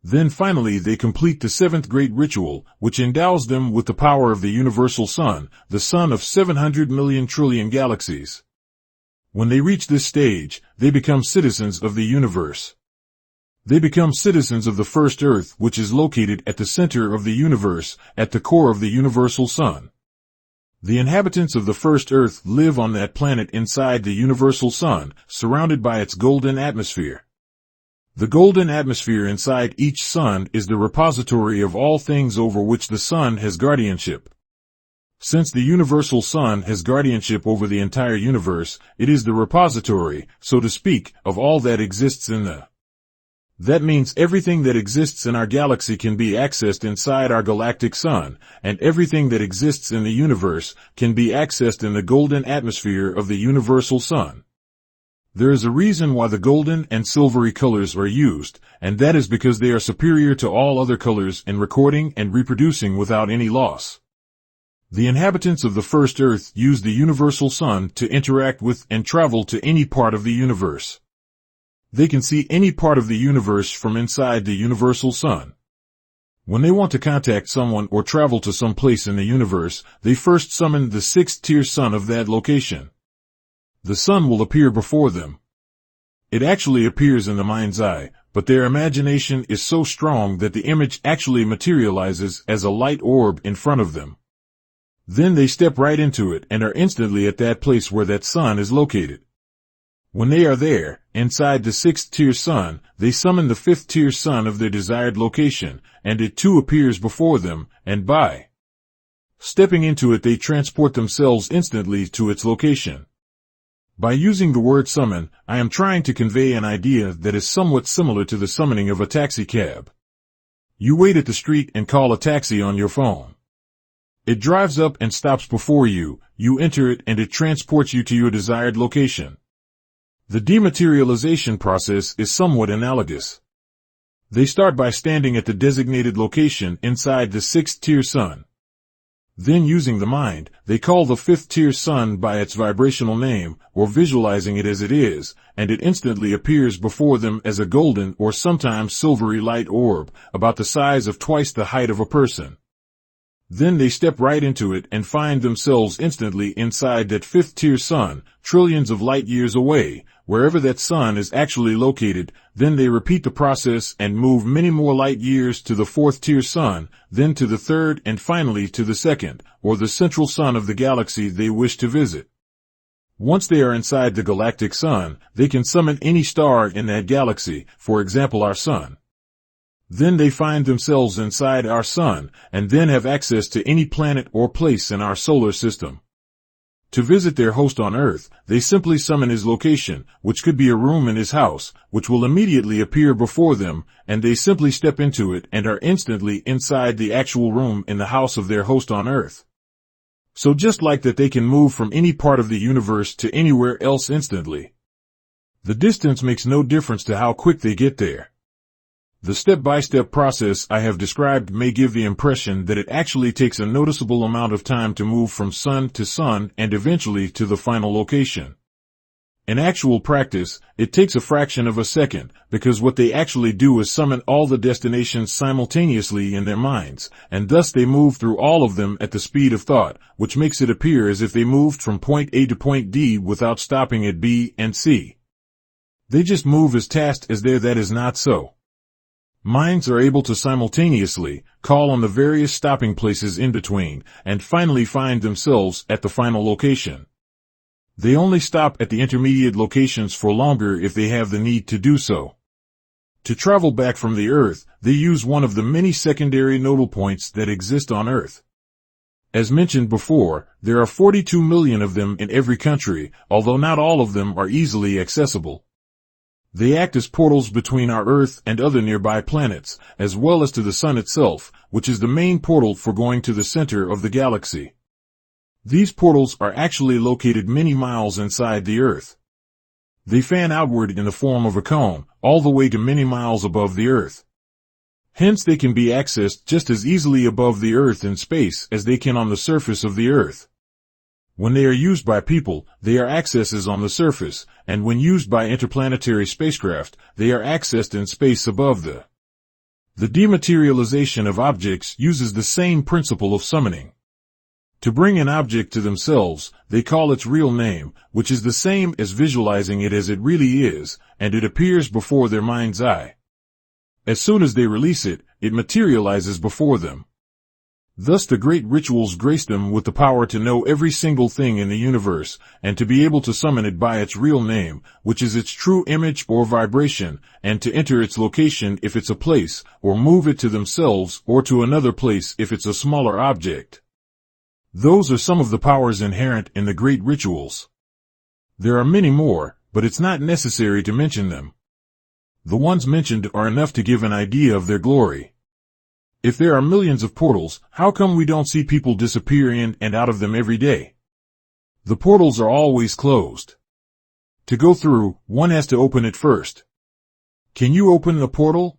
Then finally they complete the seventh great ritual, which endows them with the power of the universal sun, the sun of 700 million trillion galaxies. When they reach this stage, they become citizens of the universe. They become citizens of the first Earth, which is located at the center of the universe, at the core of the universal sun. The inhabitants of the first Earth live on that planet inside the universal sun, surrounded by its golden atmosphere. The golden atmosphere inside each sun is the repository of all things over which the sun has guardianship. Since the universal sun has guardianship over the entire universe, it is the repository, so to speak, of all that exists in the. That means everything that exists in our galaxy can be accessed inside our galactic sun, and everything that exists in the universe can be accessed in the golden atmosphere of the universal sun. There is a reason why the golden and silvery colors are used, and that is because they are superior to all other colors in recording and reproducing without any loss. The inhabitants of the first Earth use the universal sun to interact with and travel to any part of the universe. They can see any part of the universe from inside the universal sun. When they want to contact someone or travel to some place in the universe, they first summon the sixth-tier sun of that location. The sun will appear before them. It actually appears in the mind's eye, but their imagination is so strong that the image actually materializes as a light orb in front of them. Then they step right into it and are instantly at that place where that sun is located. When they are there, inside the sixth-tier sun, they summon the fifth-tier sun of their desired location, and it too appears before them, and by stepping into it they transport themselves instantly to its location. By using the word summon, I am trying to convey an idea that is somewhat similar to the summoning of a taxi cab. You wait at the street and call a taxi on your phone. It drives up and stops before you, you enter it and it transports you to your desired location. The dematerialization process is somewhat analogous. They start by standing at the designated location inside the sixth-tier sun. Then using the mind, they call the fifth-tier sun by its vibrational name, or visualizing it as it is, and it instantly appears before them as a golden or sometimes silvery light orb, about the size of twice the height of a person. Then they step right into it and find themselves instantly inside that fifth-tier sun, trillions of light years away, wherever that sun is actually located. Then they repeat the process and move many more light years to the fourth-tier sun, then to the third and finally to the second, or the central sun of the galaxy they wish to visit. Once they are inside the galactic sun, they can summon any star in that galaxy, for example our sun. Then they find themselves inside our sun, and then have access to any planet or place in our solar system. To visit their host on Earth, they simply summon his location, which could be a room in his house, which will immediately appear before them, and they simply step into it and are instantly inside the actual room in the house of their host on Earth. So just like that, they can move from any part of the universe to anywhere else instantly. The distance makes no difference to how quick they get there. The step-by-step process I have described may give the impression that it actually takes a noticeable amount of time to move from sun to sun and eventually to the final location. In actual practice, it takes a fraction of a second, because what they actually do is summon all the destinations simultaneously in their minds, and thus they move through all of them at the speed of thought, which makes it appear as if they moved from point A to point D without stopping at B and C. They just move as fast as that is not so. Minds are able to simultaneously call on the various stopping places in between and finally find themselves at the final location. They only stop at the intermediate locations for longer if they have the need to do so. To travel back from the Earth, they use one of the many secondary nodal points that exist on Earth. As mentioned before, there are 42 million of them in every country, although not all of them are easily accessible. They act as portals between our Earth and other nearby planets, as well as to the Sun itself, which is the main portal for going to the center of the galaxy. These portals are actually located many miles inside the Earth. They fan outward in the form of a cone, all the way to many miles above the Earth. Hence they can be accessed just as easily above the Earth in space as they can on the surface of the Earth. When they are used by people, they are accesses on the surface, and when used by interplanetary spacecraft, they are accessed in space above the. The dematerialization of objects uses the same principle of summoning. To bring an object to themselves, they call its real name, which is the same as visualizing it as it really is, and it appears before their mind's eye. As soon as they release it, it materializes before them. Thus the great rituals grace them with the power to know every single thing in the universe, and to be able to summon it by its real name, which is its true image or vibration, and to enter its location if it's a place, or move it to themselves or to another place if it's a smaller object. Those are some of the powers inherent in the great rituals. There are many more, but it's not necessary to mention them. The ones mentioned are enough to give an idea of their glory. If there are millions of portals, how come we don't see people disappear in and out of them every day? The portals are always closed. To go through, one has to open it first. Can you open a portal?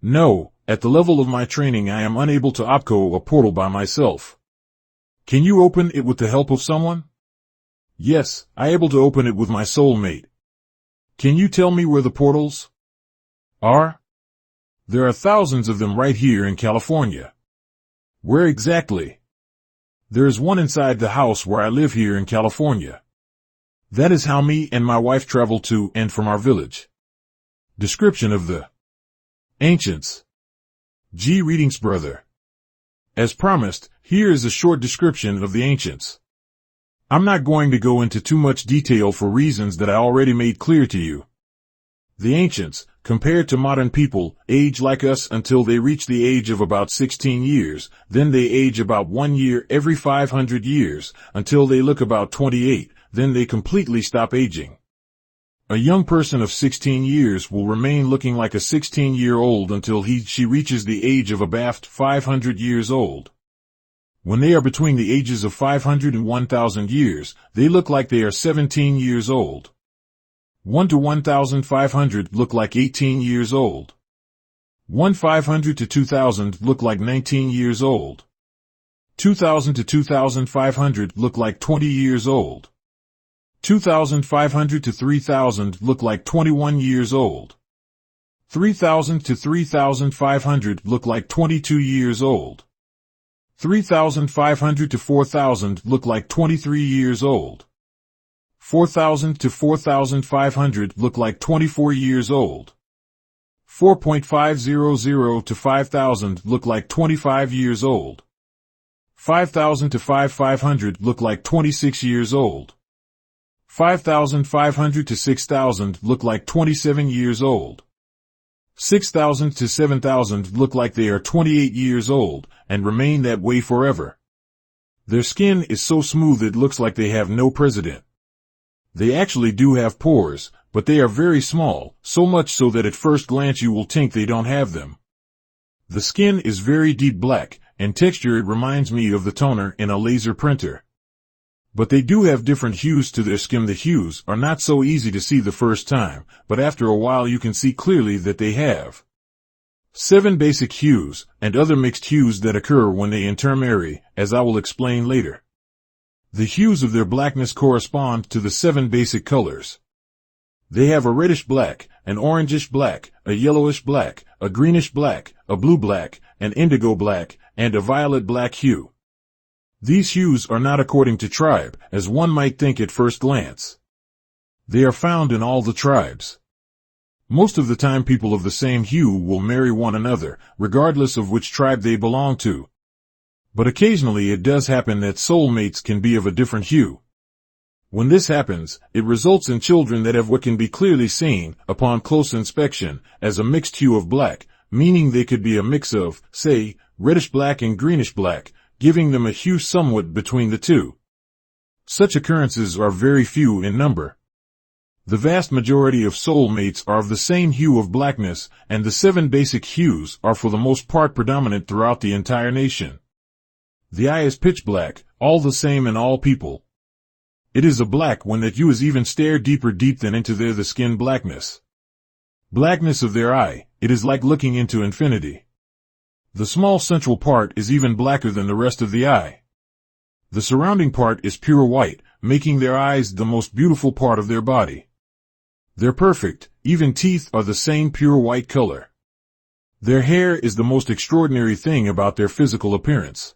No, at the level of my training I am unable to opco a portal by myself. Can you open it with the help of someone? Yes, I am able to open it with my soulmate. Can you tell me where the portals are? There are thousands of them right here in California. Where exactly? There is one inside the house where I live here in California. That is how me and my wife travel to and from our village. Description of the ancients. G. Readings, brother. As promised, here is a short description of the ancients. I'm not going to go into too much detail for reasons that I already made clear to you. The ancients, compared to modern people, age like us until they reach the age of about 16 years, then they age about 1 year every 500 years, until they look about 28, then they completely stop aging. A young person of 16 years will remain looking like a 16-year-old until she reaches the age of about 500 years old. When they are between the ages of 500 and 1,000 years, they look like they are 17 years old. 1 to 1,500 look like 18 years old. 1,500 to 2,000 look like 19 years old. 2,000 to 2,500 look like 20 years old. 2,500 to 3,000 look like 21 years old. 3,000 to 3,500 look like 22 years old. 3,500 to 4,000 look like 23 years old. 4,000 to 4,500 look like 24 years old. 4.500 to 5,000 look like 25 years old. 5,000 to 5,500 look like 26 years old. 5,500 to 6,000 look like 27 years old. 6,000 to 7,000 look like they are 28 years old, and remain that way forever. Their skin is so smooth it looks like they have no president. They actually do have pores, but they are very small, so much so that at first glance you will think they don't have them. The skin is very deep black, and texture it reminds me of the toner in a laser printer. But they do have different hues to their skin. The hues are not so easy to see the first time, but after a while you can see clearly that they have 7 basic hues, and other mixed hues that occur when they intermarry, as I will explain later. The hues of their blackness correspond to the 7 basic colors. They have a reddish black, an orangish black, a yellowish black, a greenish black, a blue black, an indigo black, and a violet black hue. These hues are not according to tribe, as one might think at first glance. They are found in all the tribes. Most of the time people of the same hue will marry one another, regardless of which tribe they belong to. But occasionally it does happen that soulmates can be of a different hue. When this happens, it results in children that have what can be clearly seen, upon close inspection, as a mixed hue of black, meaning they could be a mix of, say, reddish black and greenish black, giving them a hue somewhat between the two. Such occurrences are very few in number. The vast majority of soulmates are of the same hue of blackness, and the 7 basic hues are for the most part predominant throughout the entire nation. The eye is pitch black, all the same in all people. It is a black one that you as even stare deeper deep than into the skin blackness. Blackness of their eye, it is like looking into infinity. The small central part is even blacker than the rest of the eye. The surrounding part is pure white, making their eyes the most beautiful part of their body. They're perfect, even teeth are the same pure white color. Their hair is the most extraordinary thing about their physical appearance.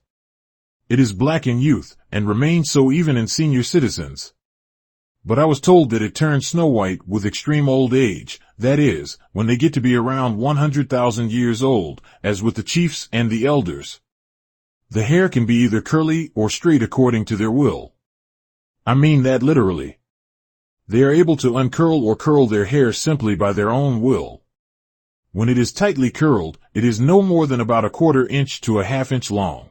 It is black in youth, and remains so even in senior citizens. But I was told that it turns snow white with extreme old age, that is, when they get to be around 100,000 years old, as with the chiefs and the elders. The hair can be either curly or straight according to their will. I mean that literally. They are able to uncurl or curl their hair simply by their own will. When it is tightly curled, it is no more than about a 1/4 inch to a 1/2 inch long.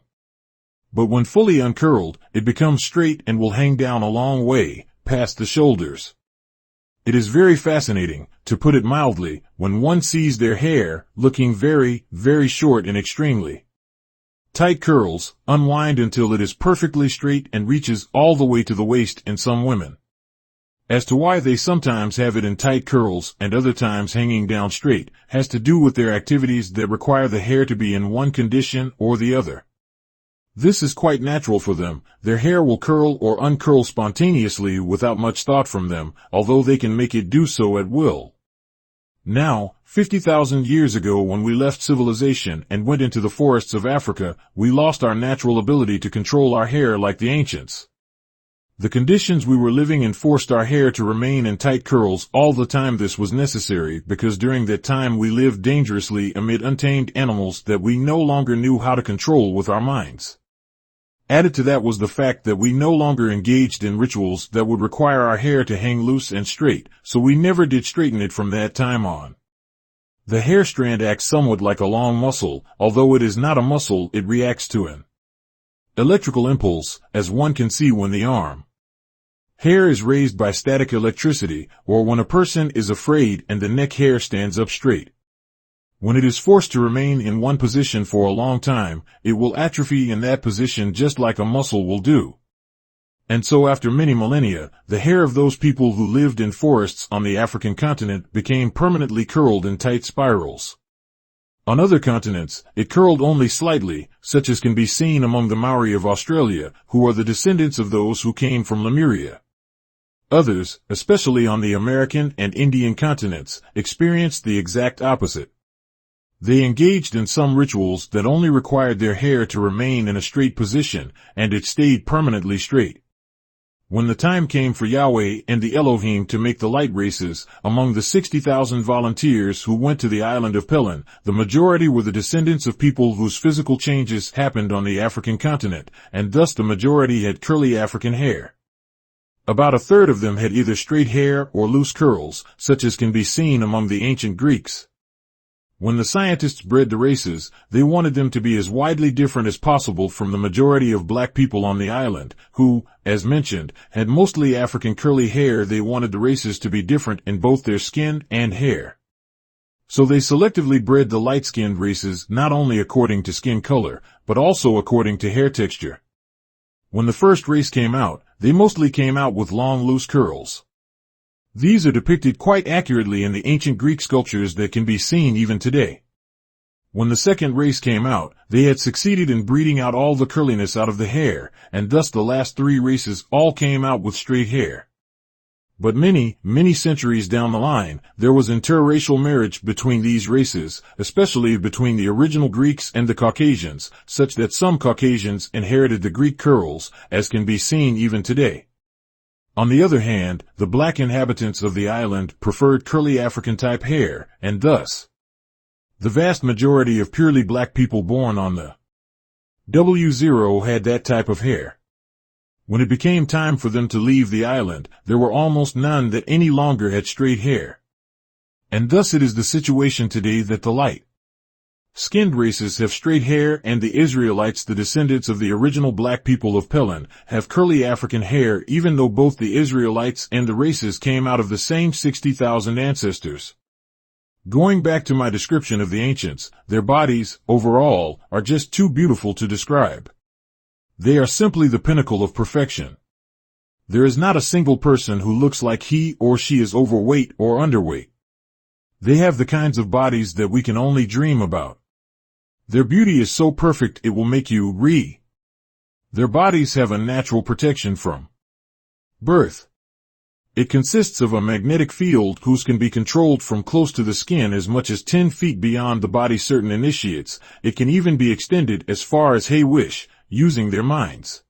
But when fully uncurled, it becomes straight and will hang down a long way, past the shoulders. It is very fascinating, to put it mildly, when one sees their hair, looking very, very short and extremely tight curls, unwind until it is perfectly straight and reaches all the way to the waist in some women. As to why they sometimes have it in tight curls and other times hanging down straight, has to do with their activities that require the hair to be in one condition or the other. This is quite natural for them. Their hair will curl or uncurl spontaneously without much thought from them, although they can make it do so at will. Now, 50,000 years ago when we left civilization and went into the forests of Africa, we lost our natural ability to control our hair like the ancients. The conditions we were living in forced our hair to remain in tight curls all the time. This was necessary because during that time we lived dangerously amid untamed animals that we no longer knew how to control with our minds. Added to that was the fact that we no longer engaged in rituals that would require our hair to hang loose and straight, so we never did straighten it from that time on. The hair strand acts somewhat like a long muscle. Although it is not a muscle, it reacts to an electrical impulse, as one can see when the arm hair is raised by static electricity, or when a person is afraid and the neck hair stands up straight. When it is forced to remain in one position for a long time, it will atrophy in that position just like a muscle will do. And so after many millennia, the hair of those people who lived in forests on the African continent became permanently curled in tight spirals. On other continents, it curled only slightly, such as can be seen among the Maori of Australia, who are the descendants of those who came from Lemuria. Others, especially on the American and Indian continents, experienced the exact opposite. They engaged in some rituals that only required their hair to remain in a straight position, and it stayed permanently straight. When the time came for Yahweh and the Elohim to make the light races, among the 60,000 volunteers who went to the island of Pelin, the majority were the descendants of people whose physical changes happened on the African continent, and thus the majority had curly African hair. About a third of them had either straight hair or loose curls, such as can be seen among the ancient Greeks. When the scientists bred the races, they wanted them to be as widely different as possible from the majority of black people on the island, who, as mentioned, had mostly African curly hair. They wanted the races to be different in both their skin and hair. So they selectively bred the light-skinned races not only according to skin color, but also according to hair texture. When the first race came out, they mostly came out with long loose curls. These are depicted quite accurately in the ancient Greek sculptures that can be seen even today. When the second race came out, they had succeeded in breeding out all the curliness out of the hair, and thus the last three races all came out with straight hair. But many, many centuries down the line, there was interracial marriage between these races, especially between the original Greeks and the Caucasians, such that some Caucasians inherited the Greek curls, as can be seen even today. On the other hand, the black inhabitants of the island preferred curly African-type hair, and thus the vast majority of purely black people born on the W0 had that type of hair. When it became time for them to leave the island, there were almost none that any longer had straight hair. And thus it is the situation today that the light-skinned races have straight hair and the Israelites, the descendants of the original black people of Pelin, have curly African hair, even though both the Israelites and the races came out of the same 60,000 ancestors. Going back to my description of the ancients, their bodies, overall, are just too beautiful to describe. They are simply the pinnacle of perfection. There is not a single person who looks like he or she is overweight or underweight. They have the kinds of bodies that we can only dream about. Their beauty is so perfect it will make you Their bodies have a natural protection from birth. It consists of a magnetic field whose can be controlled from close to the skin as much as 10 feet beyond the body. Certain initiates, it can even be extended as far as they wish, using their minds.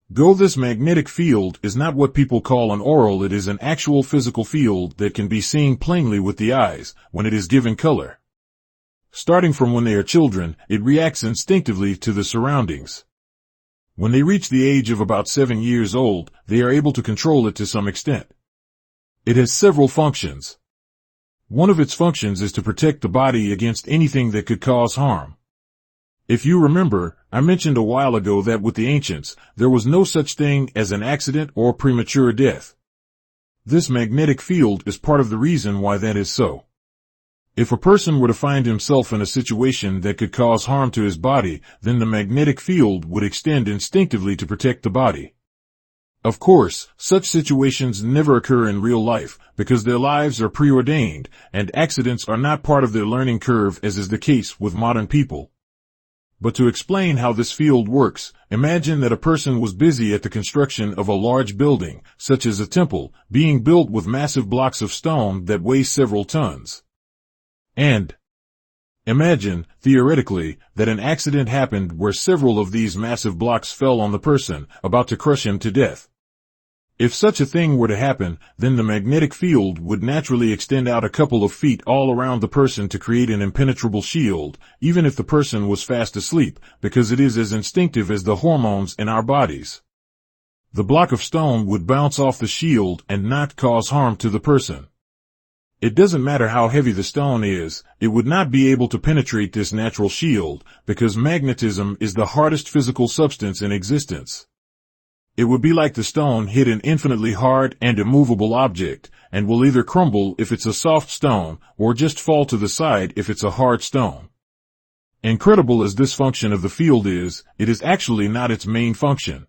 This magnetic field is not what people call an aural. It is an actual physical field that can be seen plainly with the eyes when it is given color. Starting from when they are children, it reacts instinctively to the surroundings. When they reach the age of about 7 years old, they are able to control it to some extent. It has several functions. One of its functions is to protect the body against anything that could cause harm. If you remember, I mentioned a while ago that with the ancients, there was no such thing as an accident or premature death. This magnetic field is part of the reason why that is so. If a person were to find himself in a situation that could cause harm to his body, then the magnetic field would extend instinctively to protect the body. Of course, such situations never occur in real life, because their lives are preordained, and accidents are not part of their learning curve, as is the case with modern people. But to explain how this field works, imagine that a person was busy at the construction of a large building, such as a temple, being built with massive blocks of stone that weigh several tons. And imagine, theoretically, that an accident happened where several of these massive blocks fell on the person, about to crush him to death. If such a thing were to happen, then the magnetic field would naturally extend out a couple of feet all around the person to create an impenetrable shield, even if the person was fast asleep, because it is as instinctive as the hormones in our bodies. The block of stone would bounce off the shield and not cause harm to the person. It doesn't matter how heavy the stone is, it would not be able to penetrate this natural shield, because magnetism is the hardest physical substance in existence. It would be like the stone hit an infinitely hard and immovable object, and will either crumble if it's a soft stone, or just fall to the side if it's a hard stone. Incredible as this function of the field is, it is actually not its main function.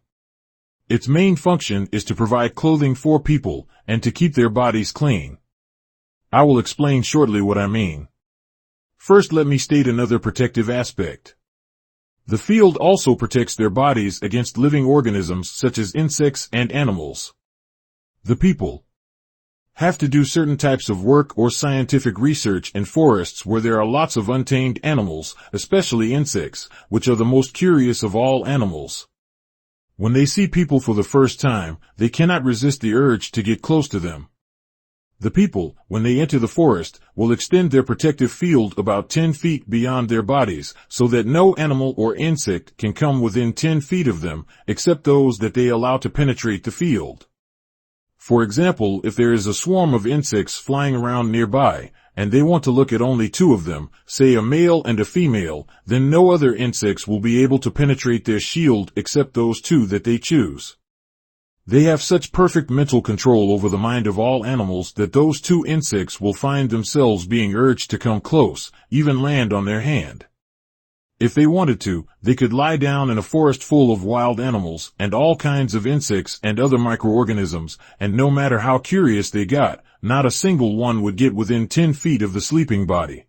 Its main function is to provide clothing for people, and to keep their bodies clean. I will explain shortly what I mean. First, let me state another protective aspect. The field also protects their bodies against living organisms such as insects and animals. The people have to do certain types of work or scientific research in forests where there are lots of untamed animals, especially insects, which are the most curious of all animals. When they see people for the first time, they cannot resist the urge to get close to them. The people, when they enter the forest, will extend their protective field about 10 feet beyond their bodies, so that no animal or insect can come within 10 feet of them, except those that they allow to penetrate the field. For example, if there is a swarm of insects flying around nearby, and they want to look at only two of them, say a male and a female, then no other insects will be able to penetrate their shield except those two that they choose. They have such perfect mental control over the mind of all animals that those two insects will find themselves being urged to come close, even land on their hand. If they wanted to, they could lie down in a forest full of wild animals and all kinds of insects and other microorganisms, and no matter how curious they got, not a single one would get within 10 feet of the sleeping body.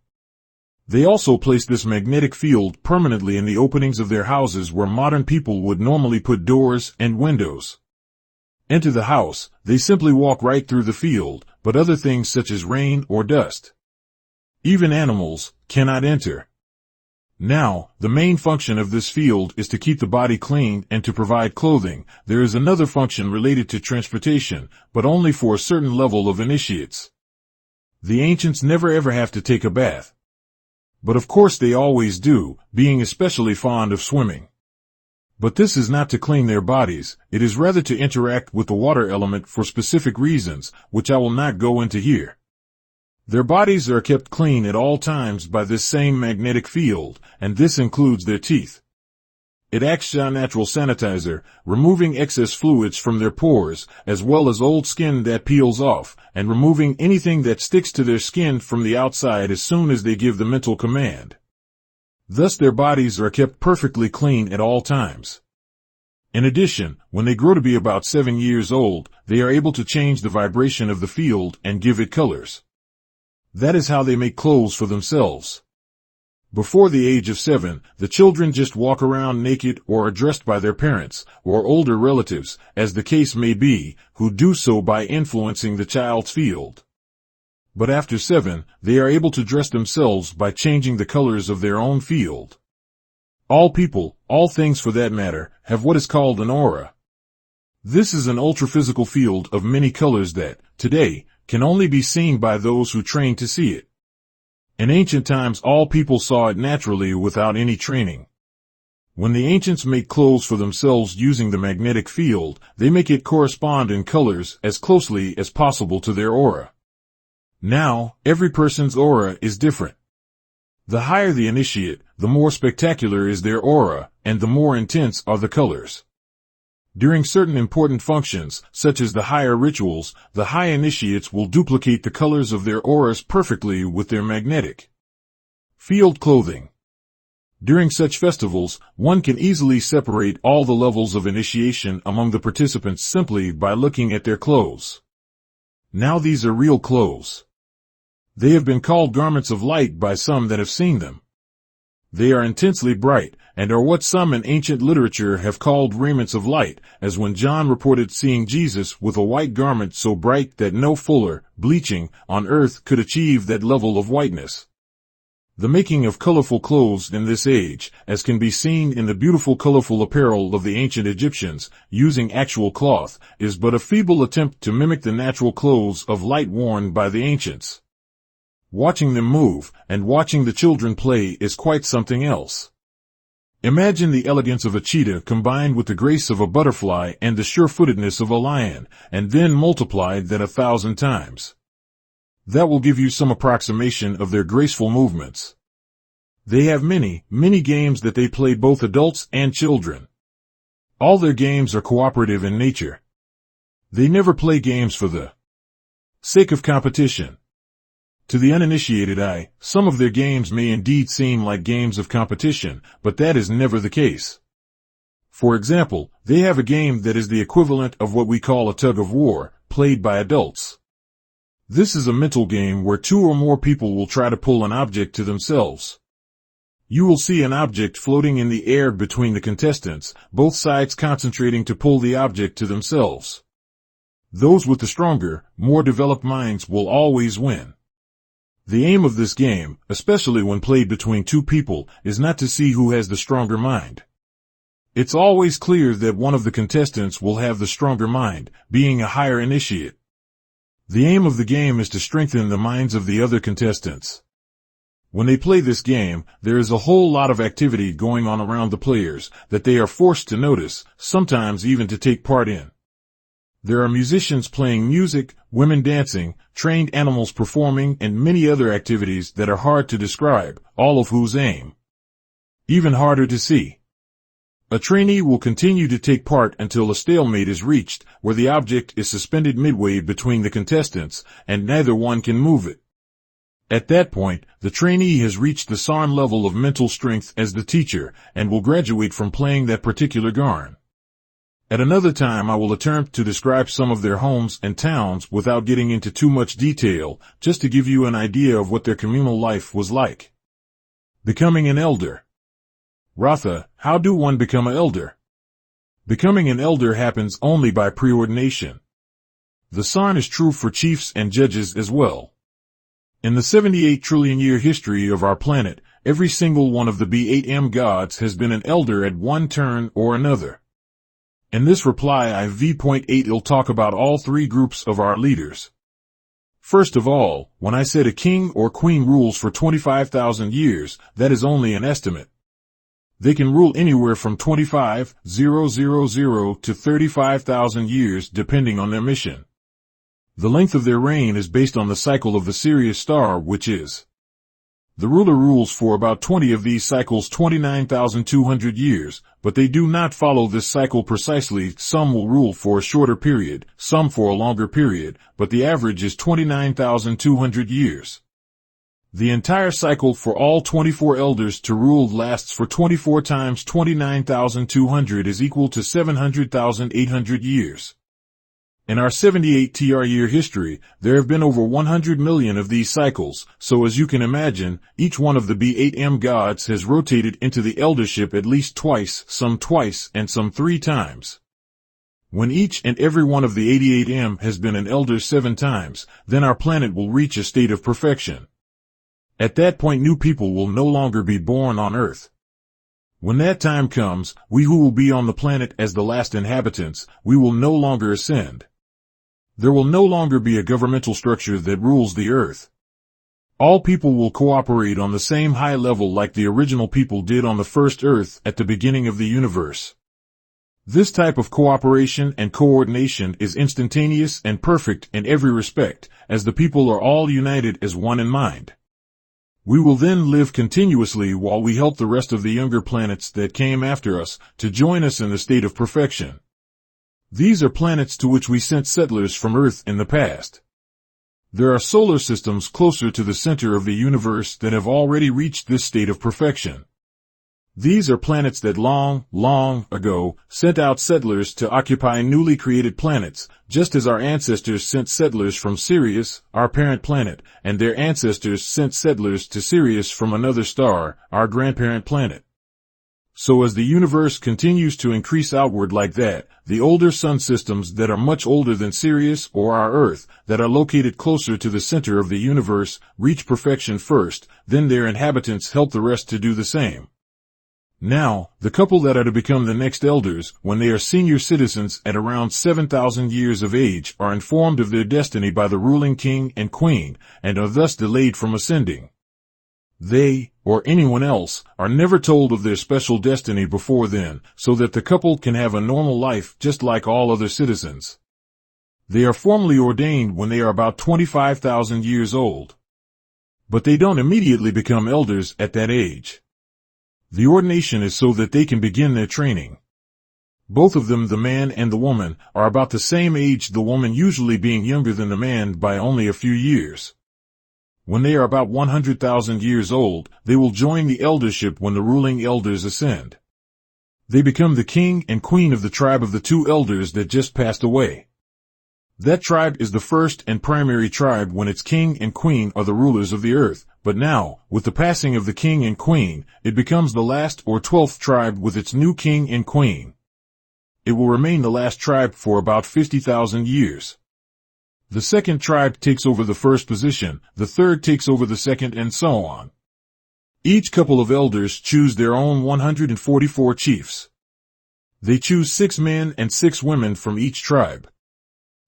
They also place this magnetic field permanently in the openings of their houses where modern people would normally put doors and windows. Enter the house, they simply walk right through the field, but other things such as rain or dust, even animals, cannot enter. Now, the main function of this field is to keep the body clean and to provide clothing. There is another function related to transportation, but only for a certain level of initiates. The ancients never ever have to take a bath. But of course they always do, being especially fond of swimming. But this is not to clean their bodies, it is rather to interact with the water element for specific reasons, which I will not go into here. Their bodies are kept clean at all times by this same magnetic field, and this includes their teeth. It acts as a natural sanitizer, removing excess fluids from their pores, as well as old skin that peels off, and removing anything that sticks to their skin from the outside as soon as they give the mental command. Thus their bodies are kept perfectly clean at all times. In addition, when they grow to be about 7 years old, they are able to change the vibration of the field and give it colors. That is how they make clothes for themselves. Before the age of 7, the children just walk around naked or are dressed by their parents, or older relatives, as the case may be, who do so by influencing the child's field. But after 7, they are able to dress themselves by changing the colors of their own field. All people, all things for that matter, have what is called an aura. This is an ultra-physical field of many colors that, today, can only be seen by those who train to see it. In ancient times all people saw it naturally without any training. When the ancients make clothes for themselves using the magnetic field, they make it correspond in colors as closely as possible to their aura. Now, every person's aura is different. The higher the initiate, the more spectacular is their aura, and the more intense are the colors. During certain important functions, such as the higher rituals, the high initiates will duplicate the colors of their auras perfectly with their magnetic field clothing. During such festivals, one can easily separate all the levels of initiation among the participants simply by looking at their clothes. Now these are real clothes. They have been called garments of light by some that have seen them. They are intensely bright, and are what some in ancient literature have called raiments of light, as when John reported seeing Jesus with a white garment so bright that no fuller, bleaching, on earth could achieve that level of whiteness. The making of colorful clothes in this age, as can be seen in the beautiful colorful apparel of the ancient Egyptians, using actual cloth, is but a feeble attempt to mimic the natural clothes of light worn by the ancients. Watching them move, and watching the children play is quite something else. Imagine the elegance of a cheetah combined with the grace of a butterfly and the sure-footedness of a lion, and then multiply that 1,000 times. That will give you some approximation of their graceful movements. They have many, many games that they play, both adults and children. All their games are cooperative in nature. They never play games for the sake of competition. To the uninitiated eye, some of their games may indeed seem like games of competition, but that is never the case. For example, they have a game that is the equivalent of what we call a tug of war, played by adults. This is a mental game where two or more people will try to pull an object to themselves. You will see an object floating in the air between the contestants, both sides concentrating to pull the object to themselves. Those with the stronger, more developed minds will always win. The aim of this game, especially when played between two people, is not to see who has the stronger mind. It's always clear that one of the contestants will have the stronger mind, being a higher initiate. The aim of the game is to strengthen the minds of the other contestants. When they play this game, there is a whole lot of activity going on around the players that they are forced to notice, sometimes even to take part in. There are musicians playing music, women dancing, trained animals performing, and many other activities that are hard to describe, all of whose aim even harder to see. A trainee will continue to take part until a stalemate is reached, where the object is suspended midway between the contestants, and neither one can move it. At that point, the trainee has reached the same level of mental strength as the teacher, and will graduate from playing that particular garn. At another time I will attempt to describe some of their homes and towns without getting into too much detail, just to give you an idea of what their communal life was like. Becoming an elder. Ratha, how do one become an elder? Becoming an elder happens only by preordination. The same is true for chiefs and judges as well. In the 78 trillion year history of our planet, every single one of the B8M gods has been an elder at one turn or another. In this reply IV.8 I'll talk about all three groups of our leaders. First of all, when I said a king or queen rules for 25,000 years, that is only an estimate. They can rule anywhere from 25,000 to 35,000 years depending on their mission. The length of their reign is based on the cycle of the Sirius star, which is. The ruler rules for about 20 of these cycles, 29,200 years, but they do not follow this cycle precisely. Some will rule for a shorter period, some for a longer period, but the average is 29,200 years. The entire cycle for all 24 elders to rule lasts for 24 times 29,200 is equal to 700,800 years. In our 78 TR year history, there have been over 100 million of these cycles, so as you can imagine, each one of the B8M gods has rotated into the eldership at least twice, and some 3 times. When each and every one of the 88M has been an elder 7 times, then our planet will reach a state of perfection. At that point new people will no longer be born on Earth. When that time comes, we who will be on the planet as the last inhabitants, we will no longer ascend. There will no longer be a governmental structure that rules the Earth. All people will cooperate on the same high level like the original people did on the first Earth at the beginning of the universe. This type of cooperation and coordination is instantaneous and perfect in every respect, as the people are all united as one in mind. We will then live continuously while we help the rest of the younger planets that came after us to join us in the state of perfection. These are planets to which we sent settlers from Earth in the past. There are solar systems closer to the center of the universe that have already reached this state of perfection. These are planets that long ago sent out settlers to occupy newly created planets, just as our ancestors sent settlers from Sirius, our parent planet, and their ancestors sent settlers to Sirius from another star, our grandparent planet. So as the universe continues to increase outward like that, the older sun systems that are much older than Sirius or our Earth, that are located closer to the center of the universe, reach perfection first, then their inhabitants help the rest to do the same. Now, the couple that are to become the next elders, when they are senior citizens at around 7,000 years of age, are informed of their destiny by the ruling king and queen, and are thus delayed from ascending. They, or anyone else, are never told of their special destiny before then, so that the couple can have a normal life just like all other citizens. They are formally ordained when they are about 25,000 years old. But they don't immediately become elders at that age. The ordination is so that they can begin their training. Both of them, the man and the woman, are about the same age, the woman usually being younger than the man by only a few years. When they are about 100,000 years old, they will join the eldership when the ruling elders ascend. They become the king and queen of the tribe of the two elders that just passed away. That tribe is the first and primary tribe when its king and queen are the rulers of the earth, but now, with the passing of the king and queen, it becomes the last or 12th tribe with its new king and queen. It will remain the last tribe for about 50,000 years. The second tribe takes over the first position, the third takes over the second, and so on. Each couple of elders choose their own 144 chiefs. They choose 6 men and 6 women from each tribe.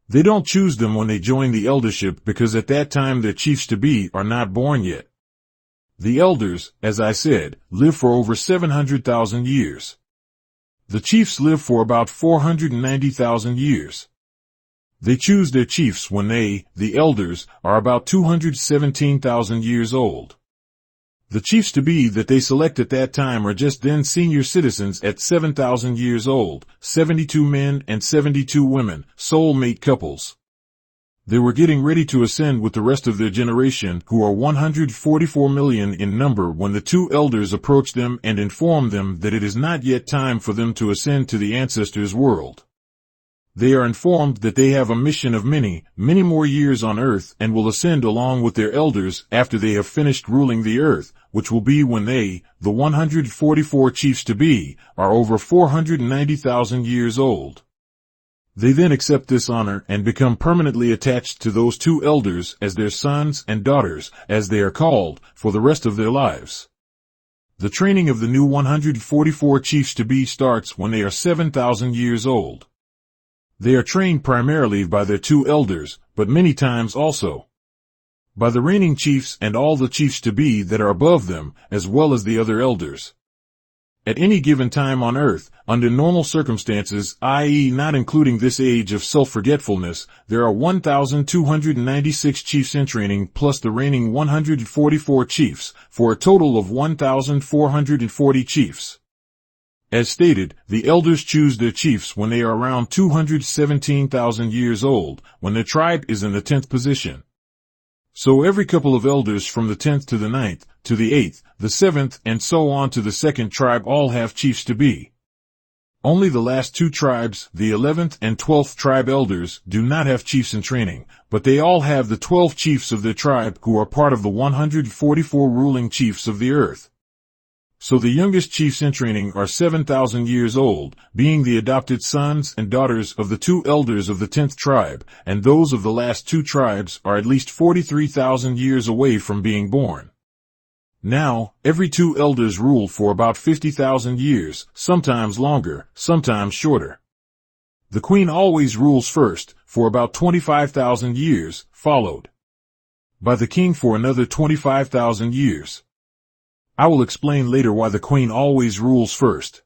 They don't choose them when they join the eldership because at that time their chiefs-to-be are not born yet. The elders, as I said, live for over 700,000 years. The chiefs live for about 490,000 years. They choose their chiefs when they, the elders, are about 217,000 years old. The chiefs-to-be that they select at that time are just then senior citizens at 7,000 years old, 72 men and 72 women, soulmate couples. They were getting ready to ascend with the rest of their generation, who are 144 million in number, when the two elders approached them and informed them that it is not yet time for them to ascend to the ancestors' world. They are informed that they have a mission of many, many more years on earth and will ascend along with their elders after they have finished ruling the earth, which will be when they, the 144 chiefs-to-be, are over 490,000 years old. They then accept this honor and become permanently attached to those two elders as their sons and daughters, as they are called, for the rest of their lives. The training of the new 144 chiefs-to-be starts when they are 7,000 years old. They are trained primarily by their two elders, but many times also by the reigning chiefs and all the chiefs-to-be that are above them, as well as the other elders. At any given time on earth, under normal circumstances, i.e. not including this age of self-forgetfulness, there are 1,296 chiefs in training plus the reigning 144 chiefs, for a total of 1,440 chiefs. As stated, the elders choose their chiefs when they are around 217,000 years old, when their tribe is in the 10th position. So every couple of elders from the 10th to the 9th, to the 8th, the 7th, and so on to the second tribe all have chiefs-to-be. Only the last two tribes, the 11th and 12th tribe elders, do not have chiefs in training, but they all have the 12 chiefs of their tribe who are part of the 144 ruling chiefs of the earth. So the youngest chiefs in training are 7,000 years old, being the adopted sons and daughters of the two elders of the 10th tribe, and those of the last two tribes are at least 43,000 years away from being born. Now, every two elders rule for about 50,000 years, sometimes longer, sometimes shorter. The queen always rules first, for about 25,000 years, followed by the king for another 25,000 years. I will explain later why the queen always rules first.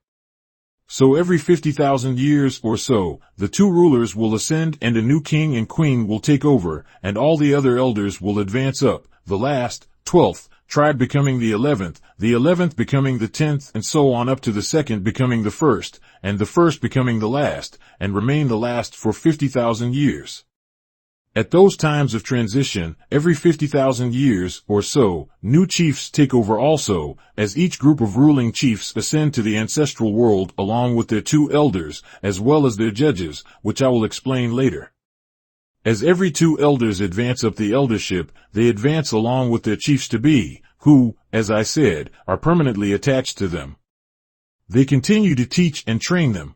So every 50,000 years or so, the two rulers will ascend and a new king and queen will take over, and all the other elders will advance up, the last, 12th, tribe becoming the 11th becoming the 10th, and so on up to the second becoming the first, and the first becoming the last, and remain the last for 50,000 years. At those times of transition, every 50,000 years or so, new chiefs take over also, as each group of ruling chiefs ascend to the ancestral world along with their two elders, as well as their judges, which I will explain later. As every two elders advance up the eldership, they advance along with their chiefs-to-be, who, as I said, are permanently attached to them. They continue to teach and train them.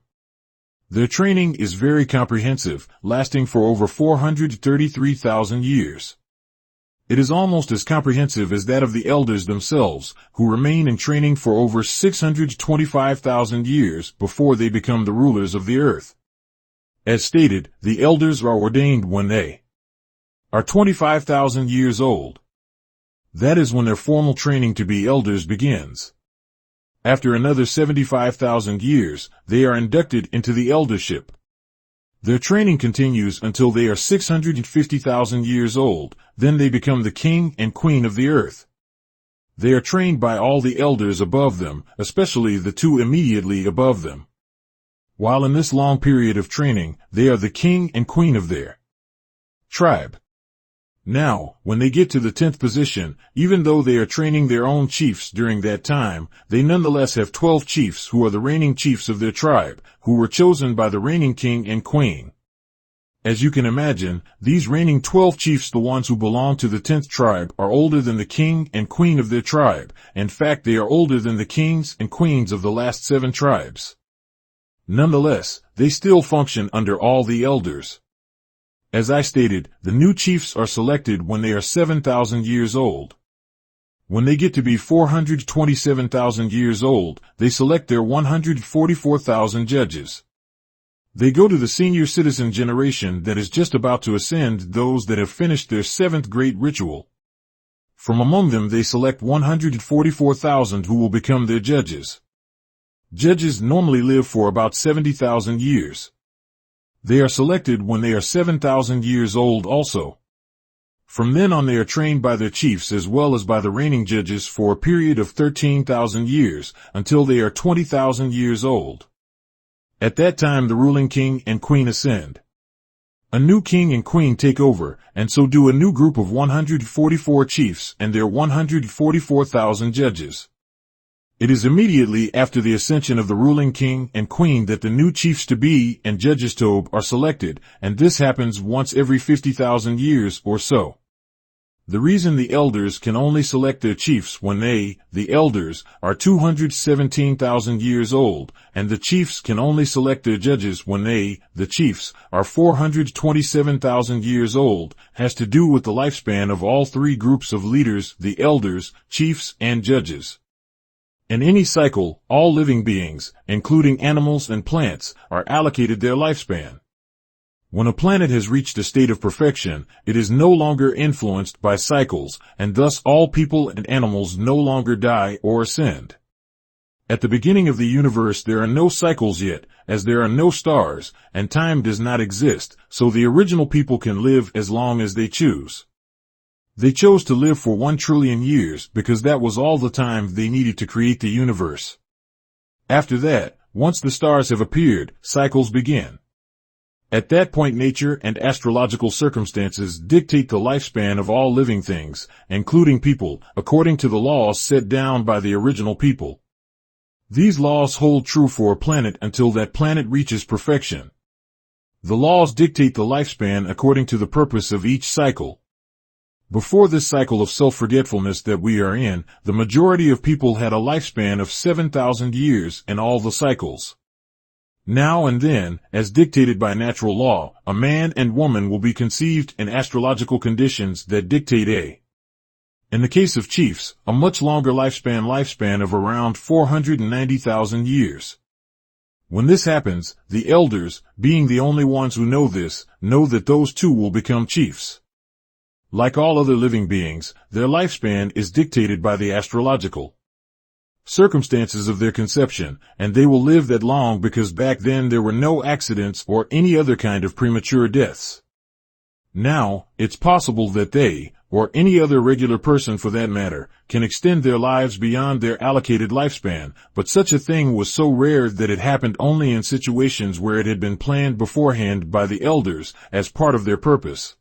Their training is very comprehensive, lasting for over 433,000 years. It is almost as comprehensive as that of the elders themselves, who remain in training for over 625,000 years before they become the rulers of the earth. As stated, the elders are ordained when they are 25,000 years old. That is when their formal training to be elders begins. After another 75,000 years, they are inducted into the eldership. Their training continues until they are 650,000 years old, then they become the king and queen of the earth. They are trained by all the elders above them, especially the two immediately above them. While in this long period of training, they are the king and queen of their tribe. Now, when they get to the 10th position, even though they are training their own chiefs during that time, they nonetheless have 12 chiefs who are the reigning chiefs of their tribe, who were chosen by the reigning king and queen. As you can imagine, these reigning 12 chiefs, the ones who belong to the 10th tribe, are older than the king and queen of their tribe. In fact, they are older than the kings and queens of the last 7 tribes. Nonetheless, they still function under all the elders. As I stated, the new chiefs are selected when they are 7,000 years old. When they get to be 427,000 years old, they select their 144,000 judges. They go to the senior citizen generation that is just about to ascend, those that have finished their 7th great ritual. From among them they select 144,000 who will become their judges. Judges normally live for about 70,000 years. They are selected when they are 7,000 years old also. From then on they are trained by their chiefs as well as by the reigning judges for a period of 13,000 years, until they are 20,000 years old. At that time the ruling king and queen ascend. A new king and queen take over, and so do a new group of 144 chiefs and their 144,000 judges. It is immediately after the ascension of the ruling king and queen that the new chiefs-to-be and judges-to-be are selected, and this happens once every 50,000 years or so. The reason the elders can only select their chiefs when they, the elders, are 217,000 years old, and the chiefs can only select their judges when they, the chiefs, are 427,000 years old, has to do with the lifespan of all 3 groups of leaders, the elders, chiefs, and judges. In any cycle, all living beings, including animals and plants, are allocated their lifespan. When a planet has reached a state of perfection, it is no longer influenced by cycles, and thus all people and animals no longer die or ascend. At the beginning of the universe there are no cycles yet, as there are no stars, and time does not exist, so the original people can live as long as they choose. They chose to live for 1 trillion years because that was all the time they needed to create the universe. After that, once the stars have appeared, cycles begin. At that point nature and astrological circumstances dictate the lifespan of all living things, including people, according to the laws set down by the original people. These laws hold true for a planet until that planet reaches perfection. The laws dictate the lifespan according to the purpose of each cycle. Before this cycle of self-forgetfulness that we are in, the majority of people had a lifespan of 7,000 years in all the cycles. Now and then, as dictated by natural law, a man and woman will be conceived in astrological conditions that dictate in the case of chiefs, a much longer lifespan of around 490,000 years. When this happens, the elders, being the only ones who know this, know that those too will become chiefs. Like all other living beings, their lifespan is dictated by the astrological circumstances of their conception, and they will live that long because back then there were no accidents or any other kind of premature deaths. Now, it's possible that they, or any other regular person for that matter, can extend their lives beyond their allocated lifespan, but such a thing was so rare that it happened only in situations where it had been planned beforehand by the elders as part of their purpose.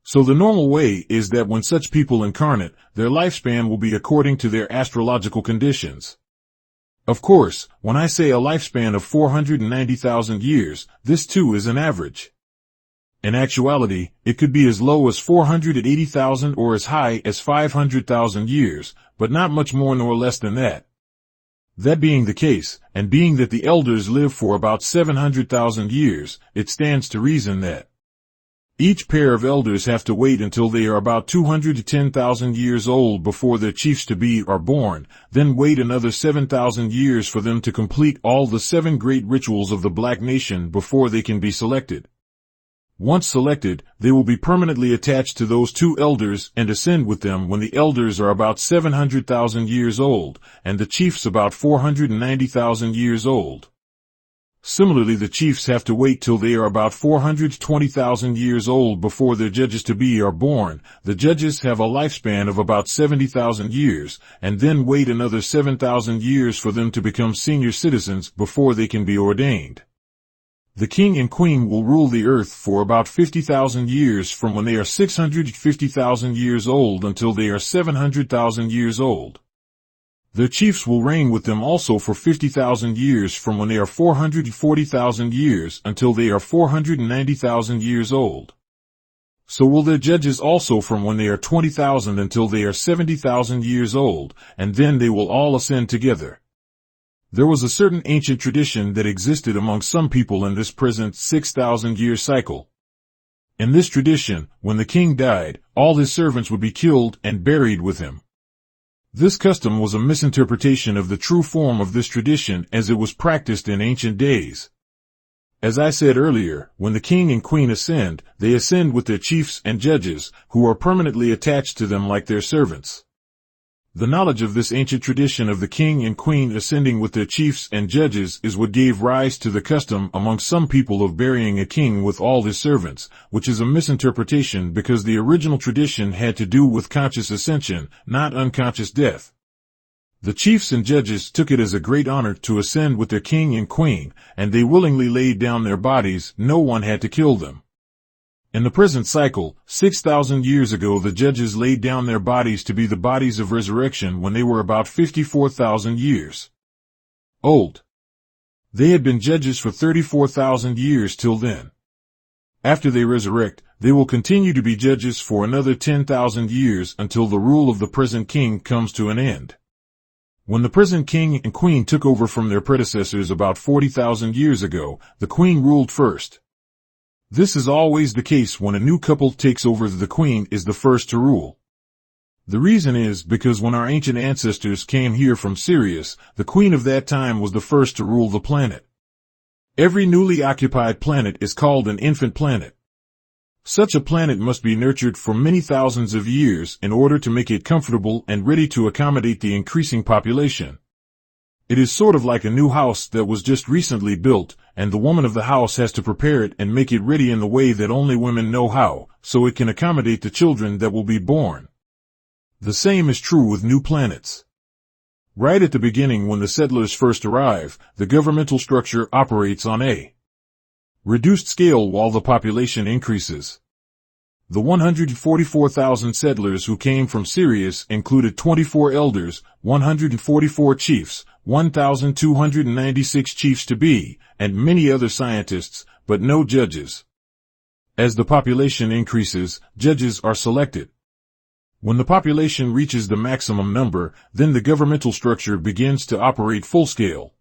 So the normal way is that when such people incarnate, their lifespan will be according to their astrological conditions. Of course, when I say a lifespan of 490,000 years, this too is an average. In actuality, it could be as low as 480,000 or as high as 500,000 years, but not much more nor less than that. That being the case, and being that the elders live for about 700,000 years, it stands to reason that each pair of elders have to wait until they are about 210,000 years old before their chiefs-to-be are born, then wait another 7,000 years for them to complete all the 7 great rituals of the Black nation before they can be selected. Once selected, they will be permanently attached to those 2 elders and ascend with them when the elders are about 700,000 years old, and the chiefs about 490,000 years old. Similarly, the chiefs have to wait till they are about 420,000 years old before their judges-to-be are born. The judges have a lifespan of about 70,000 years, and then wait another 7,000 years for them to become senior citizens before they can be ordained. The king and queen will rule the earth for about 50,000 years from when they are 650,000 years old until they are 700,000 years old. Their chiefs will reign with them also for 50,000 years from when they are 440,000 years until they are 490,000 years old. So will their judges also from when they are 20,000 until they are 70,000 years old, and then they will all ascend together. There was a certain ancient tradition that existed among some people in this present 6,000-year cycle. In this tradition, when the king died, all his servants would be killed and buried with him. This custom was a misinterpretation of the true form of this tradition as it was practiced in ancient days. As I said earlier, when the king and queen ascend, they ascend with their chiefs and judges, who are permanently attached to them like their servants. The knowledge of this ancient tradition of the king and queen ascending with their chiefs and judges is what gave rise to the custom among some people of burying a king with all his servants, which is a misinterpretation because the original tradition had to do with conscious ascension, not unconscious death. The chiefs and judges took it as a great honor to ascend with their king and queen, and they willingly laid down their bodies. No one had to kill them. In the present cycle, 6,000 years ago, the judges laid down their bodies to be the bodies of resurrection when they were about 54,000 years old. They had been judges for 34,000 years till then. After they resurrect, they will continue to be judges for another 10,000 years until the rule of the present king comes to an end. When the present king and queen took over from their predecessors about 40,000 years ago, the queen ruled first. This is always the case when a new couple takes over. The queen is the first to rule. The reason is because when our ancient ancestors came here from Sirius, the queen of that time was the first to rule the planet. Every newly occupied planet is called an infant planet. Such a planet must be nurtured for many thousands of years in order to make it comfortable and ready to accommodate the increasing population. It is sort of like a new house that was just recently built, and the woman of the house has to prepare it and make it ready in the way that only women know how, so it can accommodate the children that will be born. The same is true with new planets. Right at the beginning, when the settlers first arrive, the governmental structure operates on a reduced scale while the population increases. The 144,000 settlers who came from Sirius included 24 elders, 144 chiefs, 1,296 chiefs-to-be, and many other scientists, but no judges. As the population increases, judges are selected. When the population reaches the maximum number, then the governmental structure begins to operate full scale.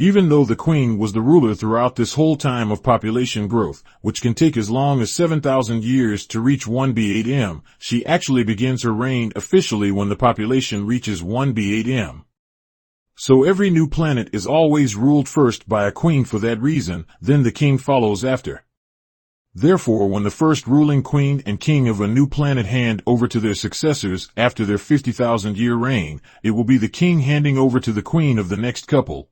Even though the queen was the ruler throughout this whole time of population growth, which can take as long as 7,000 years to reach 1B8M, she actually begins her reign officially when the population reaches 1B8M. So every new planet is always ruled first by a queen for that reason, then the king follows after. Therefore, when the first ruling queen and king of a new planet hand over to their successors after their 50,000-year reign, it will be the king handing over to the queen of the next couple.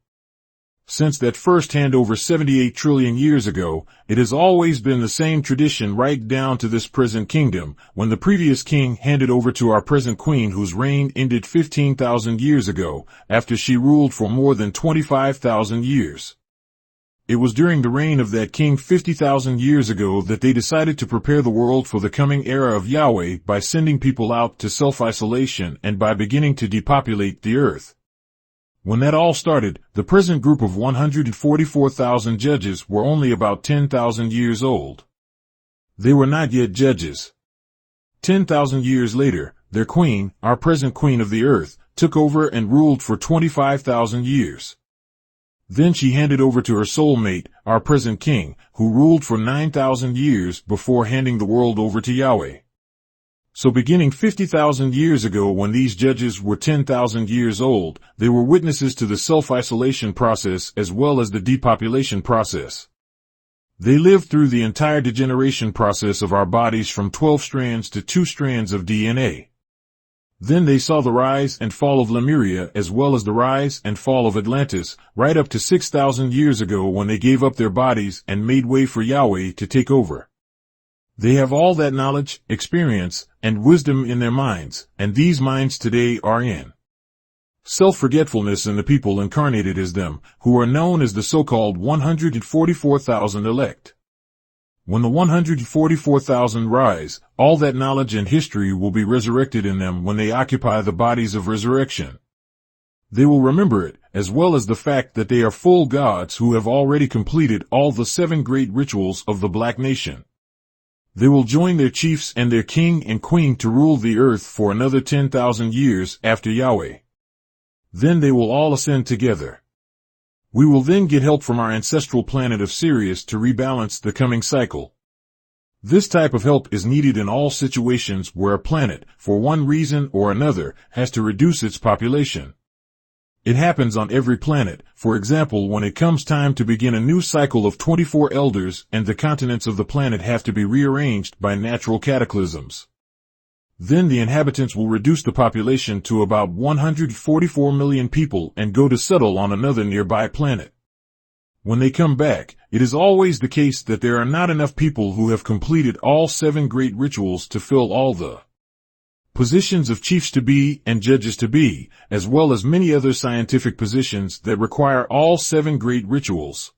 Since that first handover 78 trillion years ago, it has always been the same tradition right down to this present kingdom, when the previous king handed over to our present queen whose reign ended 15,000 years ago, after she ruled for more than 25,000 years. It was during the reign of that king 50,000 years ago that they decided to prepare the world for the coming era of Yahweh by sending people out to self-isolation and by beginning to depopulate the earth. When that all started, the present group of 144,000 judges were only about 10,000 years old. They were not yet judges. 10,000 years later, their queen, our present queen of the earth, took over and ruled for 25,000 years. Then she handed over to her soulmate, our present king, who ruled for 9,000 years before handing the world over to Yahweh. So beginning 50,000 years ago, when these judges were 10,000 years old, they were witnesses to the self-isolation process as well as the depopulation process. They lived through the entire degeneration process of our bodies from 12 strands to 2 strands of DNA. Then they saw the rise and fall of Lemuria as well as the rise and fall of Atlantis, right up to 6,000 years ago when they gave up their bodies and made way for Yahweh to take over. They have all that knowledge, experience, and wisdom in their minds, and these minds today are in self-forgetfulness in the people incarnated as them, who are known as the so-called 144,000 elect. When the 144,000 rise, all that knowledge and history will be resurrected in them when they occupy the bodies of resurrection. They will remember it, as well as the fact that they are full gods who have already completed all the 7 great rituals of the black nation. They will join their chiefs and their king and queen to rule the earth for another 10,000 years after Yahweh. Then they will all ascend together. We will then get help from our ancestral planet of Sirius to rebalance the coming cycle. This type of help is needed in all situations where a planet, for one reason or another, has to reduce its population. It happens on every planet, for example when it comes time to begin a new cycle of 24 elders and the continents of the planet have to be rearranged by natural cataclysms. Then the inhabitants will reduce the population to about 144 million people and go to settle on another nearby planet. When they come back, it is always the case that there are not enough people who have completed all 7 great rituals to fill all the positions of chiefs to be and judges to be, as well as many other scientific positions that require all 7 great rituals.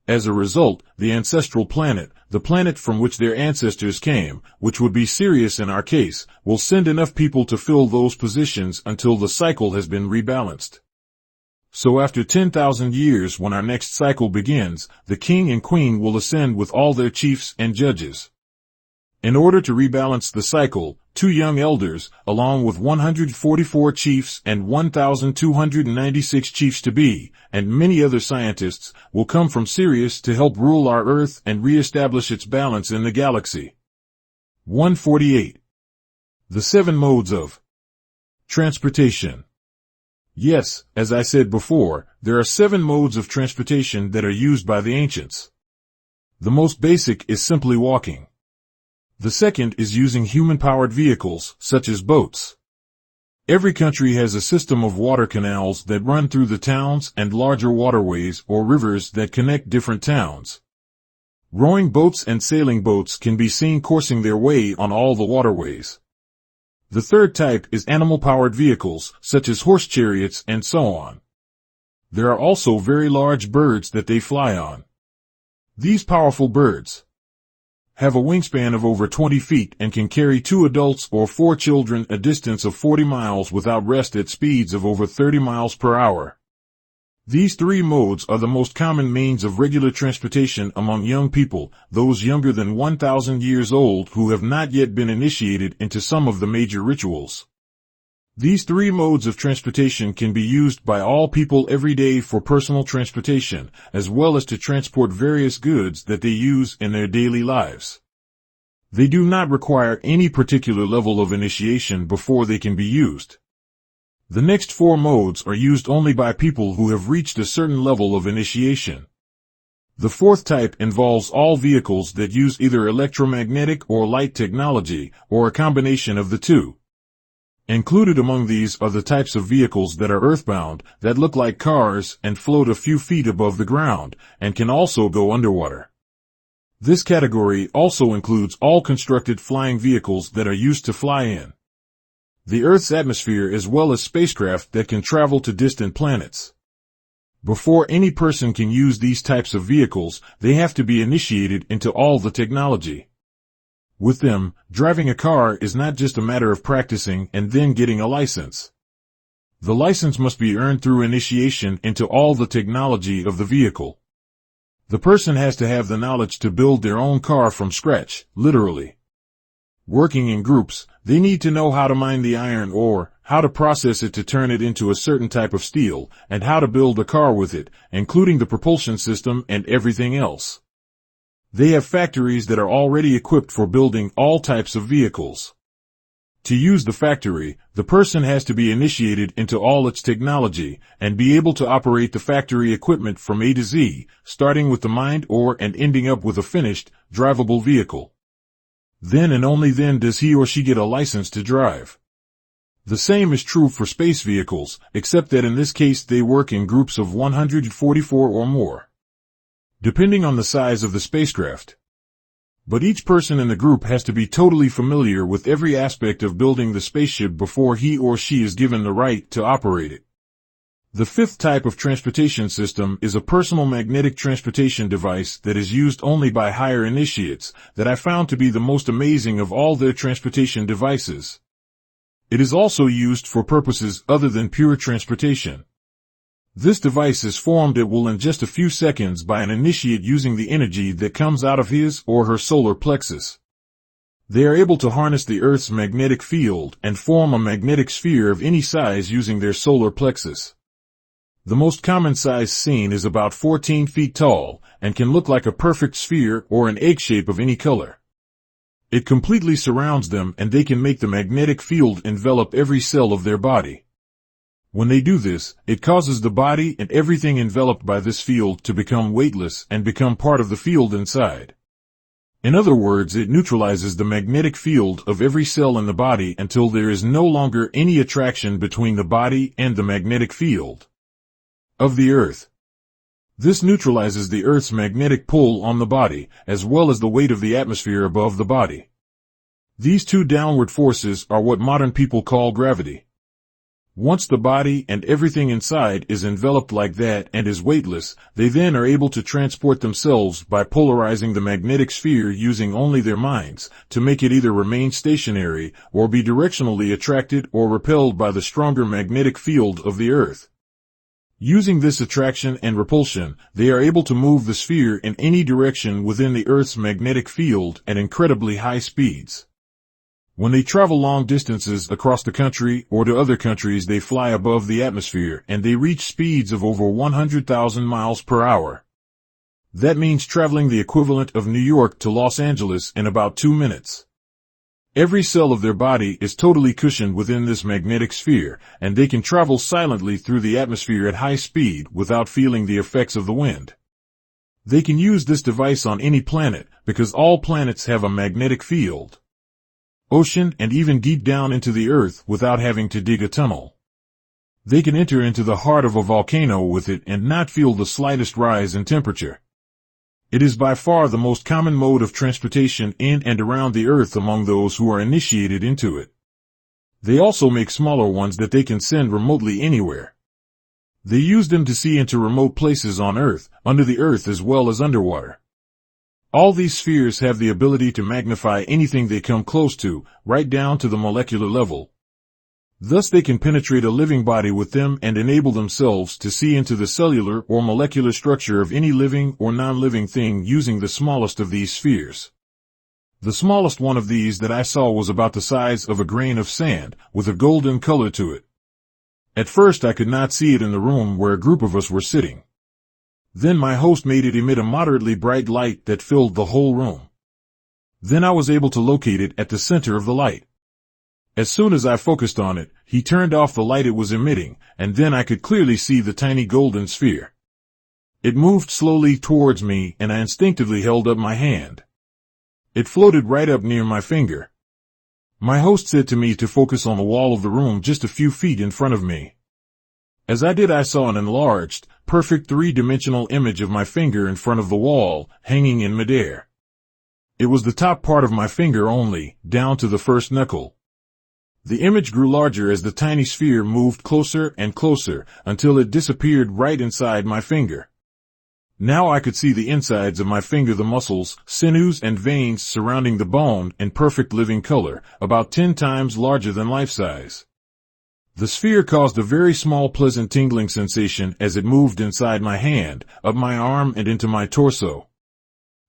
As a result, the ancestral planet, the planet from which their ancestors came, which would be Sirius in our case, will send enough people to fill those positions until the cycle has been rebalanced. So after 10,000 years, when our next cycle begins, the king and queen will ascend with all their chiefs and judges. In order to rebalance the cycle, 2 young elders, along with 144 chiefs and 1,296 chiefs to be, and many other scientists, will come from Sirius to help rule our Earth and re-establish its balance in the galaxy. 148. The 7 modes of transportation. Yes, as I said before, there are 7 modes of transportation that are used by the ancients. The most basic is simply walking. The second is using human-powered vehicles, such as boats. Every country has a system of water canals that run through the towns and larger waterways or rivers that connect different towns. Rowing boats and sailing boats can be seen coursing their way on all the waterways. The third type is animal-powered vehicles, such as horse chariots and so on. There are also very large birds that they fly on. These powerful birds have a wingspan of over 20 feet and can carry 2 adults or 4 children a distance of 40 miles without rest at speeds of over 30 miles per hour. These 3 modes are the most common means of regular transportation among young people, those younger than 1,000 years old who have not yet been initiated into some of the major rituals. These 3 modes of transportation can be used by all people every day for personal transportation, as well as to transport various goods that they use in their daily lives. They do not require any particular level of initiation before they can be used. The next 4 modes are used only by people who have reached a certain level of initiation. The 4th type involves all vehicles that use either electromagnetic or light technology, or a combination of the two. Included among these are the types of vehicles that are earthbound, that look like cars and float a few feet above the ground, and can also go underwater. This category also includes all constructed flying vehicles that are used to fly in the Earth's atmosphere, as well as spacecraft that can travel to distant planets. Before any person can use these types of vehicles, they have to be initiated into all the technology. With them, driving a car is not just a matter of practicing and then getting a license. The license must be earned through initiation into all the technology of the vehicle. The person has to have the knowledge to build their own car from scratch, literally. Working in groups, they need to know how to mine the iron ore, how to process it to turn it into a certain type of steel, and how to build a car with it, including the propulsion system and everything else. They have factories that are already equipped for building all types of vehicles. To use the factory, the person has to be initiated into all its technology and be able to operate the factory equipment from A to Z, starting with the mind and ending up with a finished, drivable vehicle. Then and only then does he or she get a license to drive. The same is true for space vehicles, except that in this case they work in groups of 144 or more, depending on the size of the spacecraft. But each person in the group has to be totally familiar with every aspect of building the spaceship before he or she is given the right to operate it. The fifth type of transportation system is a personal magnetic transportation device that is used only by higher initiates, that I found to be the most amazing of all their transportation devices. It is also used for purposes other than pure transportation. This device is formed at will in just a few seconds by an initiate using the energy that comes out of his or her solar plexus. They are able to harness the Earth's magnetic field and form a magnetic sphere of any size using their solar plexus. The most common size seen is about 14 feet tall and can look like a perfect sphere or an egg shape of any color. It completely surrounds them and they can make the magnetic field envelop every cell of their body. When they do this, it causes the body and everything enveloped by this field to become weightless and become part of the field inside. In other words, it neutralizes the magnetic field of every cell in the body until there is no longer any attraction between the body and the magnetic field of the Earth. This neutralizes the Earth's magnetic pull on the body, as well as the weight of the atmosphere above the body. These two downward forces are what modern people call gravity. Once the body and everything inside is enveloped like that and is weightless, they then are able to transport themselves by polarizing the magnetic sphere using only their minds, to make it either remain stationary or be directionally attracted or repelled by the stronger magnetic field of the Earth. Using this attraction and repulsion, they are able to move the sphere in any direction within the Earth's magnetic field at incredibly high speeds. When they travel long distances across the country or to other countries, they fly above the atmosphere and they reach speeds of over 100,000 miles per hour. That means traveling the equivalent of New York to Los Angeles in about 2 minutes. Every cell of their body is totally cushioned within this magnetic sphere, and they can travel silently through the atmosphere at high speed without feeling the effects of the wind. They can use this device on any planet, because all planets have a magnetic field, ocean, and even deep down into the Earth without having to dig a tunnel. They can enter into the heart of a volcano with it and not feel the slightest rise in temperature. It is by far the most common mode of transportation in and around the Earth among those who are initiated into it. They also make smaller ones that they can send remotely anywhere. They use them to see into remote places on Earth, under the Earth as well as underwater. All these spheres have the ability to magnify anything they come close to, right down to the molecular level. Thus they can penetrate a living body with them and enable themselves to see into the cellular or molecular structure of any living or non-living thing using the smallest of these spheres. The smallest one of these that I saw was about the size of a grain of sand, with a golden color to it. At first I could not see it in the room where a group of us were sitting. Then my host made it emit a moderately bright light that filled the whole room. Then I was able to locate it at the center of the light. As soon as I focused on it, he turned off the light it was emitting, and then I could clearly see the tiny golden sphere. It moved slowly towards me, and I instinctively held up my hand. It floated right up near my finger. My host said to me to focus on the wall of the room just a few feet in front of me. As I did, I saw an enlarged, perfect three-dimensional image of my finger in front of the wall, hanging in midair. It was the top part of my finger only, down to the first knuckle. The image grew larger as the tiny sphere moved closer and closer, until it disappeared right inside my finger. Now I could see the insides of my finger, the muscles, sinews, and veins surrounding the bone in perfect living color, about 10 times larger than life-size. The sphere caused a very small pleasant tingling sensation as it moved inside my hand, up my arm, and into my torso.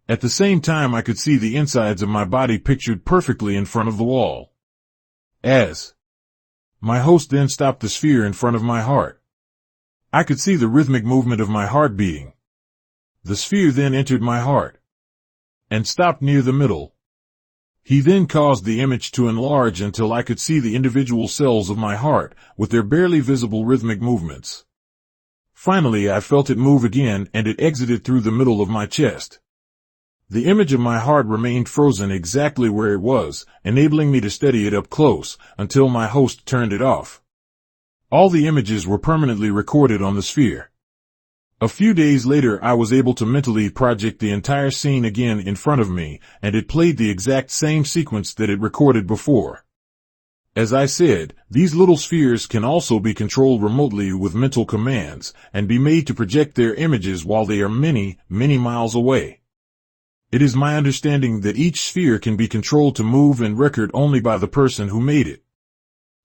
At the same time I could see the insides of my body pictured perfectly in front of the wall. As My host then stopped the sphere in front of my heart. I could see the rhythmic movement of my heart beating. The sphere then entered my heart and stopped near the middle. He then caused the image to enlarge until I could see the individual cells of my heart with their barely visible rhythmic movements. Finally, I felt it move again and it exited through the middle of my chest. The image of my heart remained frozen exactly where it was, enabling me to study it up close until my host turned it off. All the images were permanently recorded on the sphere. A few days later, I was able to mentally project the entire scene again in front of me, and it played the exact same sequence that it recorded before. As I said, these little spheres can also be controlled remotely with mental commands and be made to project their images while they are many, many miles away. It is my understanding that each sphere can be controlled to move and record only by the person who made it.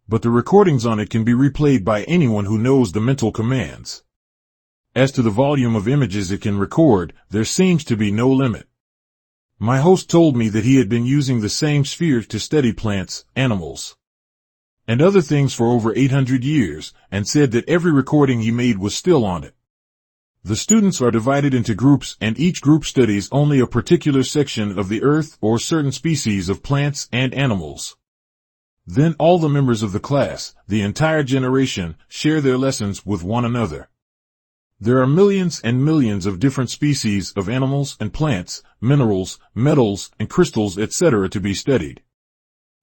But the recordings on it can be replayed by anyone who knows the mental commands. As to the volume of images it can record, there seems to be no limit. My host told me that he had been using the same sphere to study plants, animals, and other things for over 800 years, and said that every recording he made was still on it. The students are divided into groups and each group studies only a particular section of the earth or certain species of plants and animals. Then all the members of the class, the entire generation, share their lessons with one another. There are millions and millions of different species of animals and plants, minerals, metals, and crystals, etc. to be studied.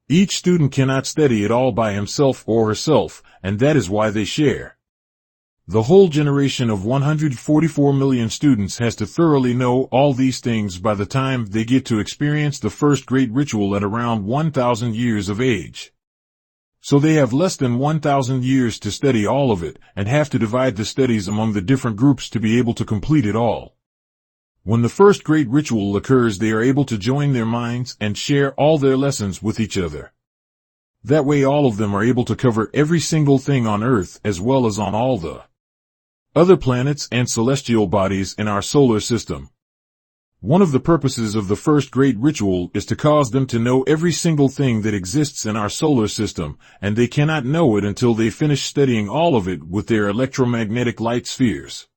Each student cannot study it all by himself or herself, and that is why they share. The whole generation of 144 million students has to thoroughly know all these things by the time they get to experience the first great ritual at around 1,000 years of age. So they have less than 1,000 years to study all of it and have to divide the studies among the different groups to be able to complete it all. When the first great ritual occurs, they are able to join their minds and share all their lessons with each other. That way all of them are able to cover every single thing on Earth as well as on all the other planets and celestial bodies in our solar system. One of the purposes of the first great ritual is to cause them to know every single thing that exists in our solar system, and they cannot know it until they finish studying all of it with their electromagnetic light spheres.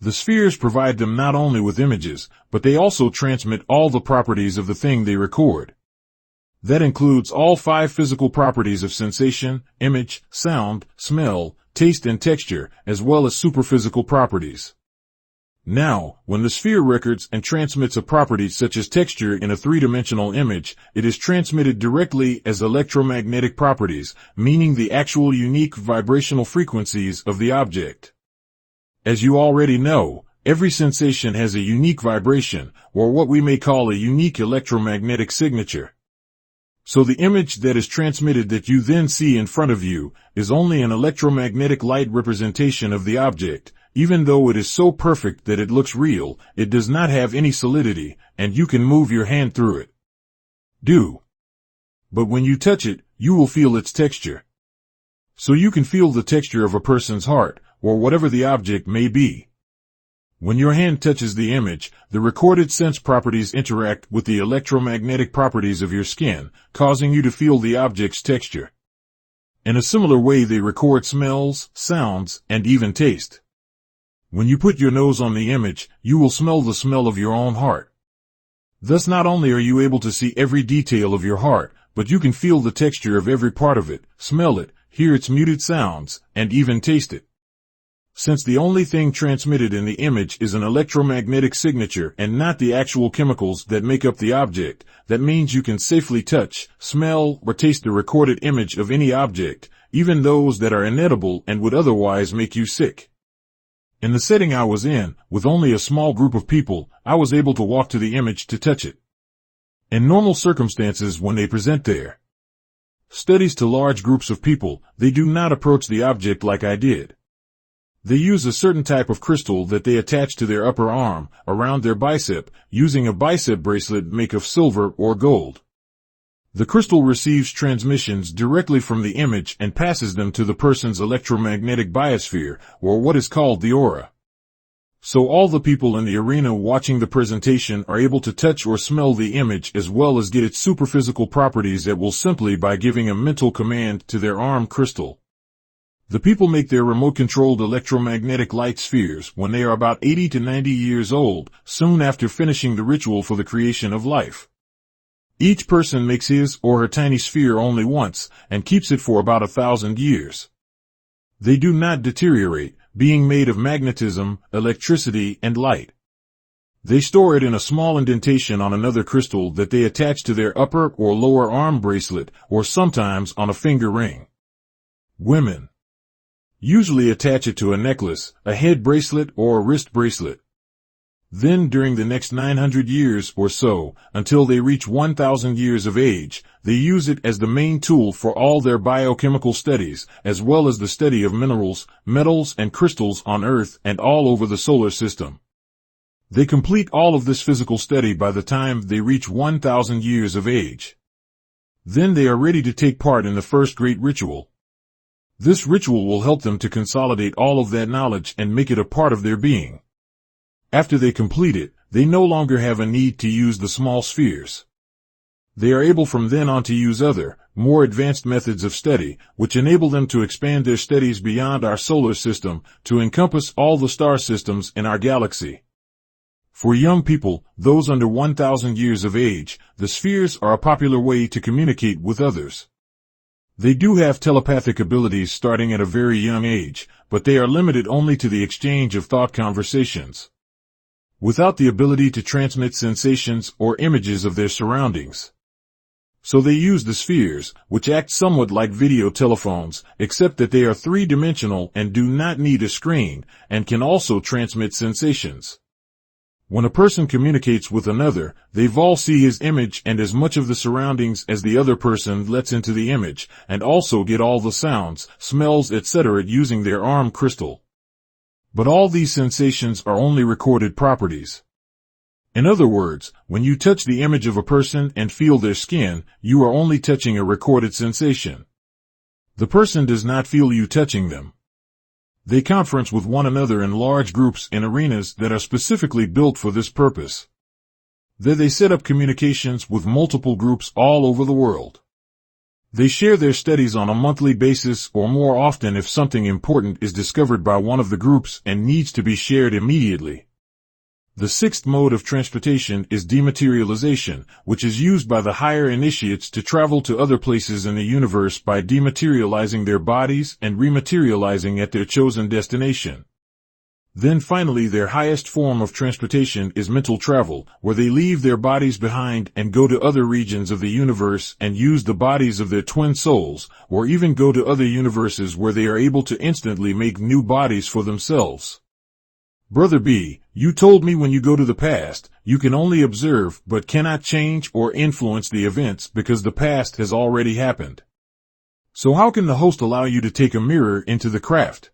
The spheres provide them not only with images, but they also transmit all the properties of the thing they record. That includes all 5 physical properties of sensation, image, sound, smell, taste and texture, as well as superphysical properties. Now, when the sphere records and transmits a property such as texture in a 3-dimensional image, it is transmitted directly as electromagnetic properties, meaning the actual unique vibrational frequencies of the object. As you already know, every sensation has a unique vibration, or what we may call a unique electromagnetic signature. So the image that is transmitted that you then see in front of you is only an electromagnetic light representation of the object. Even though it is so perfect that it looks real, it does not have any solidity, and you can move your hand through it. But when you touch it, you will feel its texture. So you can feel the texture of a person's heart, or whatever the object may be. When your hand touches the image, the recorded sense properties interact with the electromagnetic properties of your skin, causing you to feel the object's texture. In a similar way, they record smells, sounds, and even taste. When you put your nose on the image, you will smell the smell of your own heart. Thus not only are you able to see every detail of your heart, but you can feel the texture of every part of it, smell it, hear its muted sounds, and even taste it. Since the only thing transmitted in the image is an electromagnetic signature and not the actual chemicals that make up the object, that means you can safely touch, smell, or taste the recorded image of any object, even those that are inedible and would otherwise make you sick. In the setting I was in, with only a small group of people, I was able to walk to the image to touch it. In normal circumstances, when they present their studies to large groups of people, they do not approach the object like I did. They use a certain type of crystal that they attach to their upper arm, around their bicep, using a bicep bracelet made of silver or gold. The crystal receives transmissions directly from the image and passes them to the person's electromagnetic biosphere, or what is called the aura. So all the people in the arena watching the presentation are able to touch or smell the image as well as get its superphysical properties that will simply by giving a mental command to their arm crystal. The people make their remote-controlled electromagnetic light spheres when they are about 80 to 90 years old, soon after finishing the ritual for the creation of life. Each person makes his or her tiny sphere only once and keeps it for about 1,000 years. They do not deteriorate, being made of magnetism, electricity, and light. They store it in a small indentation on another crystal that they attach to their upper or lower arm bracelet, or sometimes on a finger ring. Women usually attach it to a necklace, a head bracelet, or a wrist bracelet. Then during the next 900 years or so, until they reach 1,000 years of age, they use it as the main tool for all their biochemical studies, as well as the study of minerals, metals, and crystals on Earth and all over the solar system. They complete all of this physical study by the time they reach 1,000 years of age. Then they are ready to take part in the first great ritual. This ritual will help them to consolidate all of that knowledge and make it a part of their being. After they complete it, they no longer have a need to use the small spheres. They are able from then on to use other, more advanced methods of study, which enable them to expand their studies beyond our solar system to encompass all the star systems in our galaxy. For young people, those under 1,000 years of age, the spheres are a popular way to communicate with others. They do have telepathic abilities starting at a very young age, but they are limited only to the exchange of thought conversations, without the ability to transmit sensations or images of their surroundings. So they use the spheres, which act somewhat like video telephones, except that they are three-dimensional and do not need a screen, and can also transmit sensations. When a person communicates with another, they all see his image and as much of the surroundings as the other person lets into the image, and also get all the sounds, smells, etc. using their arm crystal. But all these sensations are only recorded properties. In other words, when you touch the image of a person and feel their skin, you are only touching a recorded sensation. The person does not feel you touching them. They conference with one another in large groups in arenas that are specifically built for this purpose. There they set up communications with multiple groups all over the world. They share their studies on a monthly basis or more often if something important is discovered by one of the groups and needs to be shared immediately. The sixth mode of transportation is dematerialization, which is used by the higher initiates to travel to other places in the universe by dematerializing their bodies and rematerializing at their chosen destination. Then finally, their highest form of transportation is mental travel, where they leave their bodies behind and go to other regions of the universe and use the bodies of their twin souls, or even go to other universes where they are able to instantly make new bodies for themselves. Brother B, you told me when you go to the past, you can only observe but cannot change or influence the events because the past has already happened. So how can the host allow you to take a mirror into the craft?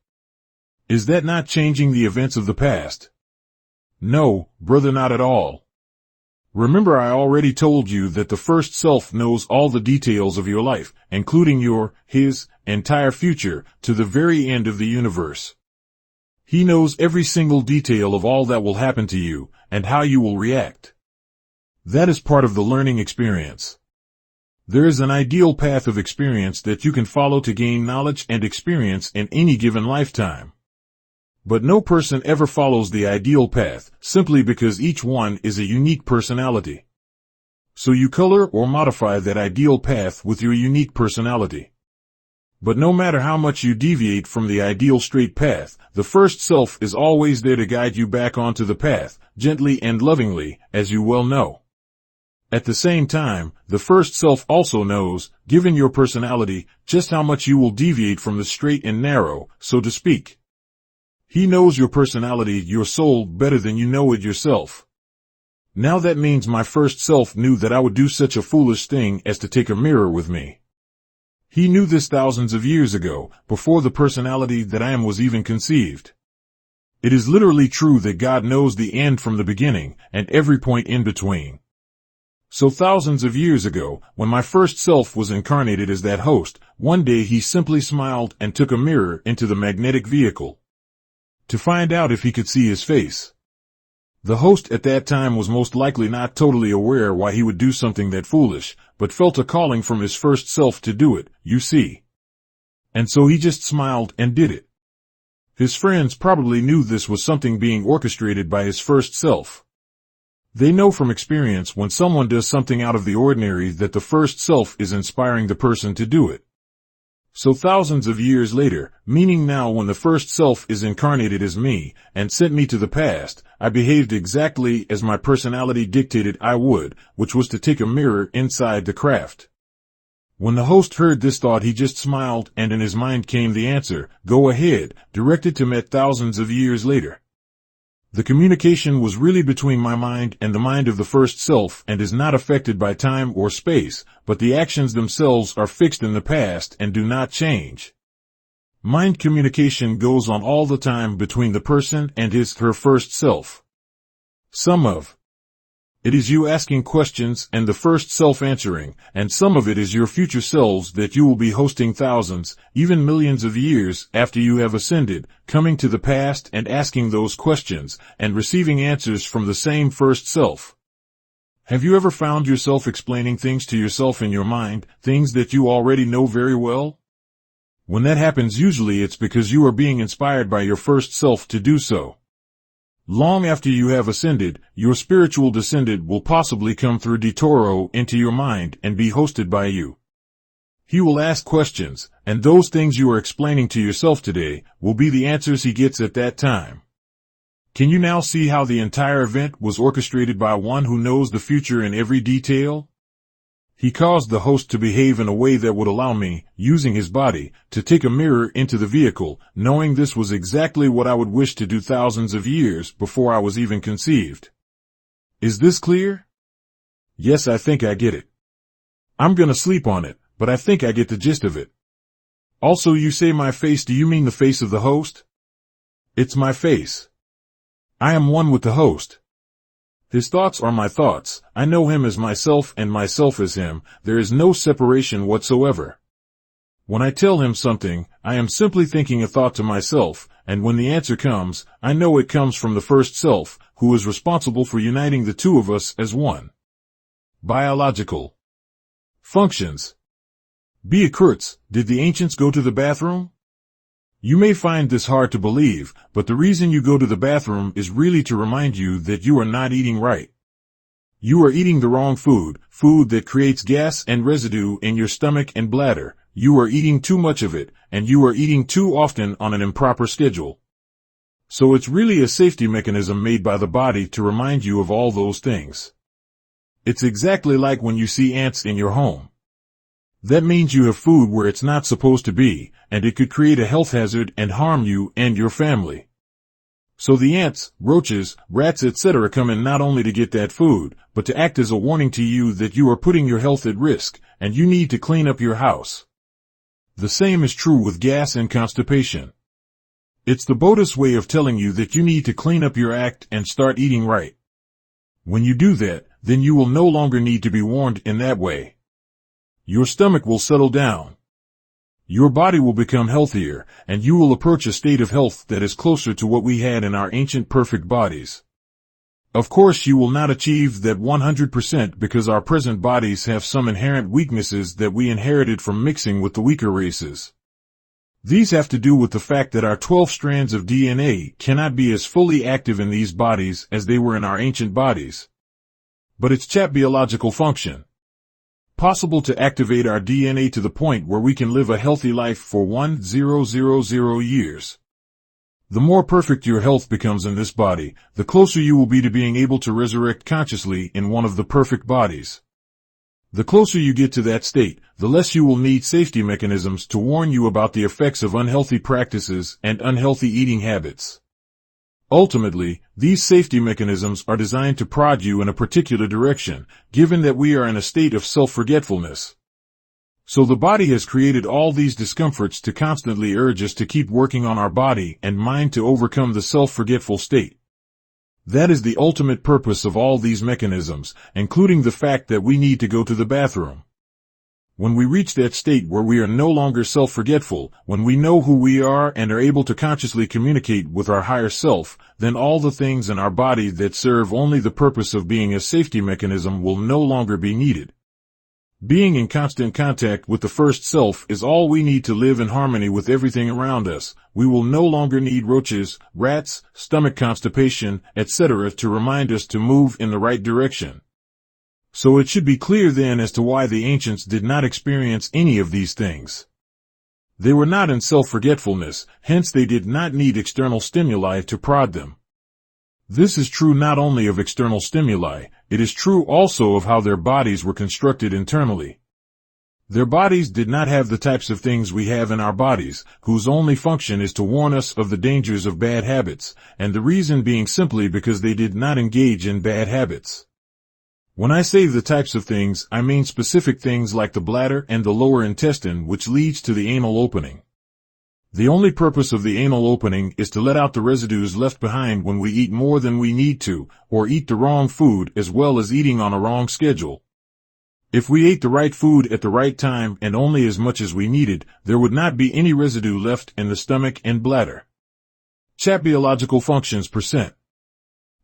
Is that not changing the events of the past? No, brother, not at all. Remember, I already told you that the first self knows all the details of your life, including his entire future, to the very end of the universe. He knows every single detail of all that will happen to you, and how you will react. That is part of the learning experience. There is an ideal path of experience that you can follow to gain knowledge and experience in any given lifetime. But no person ever follows the ideal path, simply because each one is a unique personality. So you color or modify that ideal path with your unique personality. But no matter how much you deviate from the ideal straight path, the first self is always there to guide you back onto the path, gently and lovingly, as you well know. At the same time, the first self also knows, given your personality, just how much you will deviate from the straight and narrow, so to speak. He knows your personality, your soul, better than you know it yourself. Now that means my first self knew that I would do such a foolish thing as to take a mirror with me. He knew this thousands of years ago, before the personality that I am was even conceived. It is literally true that God knows the end from the beginning, and every point in between. So thousands of years ago, when my first self was incarnated as that host, one day he simply smiled and took a mirror into the magnetic vehicle. to find out if he could see his face. The host at that time was most likely not totally aware why he would do something that foolish, but felt a calling from his first self to do it, you see. And so he just smiled and did it. His friends probably knew this was something being orchestrated by his first self. They know from experience when someone does something out of the ordinary that the first self is inspiring the person to do it. So thousands of years later, meaning now when the first self is incarnated as me and sent me to the past, I behaved exactly as my personality dictated I would, which was to take a mirror inside the craft. When the host heard this thought, he just smiled, and in his mind came the answer, "Go ahead," directed to Met thousands of years later. The communication was really between my mind and the mind of the first self and is not affected by time or space, but the actions themselves are fixed in the past and do not change. Mind communication goes on all the time between the person and her first self. Some of it is you asking questions and the first self answering, and some of it is your future selves that you will be hosting thousands, even millions of years after you have ascended, coming to the past and asking those questions, and receiving answers from the same first self. Have you ever found yourself explaining things to yourself in your mind, things that you already know very well? When that happens, usually it's because you are being inspired by your first self to do so. Long after you have ascended, your spiritual descendant will possibly come through De Toro into your mind and be hosted by you. He will ask questions, and those things you are explaining to yourself today will be the answers he gets at that time. Can you now see how the entire event was orchestrated by one who knows the future in every detail? He caused the host to behave in a way that would allow me, using his body, to take a mirror into the vehicle, knowing this was exactly what I would wish to do thousands of years before I was even conceived. Is this clear? Yes, I think I get it. I'm gonna sleep on it, but I think I get the gist of it. Also, you say my face, do you mean the face of the host? It's my face. I am one with the host. His thoughts are my thoughts. I know him as myself and myself as him. There is no separation whatsoever. When I tell him something, I am simply thinking a thought to myself, and when the answer comes, I know it comes from the first self, who is responsible for uniting the two of us as one. Biological functions. Blackroots, did the ancients go to the bathroom? You may find this hard to believe, but the reason you go to the bathroom is really to remind you that you are not eating right. You are eating the wrong food, food that creates gas and residue in your stomach and bladder. You are eating too much of it, and you are eating too often on an improper schedule. So it's really a safety mechanism made by the body to remind you of all those things. It's exactly like when you see ants in your home. That means you have food where it's not supposed to be, and it could create a health hazard and harm you and your family. So the ants, roaches, rats, etc. come in not only to get that food, but to act as a warning to you that you are putting your health at risk, and you need to clean up your house. The same is true with gas and constipation. It's the body's way of telling you that you need to clean up your act and start eating right. When you do that, then you will no longer need to be warned in that way. Your stomach will settle down. Your body will become healthier, and you will approach a state of health that is closer to what we had in our ancient perfect bodies. Of course, you will not achieve that 100% because our present bodies have some inherent weaknesses that we inherited from mixing with the weaker races. These have to do with the fact that our 12 strands of DNA cannot be as fully active in these bodies as they were in our ancient bodies. But it's biological function. Possible to activate our DNA to the point where we can live a healthy life for 1000 years. The more perfect your health becomes in this body, the closer you will be to being able to resurrect consciously in one of the perfect bodies. The closer you get to that state, the less you will need safety mechanisms to warn you about the effects of unhealthy practices and unhealthy eating habits. Ultimately, these safety mechanisms are designed to prod you in a particular direction, given that we are in a state of self-forgetfulness. So the body has created all these discomforts to constantly urge us to keep working on our body and mind to overcome the self-forgetful state. That is the ultimate purpose of all these mechanisms, including the fact that we need to go to the bathroom. When we reach that state where we are no longer self-forgetful, when we know who we are and are able to consciously communicate with our higher self, then all the things in our body that serve only the purpose of being a safety mechanism will no longer be needed. Being in constant contact with the first self is all we need to live in harmony with everything around us. We will no longer need roaches, rats, stomach constipation, etc. to remind us to move in the right direction. So it should be clear then as to why the ancients did not experience any of these things. They were not in self-forgetfulness, hence they did not need external stimuli to prod them. This is true not only of external stimuli, it is true also of how their bodies were constructed internally. Their bodies did not have the types of things we have in our bodies, whose only function is to warn us of the dangers of bad habits, and the reason being simply because they did not engage in bad habits. When I say the types of things, I mean specific things like the bladder and the lower intestine, which leads to the anal opening. The only purpose of the anal opening is to let out the residues left behind when we eat more than we need to, or eat the wrong food as well as eating on a wrong schedule. If we ate the right food at the right time and only as much as we needed, there would not be any residue left in the stomach and bladder. Chat biological functions %.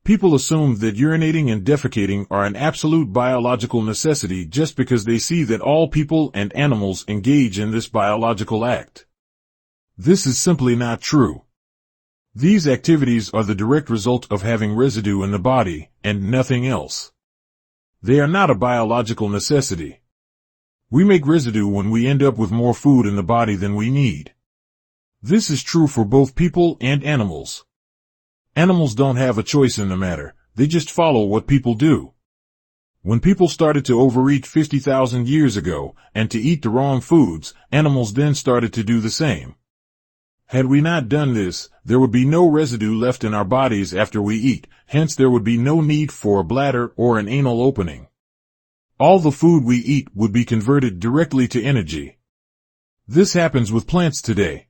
People assume that urinating and defecating are an absolute biological necessity just because they see that all people and animals engage in this biological act. This is simply not true. These activities are the direct result of having residue in the body, and nothing else. They are not a biological necessity. We make residue when we end up with more food in the body than we need. This is true for both people and animals. Animals don't have a choice in the matter, they just follow what people do. When people started to overeat 50,000 years ago, and to eat the wrong foods, animals then started to do the same. Had we not done this, there would be no residue left in our bodies after we eat, hence there would be no need for a bladder or an anal opening. All the food we eat would be converted directly to energy. This happens with plants today.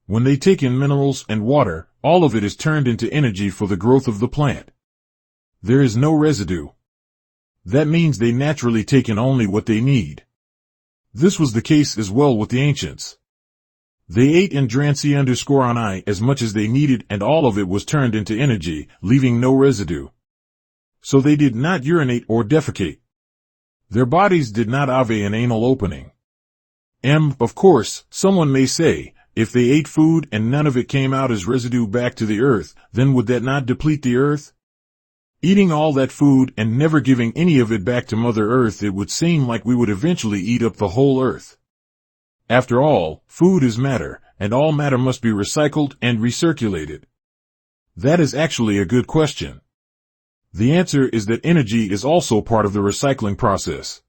When they take in minerals and water, all of it is turned into energy for the growth of the plant. There is no residue. That means they naturally take in only what they need. This was the case as well with the ancients. They ate and drank _ni as much as they needed, and all of it was turned into energy, leaving no residue. So they did not urinate or defecate. Their bodies did not have an anal opening. Of course, someone may say, if they ate food and none of it came out as residue back to the earth, then would that not deplete the earth? Eating all that food and never giving any of it back to Mother Earth, it would seem like we would eventually eat up the whole earth. After all, food is matter, and all matter must be recycled and recirculated. That is actually a good question. The answer is that energy is also part of the recycling process.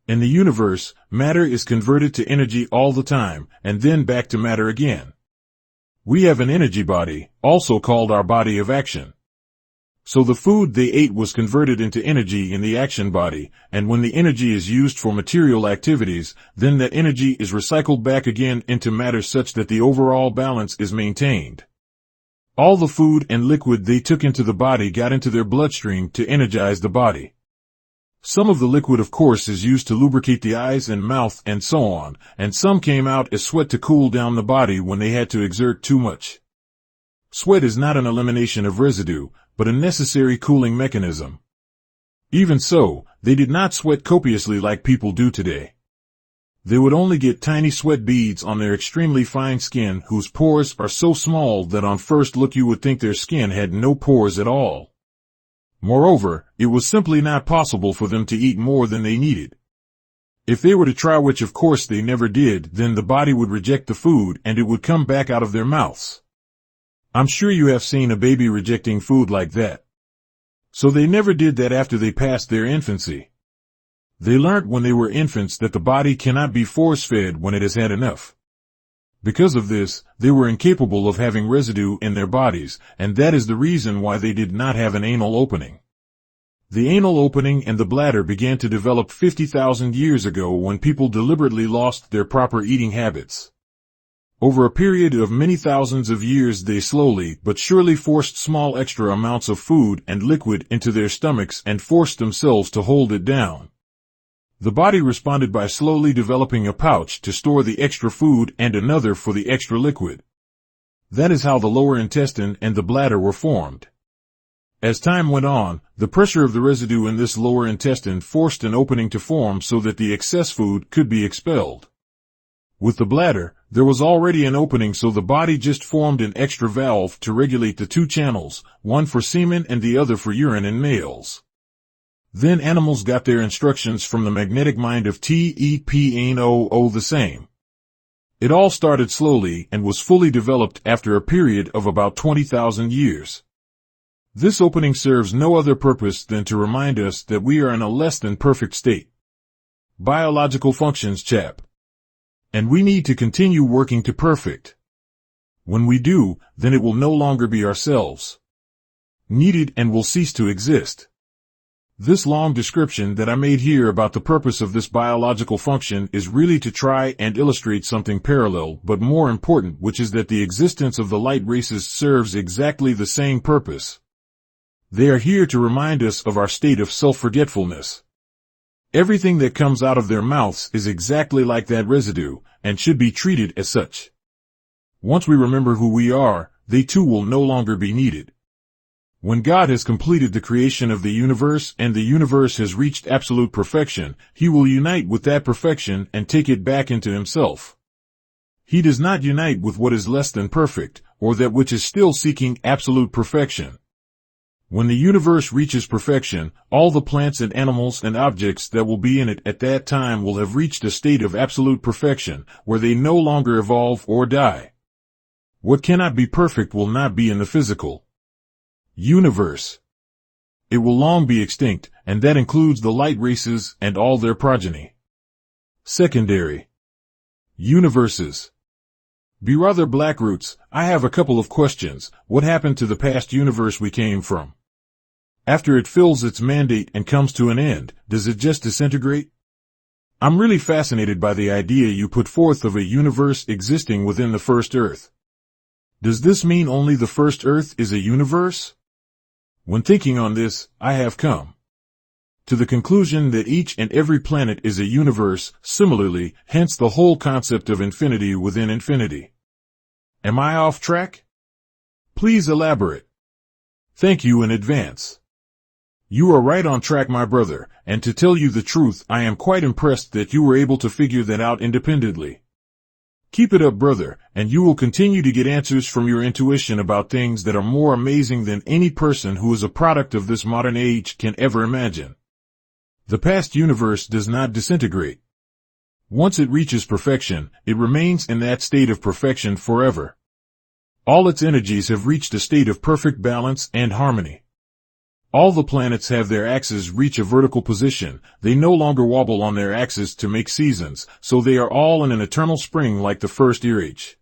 In the universe, matter is converted to energy all the time, and then back to matter again. We have an energy body, also called our body of action. So the food they ate was converted into energy in the action body, and when the energy is used for material activities, then that energy is recycled back again into matter such that the overall balance is maintained. All the food and liquid they took into the body got into their bloodstream to energize the body. Some of the liquid, of course, is used to lubricate the eyes and mouth and so on, and some came out as sweat to cool down the body when they had to exert too much. Sweat is not an elimination of residue, but a necessary cooling mechanism. Even so, they did not sweat copiously like people do today. They would only get tiny sweat beads on their extremely fine skin, whose pores are so small that on first look you would think their skin had no pores at all. Moreover, it was simply not possible for them to eat more than they needed. If they were to try, which of course they never did, then the body would reject the food and it would come back out of their mouths. I'm sure you have seen a baby rejecting food like that. So they never did that after they passed their infancy. They learnt when they were infants that the body cannot be force-fed when it has had enough. Because of this, they were incapable of having residue in their bodies, and that is the reason why they did not have an anal opening. The anal opening and the bladder began to develop 50,000 years ago when people deliberately lost their proper eating habits. Over a period of many thousands of years they slowly but surely forced small extra amounts of food and liquid into their stomachs and forced themselves to hold it down. The body responded by slowly developing a pouch to store the extra food and another for the extra liquid. That is how the lower intestine and the bladder were formed. As time went on, the pressure of the residue in this lower intestine forced an opening to form so that the excess food could be expelled. With the bladder, there was already an opening, so the body just formed an extra valve to regulate the two channels, one for semen and the other for urine in males. Then animals got their instructions from the magnetic mind of TEPNOO the same. It all started slowly and was fully developed after a period of about 20,000 years. This opening serves no other purpose than to remind us that we are in a less than perfect state. Biological functions, chap. And we need to continue working to perfect. When we do, then it will no longer be ourselves needed and will cease to exist. This long description that I made here about the purpose of this biological function is really to try and illustrate something parallel but more important, which is that the existence of the light races serves exactly the same purpose. They are here to remind us of our state of self-forgetfulness. Everything that comes out of their mouths is exactly like that residue, and should be treated as such. Once we remember who we are, they too will no longer be needed. When God has completed the creation of the universe and the universe has reached absolute perfection, He will unite with that perfection and take it back into Himself. He does not unite with what is less than perfect, or that which is still seeking absolute perfection. When the universe reaches perfection, all the plants and animals and objects that will be in it at that time will have reached a state of absolute perfection, where they no longer evolve or die. What cannot be perfect will not be in the physical universe. It will long be extinct, and that includes the light races and all their progeny. Secondary universes. Brother Blackroots, I have a couple of questions. What happened to the past universe we came from? After it fills its mandate and comes to an end, does it just disintegrate? I'm really fascinated by the idea you put forth of a universe existing within the first Earth. Does this mean only the first Earth is a universe? When thinking on this, I have come to the conclusion that each and every planet is a universe, similarly, hence the whole concept of infinity within infinity. Am I off track? Please elaborate. Thank you in advance. You are right on track, my brother, and to tell you the truth, I am quite impressed that you were able to figure that out independently. Keep it up, brother, and you will continue to get answers from your intuition about things that are more amazing than any person who is a product of this modern age can ever imagine. The past universe does not disintegrate. Once it reaches perfection, it remains in that state of perfection forever. All its energies have reached a state of perfect balance and harmony. All the planets have their axes reach a vertical position. They no longer wobble on their axes to make seasons, so they are all in an eternal spring like the first age.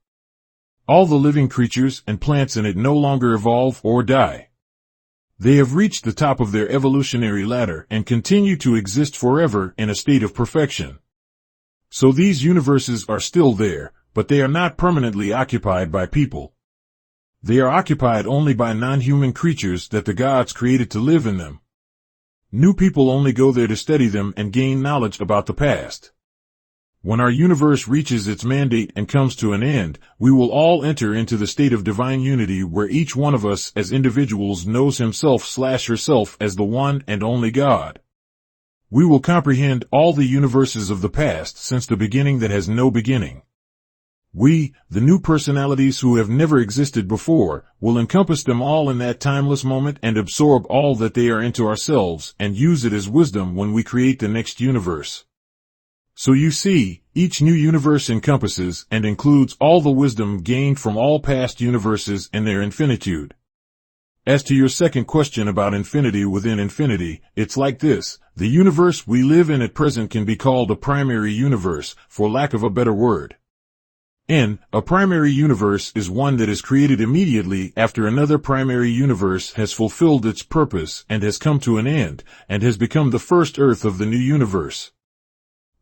All the living creatures and plants in it no longer evolve or die. They have reached the top of their evolutionary ladder and continue to exist forever in a state of perfection. So these universes are still there, but they are not permanently occupied by people. They are occupied only by non-human creatures that the gods created to live in them. New people only go there to study them and gain knowledge about the past. When our universe reaches its mandate and comes to an end, we will all enter into the state of divine unity where each one of us as individuals knows himself/herself as the one and only God. We will comprehend all the universes of the past since the beginning that has no beginning. We, the new personalities who have never existed before, will encompass them all in that timeless moment and absorb all that they are into ourselves and use it as wisdom when we create the next universe. So you see, each new universe encompasses and includes all the wisdom gained from all past universes and their infinitude. As to your second question about infinity within infinity, it's like this. The universe we live in at present can be called a primary universe, for lack of a better word. A primary universe is one that is created immediately after another primary universe has fulfilled its purpose and has come to an end, and has become the first Earth of the new universe.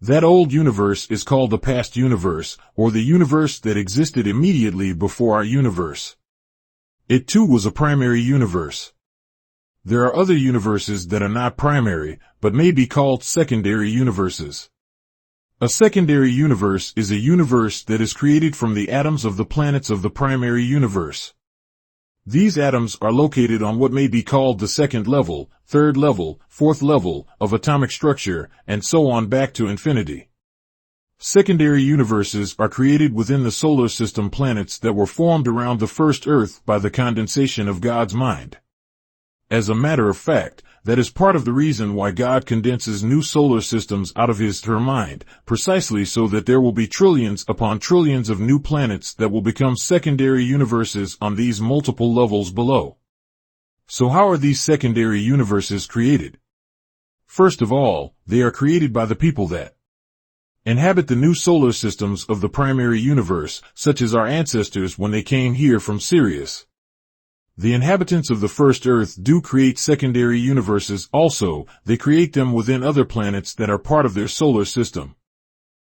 That old universe is called the past universe, or the universe that existed immediately before our universe. It too was a primary universe. There are other universes that are not primary, but may be called secondary universes. A secondary universe is a universe that is created from the atoms of the planets of the primary universe. These atoms are located on what may be called the second level, third level, fourth level of atomic structure, and so on back to infinity. Secondary universes are created within the solar system planets that were formed around the first Earth by the condensation of God's mind. As a matter of fact, that is part of the reason why God condenses new solar systems out of her mind, precisely so that there will be trillions upon trillions of new planets that will become secondary universes on these multiple levels below. So how are these secondary universes created? First of all, they are created by the people that inhabit the new solar systems of the primary universe, such as our ancestors when they came here from Sirius. The inhabitants of the first Earth do create secondary universes also. They create them within other planets that are part of their solar system.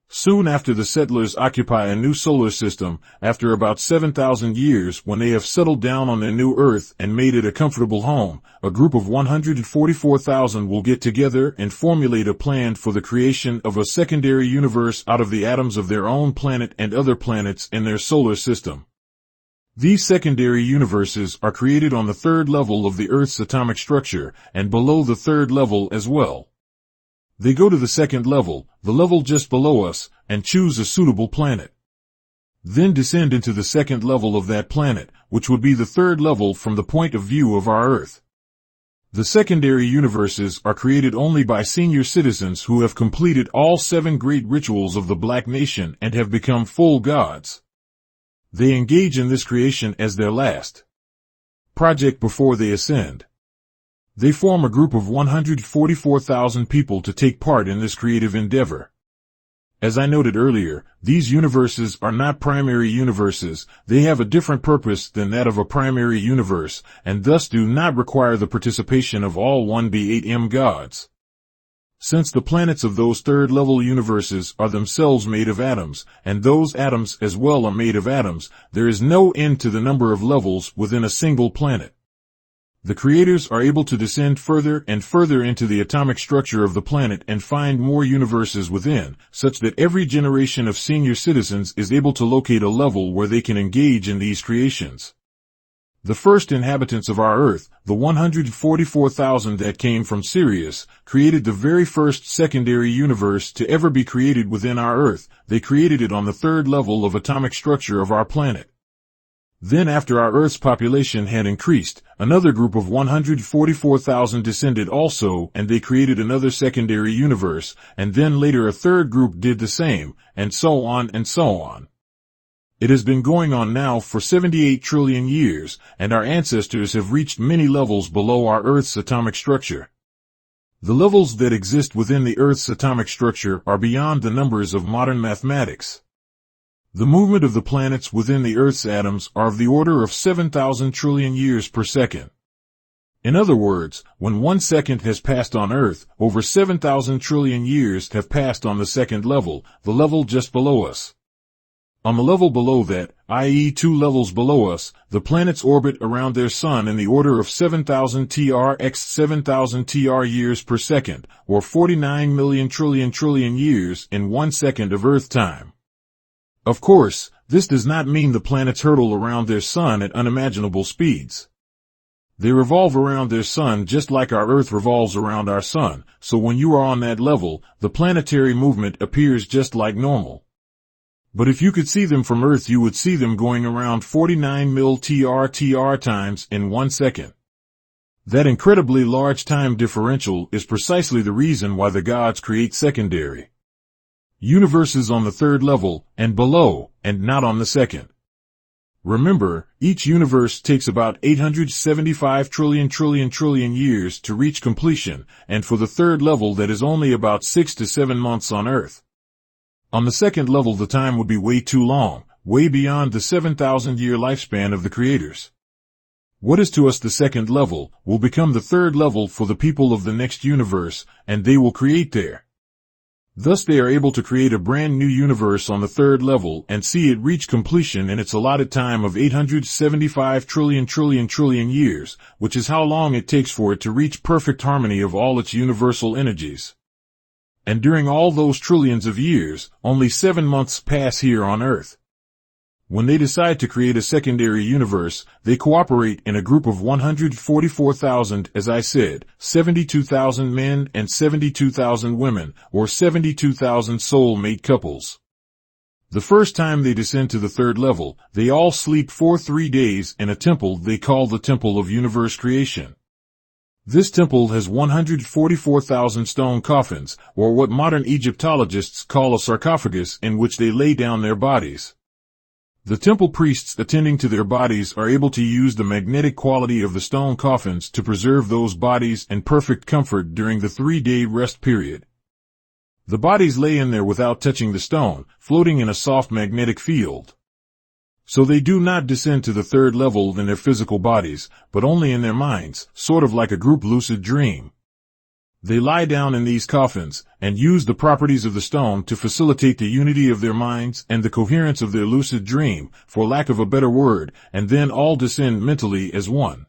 Soon after the settlers occupy a new solar system, after about 7,000 years when they have settled down on their new Earth and made it a comfortable home, a group of 144,000 will get together and formulate a plan for the creation of a secondary universe out of the atoms of their own planet and other planets in their solar system. These secondary universes are created on the third level of the Earth's atomic structure, and below the third level as well. They go to the second level, the level just below us, and choose a suitable planet. Then descend into the second level of that planet, which would be the third level from the point of view of our Earth. The secondary universes are created only by senior citizens who have completed all 7 great rituals of the Black Nation and have become full gods. They engage in this creation as their last project before they ascend. They form a group of 144,000 people to take part in this creative endeavor. As I noted earlier, these universes are not primary universes. They have a different purpose than that of a primary universe, and thus do not require the participation of all 1B8M gods. Since the planets of those third-level universes are themselves made of atoms, and those atoms as well are made of atoms, there is no end to the number of levels within a single planet. The creators are able to descend further and further into the atomic structure of the planet and find more universes within, such that every generation of senior citizens is able to locate a level where they can engage in these creations. The first inhabitants of our Earth, the 144,000 that came from Sirius, created the very first secondary universe to ever be created within our Earth. They created it on the third level of atomic structure of our planet. Then after our Earth's population had increased, another group of 144,000 descended also, and they created another secondary universe, and then later a third group did the same, and so on and so on. It has been going on now for 78 trillion years, and our ancestors have reached many levels below our Earth's atomic structure. The levels that exist within the Earth's atomic structure are beyond the numbers of modern mathematics. The movement of the planets within the Earth's atoms are of the order of 7,000 trillion years per second. In other words, when 1 second has passed on Earth, over 7,000 trillion years have passed on the second level, the level just below us. On the level below that, i.e. 2 levels below us, the planets orbit around their sun in the order of 7,000 TR x 7,000 TR years per second, or 49 million trillion years in 1 second of Earth time. Of course, this does not mean the planets hurtle around their sun at unimaginable speeds. They revolve around their sun just like our Earth revolves around our sun, so when you are on that level, the planetary movement appears just like normal. But if you could see them from Earth, you would see them going around 49 mil TR times in 1 second. That incredibly large time differential is precisely the reason why the gods create secondary universes on the third level and below, and not on the second. Remember, each universe takes about 875 trillion years to reach completion, and for the third level that is only about 6 to 7 months on Earth. On the second level the time would be way too long, way beyond the 7,000-year lifespan of the creators. What is to us the second level will become the third level for the people of the next universe, and they will create there. Thus they are able to create a brand new universe on the third level and see it reach completion in its allotted time of 875 trillion years, which is how long it takes for it to reach perfect harmony of all its universal energies. And during all those trillions of years, only 7 months pass here on Earth. When they decide to create a secondary universe, they cooperate in a group of 144,000, as I said, 72,000 men and 72,000 women, or 72,000 soul-mate couples. The first time they descend to the third level, they all sleep for 3 days in a temple they call the Temple of Universe Creation. This temple has 144,000 stone coffins, or what modern Egyptologists call a sarcophagus, in which they lay down their bodies. The temple priests attending to their bodies are able to use the magnetic quality of the stone coffins to preserve those bodies in perfect comfort during the 3-day rest period. The bodies lay in there without touching the stone, floating in a soft magnetic field. So they do not descend to the third level in their physical bodies, but only in their minds, sort of like a group lucid dream. They lie down in these coffins, and use the properties of the stone to facilitate the unity of their minds and the coherence of their lucid dream, for lack of a better word, and then all descend mentally as one.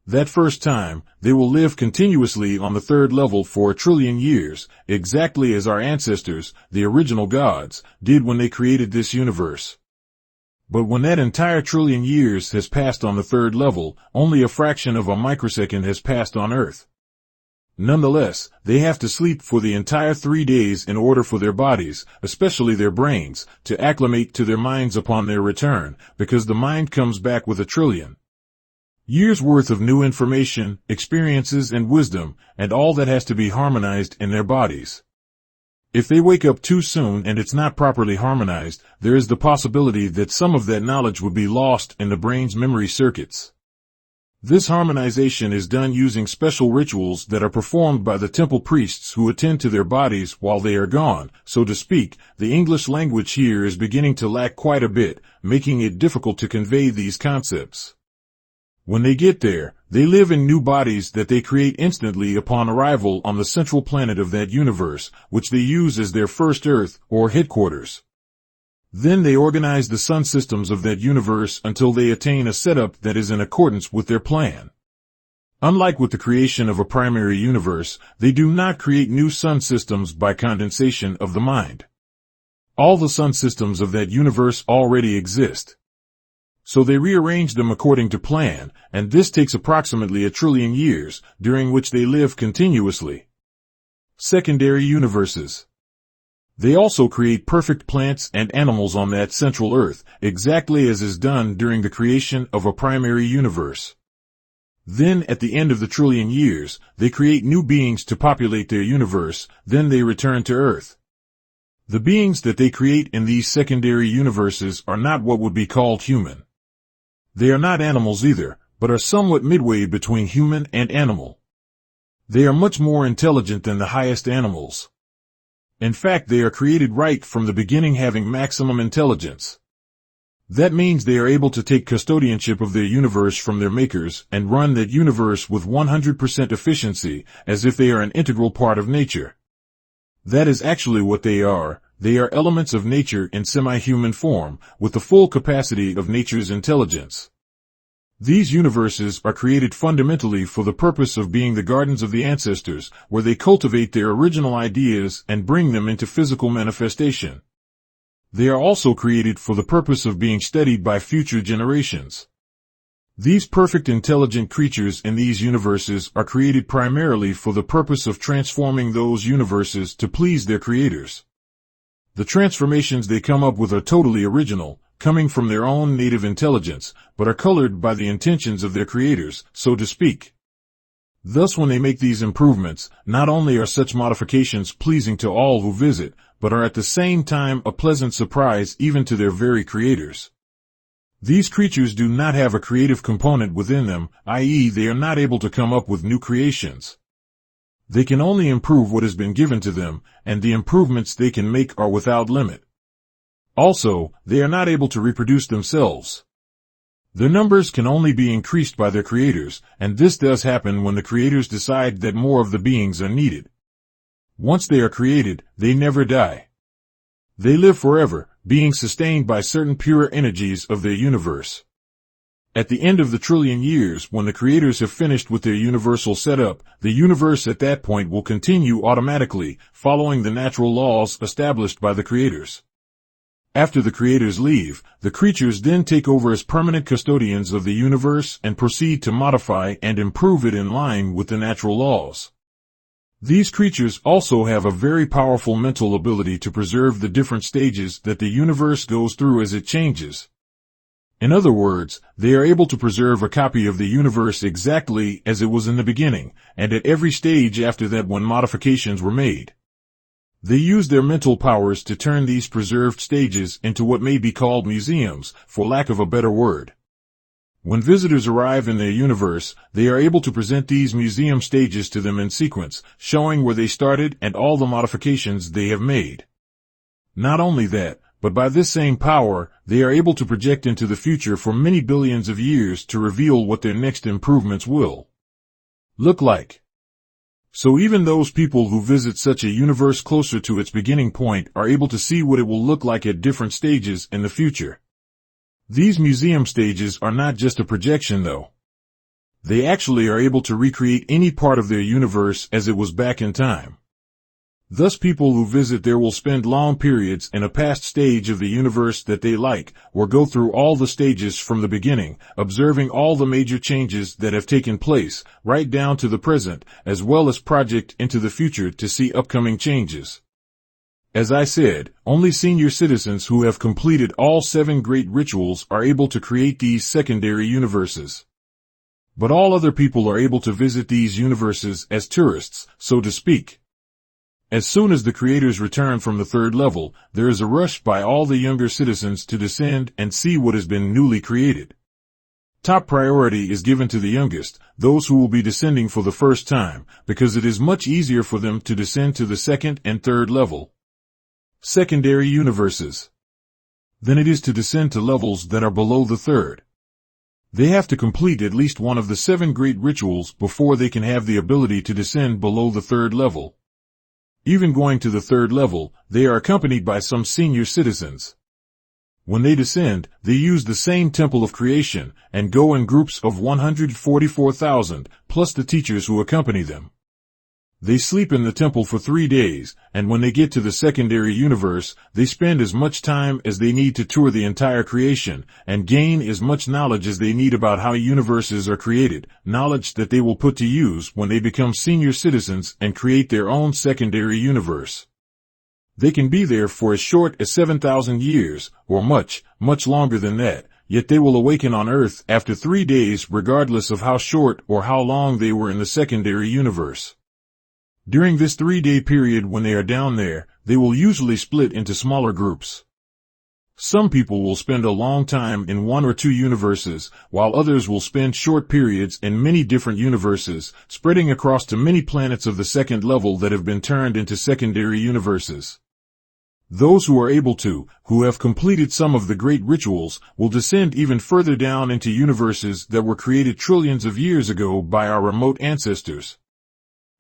That first time, they will live continuously on the third level for 1 trillion years, exactly as our ancestors, the original gods, did when they created this universe. But when that entire 1 trillion years has passed on the third level, only a fraction of a microsecond has passed on Earth. Nonetheless, they have to sleep for the entire 3 days in order for their bodies, especially their brains, to acclimate to their minds upon their return, because the mind comes back with 1 trillion years worth of new information, experiences, and wisdom, and all that has to be harmonized in their bodies. If they wake up too soon and it's not properly harmonized, there is the possibility that some of that knowledge would be lost in the brain's memory circuits. This harmonization is done using special rituals that are performed by the temple priests who attend to their bodies while they are gone, so to speak. The English language here is beginning to lack quite a bit, making it difficult to convey these concepts. When they get there, they live in new bodies that they create instantly upon arrival on the central planet of that universe, which they use as their first Earth, or headquarters. Then they organize the sun systems of that universe until they attain a setup that is in accordance with their plan. Unlike with the creation of a primary universe, they do not create new sun systems by condensation of the mind. All the sun systems of that universe already exist. So they rearrange them according to plan, and this takes approximately 1 trillion years, during which they live continuously. Secondary universes. They also create perfect plants and animals on that central Earth, exactly as is done during the creation of a primary universe. Then, at the end of the 1 trillion years, they create new beings to populate their universe, then they return to Earth. The beings that they create in these secondary universes are not what would be called human. They are not animals either, but are somewhat midway between human and animal. They are much more intelligent than the highest animals. In fact, they are created right from the beginning, having maximum intelligence. That means they are able to take custodianship of their universe from their makers and run that universe with 100% efficiency, as if they are an integral part of nature. That is actually what they are. They are elements of nature in semi-human form, with the full capacity of nature's intelligence. These universes are created fundamentally for the purpose of being the gardens of the ancestors, where they cultivate their original ideas and bring them into physical manifestation. They are also created for the purpose of being studied by future generations. These perfect intelligent creatures in these universes are created primarily for the purpose of transforming those universes to please their creators. The transformations they come up with are totally original, coming from their own native intelligence, but are colored by the intentions of their creators, so to speak. Thus, when they make these improvements, not only are such modifications pleasing to all who visit, but are at the same time a pleasant surprise even to their very creators. These creatures do not have a creative component within them, i.e., they are not able to come up with new creations. They can only improve what has been given to them, and the improvements they can make are without limit. Also, they are not able to reproduce themselves. Their numbers can only be increased by their creators, and this does happen when the creators decide that more of the beings are needed. Once they are created, they never die. They live forever, being sustained by certain pure energies of their universe. At the end of the trillion years, when the creators have finished with their universal setup, the universe at that point will continue automatically, following the natural laws established by the creators. After the creators leave, the creatures then take over as permanent custodians of the universe and proceed to modify and improve it in line with the natural laws. These creatures also have a very powerful mental ability to preserve the different stages that the universe goes through as it changes. In other words, they are able to preserve a copy of the universe exactly as it was in the beginning, and at every stage after that when modifications were made. They use their mental powers to turn these preserved stages into what may be called museums, for lack of a better word. When visitors arrive in their universe, they are able to present these museum stages to them in sequence, showing where they started and all the modifications they have made. Not only that, but by this same power, they are able to project into the future for many billions of years to reveal what their next improvements will look like. So even those people who visit such a universe closer to its beginning point are able to see what it will look like at different stages in the future. These museum stages are not just a projection though. They actually are able to recreate any part of their universe as it was back in time. Thus people who visit there will spend long periods in a past stage of the universe that they like, or go through all the stages from the beginning, observing all the major changes that have taken place, right down to the present, as well as project into the future to see upcoming changes. As I said, only senior citizens who have completed all 7 great rituals are able to create these secondary universes. But all other people are able to visit these universes as tourists, so to speak. As soon as the creators return from the 3rd level, there is a rush by all the younger citizens to descend and see what has been newly created. Top priority is given to the youngest, those who will be descending for the first time, because it is much easier for them to descend to the 2nd and 3rd level. Secondary universes. Than it is to descend to levels that are below the 3rd. They have to complete at least one of the 7 great rituals before they can have the ability to descend below the 3rd level. Even going to the 3rd level, they are accompanied by some senior citizens. When they descend, they use the same temple of creation, and go in groups of 144,000, plus the teachers who accompany them. They sleep in the temple for 3 days, and when they get to the secondary universe, they spend as much time as they need to tour the entire creation, and gain as much knowledge as they need about how universes are created, knowledge that they will put to use when they become senior citizens and create their own secondary universe. They can be there for as short as 7,000 years, or much, much longer than that, yet they will awaken on Earth after 3 days regardless of how short or how long they were in the secondary universe. During this 3-day period when they are down there, they will usually split into smaller groups. Some people will spend a long time in 1 or 2 universes, while others will spend short periods in many different universes, spreading across to many planets of the 2nd level that have been turned into secondary universes. Those who are able to, who have completed some of the great rituals, will descend even further down into universes that were created trillions of years ago by our remote ancestors.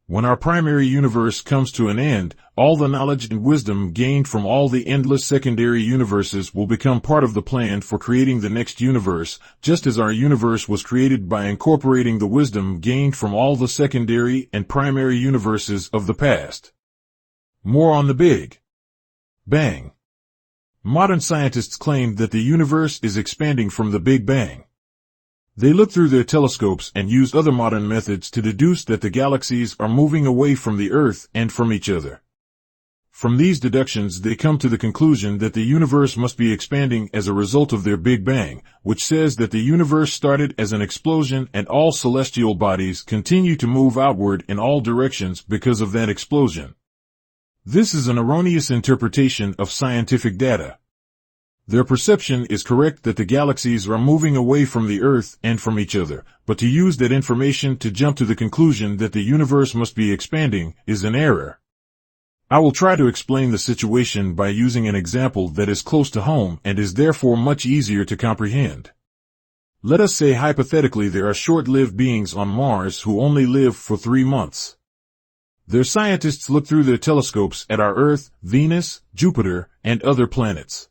When our primary universe comes to an end, all the knowledge and wisdom gained from all the endless secondary universes will become part of the plan for creating the next universe, just as our universe was created by incorporating the wisdom gained from all the secondary and primary universes of the past. More on the Big Bang. Modern scientists claim that the universe is expanding from the Big Bang. They look through their telescopes and use other modern methods to deduce that the galaxies are moving away from the Earth and from each other. From these deductions they come to the conclusion that the universe must be expanding as a result of their Big Bang, which says that the universe started as an explosion and all celestial bodies continue to move outward in all directions because of that explosion. This is an erroneous interpretation of scientific data. Their perception is correct that the galaxies are moving away from the Earth and from each other, but to use that information to jump to the conclusion that the universe must be expanding is an error. I will try to explain the situation by using an example that is close to home and is therefore much easier to comprehend. Let us say hypothetically there are short-lived beings on Mars who only live for 3 months. Their scientists look through their telescopes at our Earth, Venus, Jupiter, and other planets.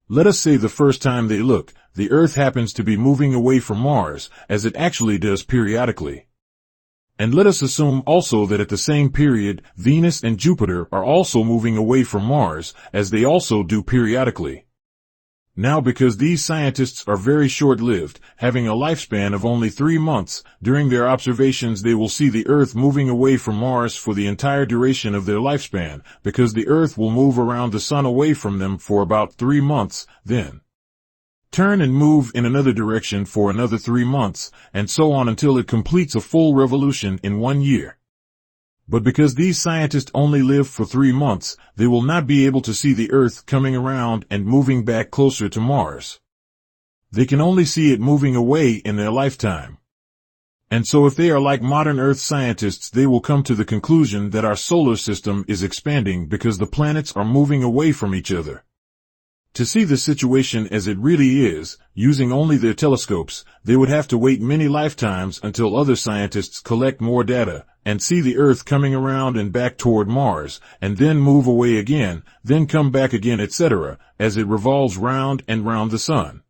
Let us say the first time they look, the Earth happens to be moving away from Mars, as it actually does periodically. And let us assume also that at the same period, Venus and Jupiter are also moving away from Mars, as they also do periodically. Now, because these scientists are very short-lived, having a lifespan of only 3 months, during their observations they will see the Earth moving away from Mars for the entire duration of their lifespan, because the Earth will move around the Sun away from them for about 3 months, then turn and move in another direction for another 3 months, and so on until it completes a full revolution in 1 year. But because these scientists only live for 3 months, they will not be able to see the Earth coming around and moving back closer to Mars. They can only see it moving away in their lifetime. And so if they are like modern Earth scientists, they will come to the conclusion that our solar system is expanding because the planets are moving away from each other. To see the situation as it really is, using only their telescopes, they would have to wait many lifetimes until other scientists collect more data, and see the Earth coming around and back toward Mars, and then move away again, then come back again, etc., as it revolves round and round the Sun.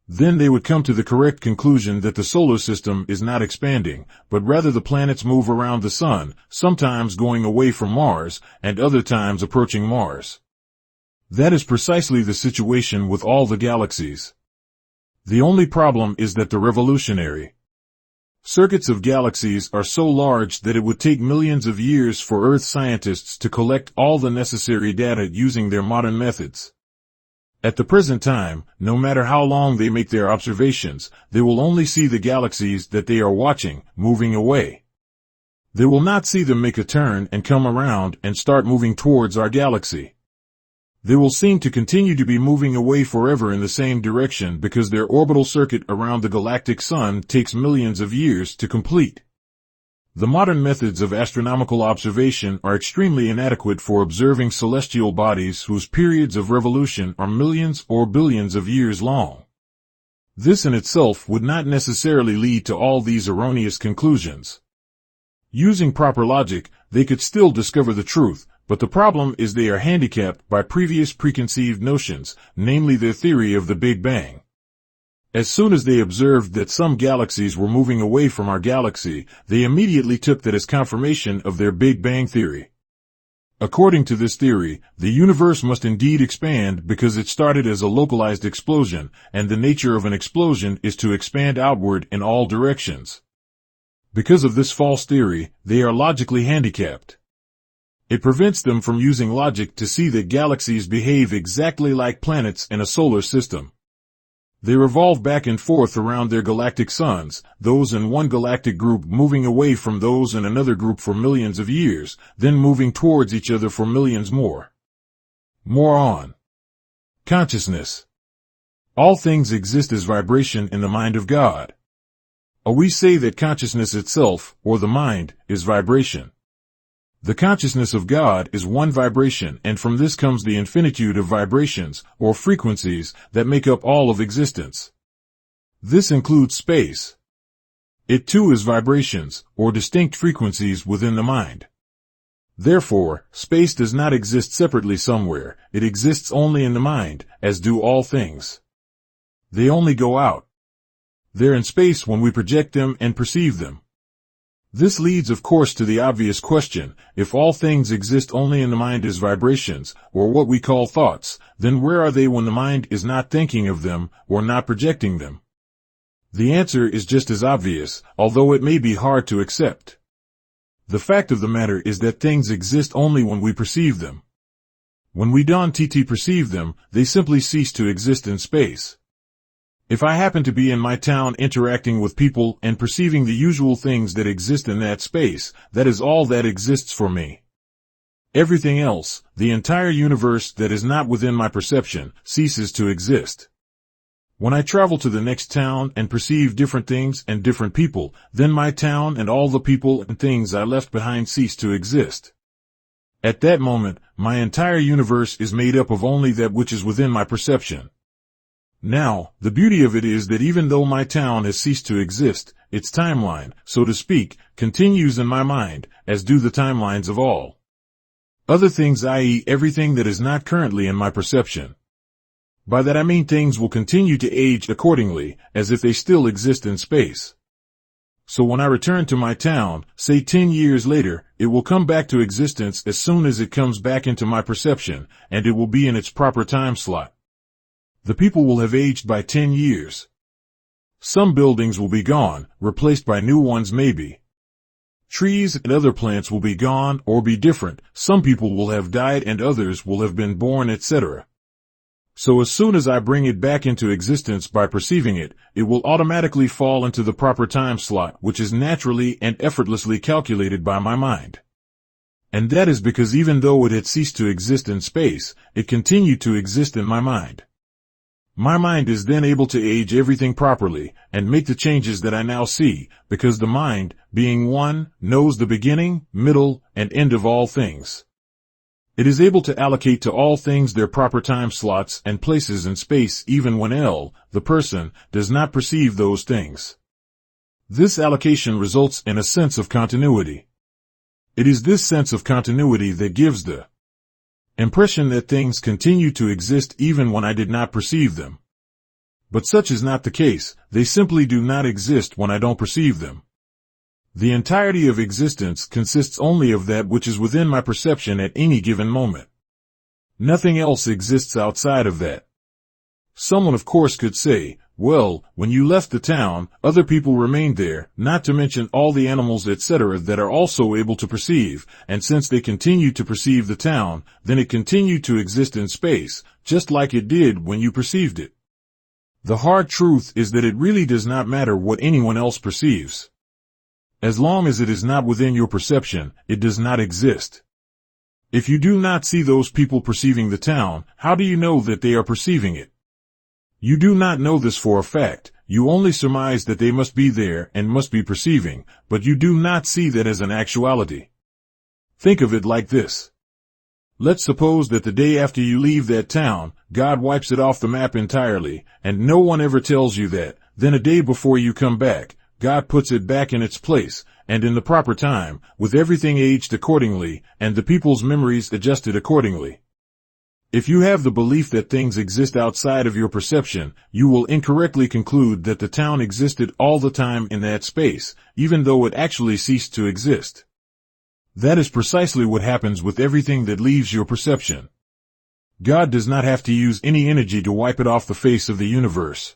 Then they would come to the correct conclusion that the solar system is not expanding, but rather the planets move around the Sun, sometimes going away from Mars, and other times approaching Mars. That is precisely the situation with all the galaxies. The only problem is that the revolutionary circuits of galaxies are so large that it would take millions of years for Earth scientists to collect all the necessary data using their modern methods. At the present time, no matter how long they make their observations, they will only see the galaxies that they are watching, moving away. They will not see them make a turn and come around and start moving towards our galaxy. They will seem to continue to be moving away forever in the same direction because their orbital circuit around the galactic sun takes millions of years to complete. The modern methods of astronomical observation are extremely inadequate for observing celestial bodies whose periods of revolution are millions or billions of years long. This in itself would not necessarily lead to all these erroneous conclusions. Using proper logic, they could still discover the truth, but the problem is they are handicapped by previous preconceived notions, namely their theory of the Big Bang. As soon as they observed that some galaxies were moving away from our galaxy, they immediately took that as confirmation of their Big Bang theory. According to this theory, the universe must indeed expand because it started as a localized explosion, and the nature of an explosion is to expand outward in all directions. Because of this false theory, they are logically handicapped. It prevents them from using logic to see that galaxies behave exactly like planets in a solar system. They revolve back and forth around their galactic suns, those in one galactic group moving away from those in another group for millions of years, then moving towards each other for millions more. More on consciousness. All things exist as vibration in the mind of God. We say that consciousness itself, or the mind, is vibration. The consciousness of God is one vibration, and from this comes the infinitude of vibrations, or frequencies, that make up all of existence. This includes space. It too is vibrations, or distinct frequencies within the mind. Therefore, space does not exist separately somewhere, it exists only in the mind, as do all things. They only go out. They're in space when we project them and perceive them. This leads, of course, to the obvious question: if all things exist only in the mind as vibrations, or what we call thoughts, then where are they when the mind is not thinking of them, or not projecting them? The answer is just as obvious, although it may be hard to accept. The fact of the matter is that things exist only when we perceive them. When we don't perceive them, they simply cease to exist in space. If I happen to be in my town interacting with people and perceiving the usual things that exist in that space, that is all that exists for me. Everything else, the entire universe that is not within my perception, ceases to exist. When I travel to the next town and perceive different things and different people, then my town and all the people and things I left behind cease to exist. At that moment, my entire universe is made up of only that which is within my perception. Now, the beauty of it is that even though my town has ceased to exist, its timeline, so to speak, continues in my mind, as do the timelines of all other things, i.e., everything that is not currently in my perception. By that I mean things will continue to age accordingly, as if they still exist in space. So when I return to my town, say 10 years later, it will come back to existence as soon as it comes back into my perception, and it will be in its proper time slot. The people will have aged by 10 years. Some buildings will be gone, replaced by new ones maybe. Trees and other plants will be gone or be different. Some people will have died and others will have been born, etc. So as soon as I bring it back into existence by perceiving it, it will automatically fall into the proper time slot, which is naturally and effortlessly calculated by my mind. And that is because even though it had ceased to exist in space, it continued to exist in my mind. My mind is then able to age everything properly and make the changes that I now see, because the mind, being one, knows the beginning, middle, and end of all things. It is able to allocate to all things their proper time slots and places in space even when the person, does not perceive those things. This allocation results in a sense of continuity. It is this sense of continuity that gives the impression that things continue to exist even when I did not perceive them. But such is not the case. They simply do not exist when I don't perceive them. The entirety of existence consists only of that which is within my perception at any given moment. Nothing else exists outside of that. Someone of course could say, well, when you left the town, other people remained there, not to mention all the animals etc. that are also able to perceive, and since they continue to perceive the town, then it continued to exist in space, just like it did when you perceived it. The hard truth is that it really does not matter what anyone else perceives. As long as it is not within your perception, it does not exist. If you do not see those people perceiving the town, how do you know that they are perceiving it? You do not know this for a fact. You only surmise that they must be there and must be perceiving, but you do not see that as an actuality. Think of it like this. Let's suppose that the day after you leave that town, God wipes it off the map entirely, and no one ever tells you that. Then a day before you come back, God puts it back in its place, and in the proper time, with everything aged accordingly, and the people's memories adjusted accordingly. If you have the belief that things exist outside of your perception, you will incorrectly conclude that the town existed all the time in that space, even though it actually ceased to exist. That is precisely what happens with everything that leaves your perception. God does not have to use any energy to wipe it off the face of the universe.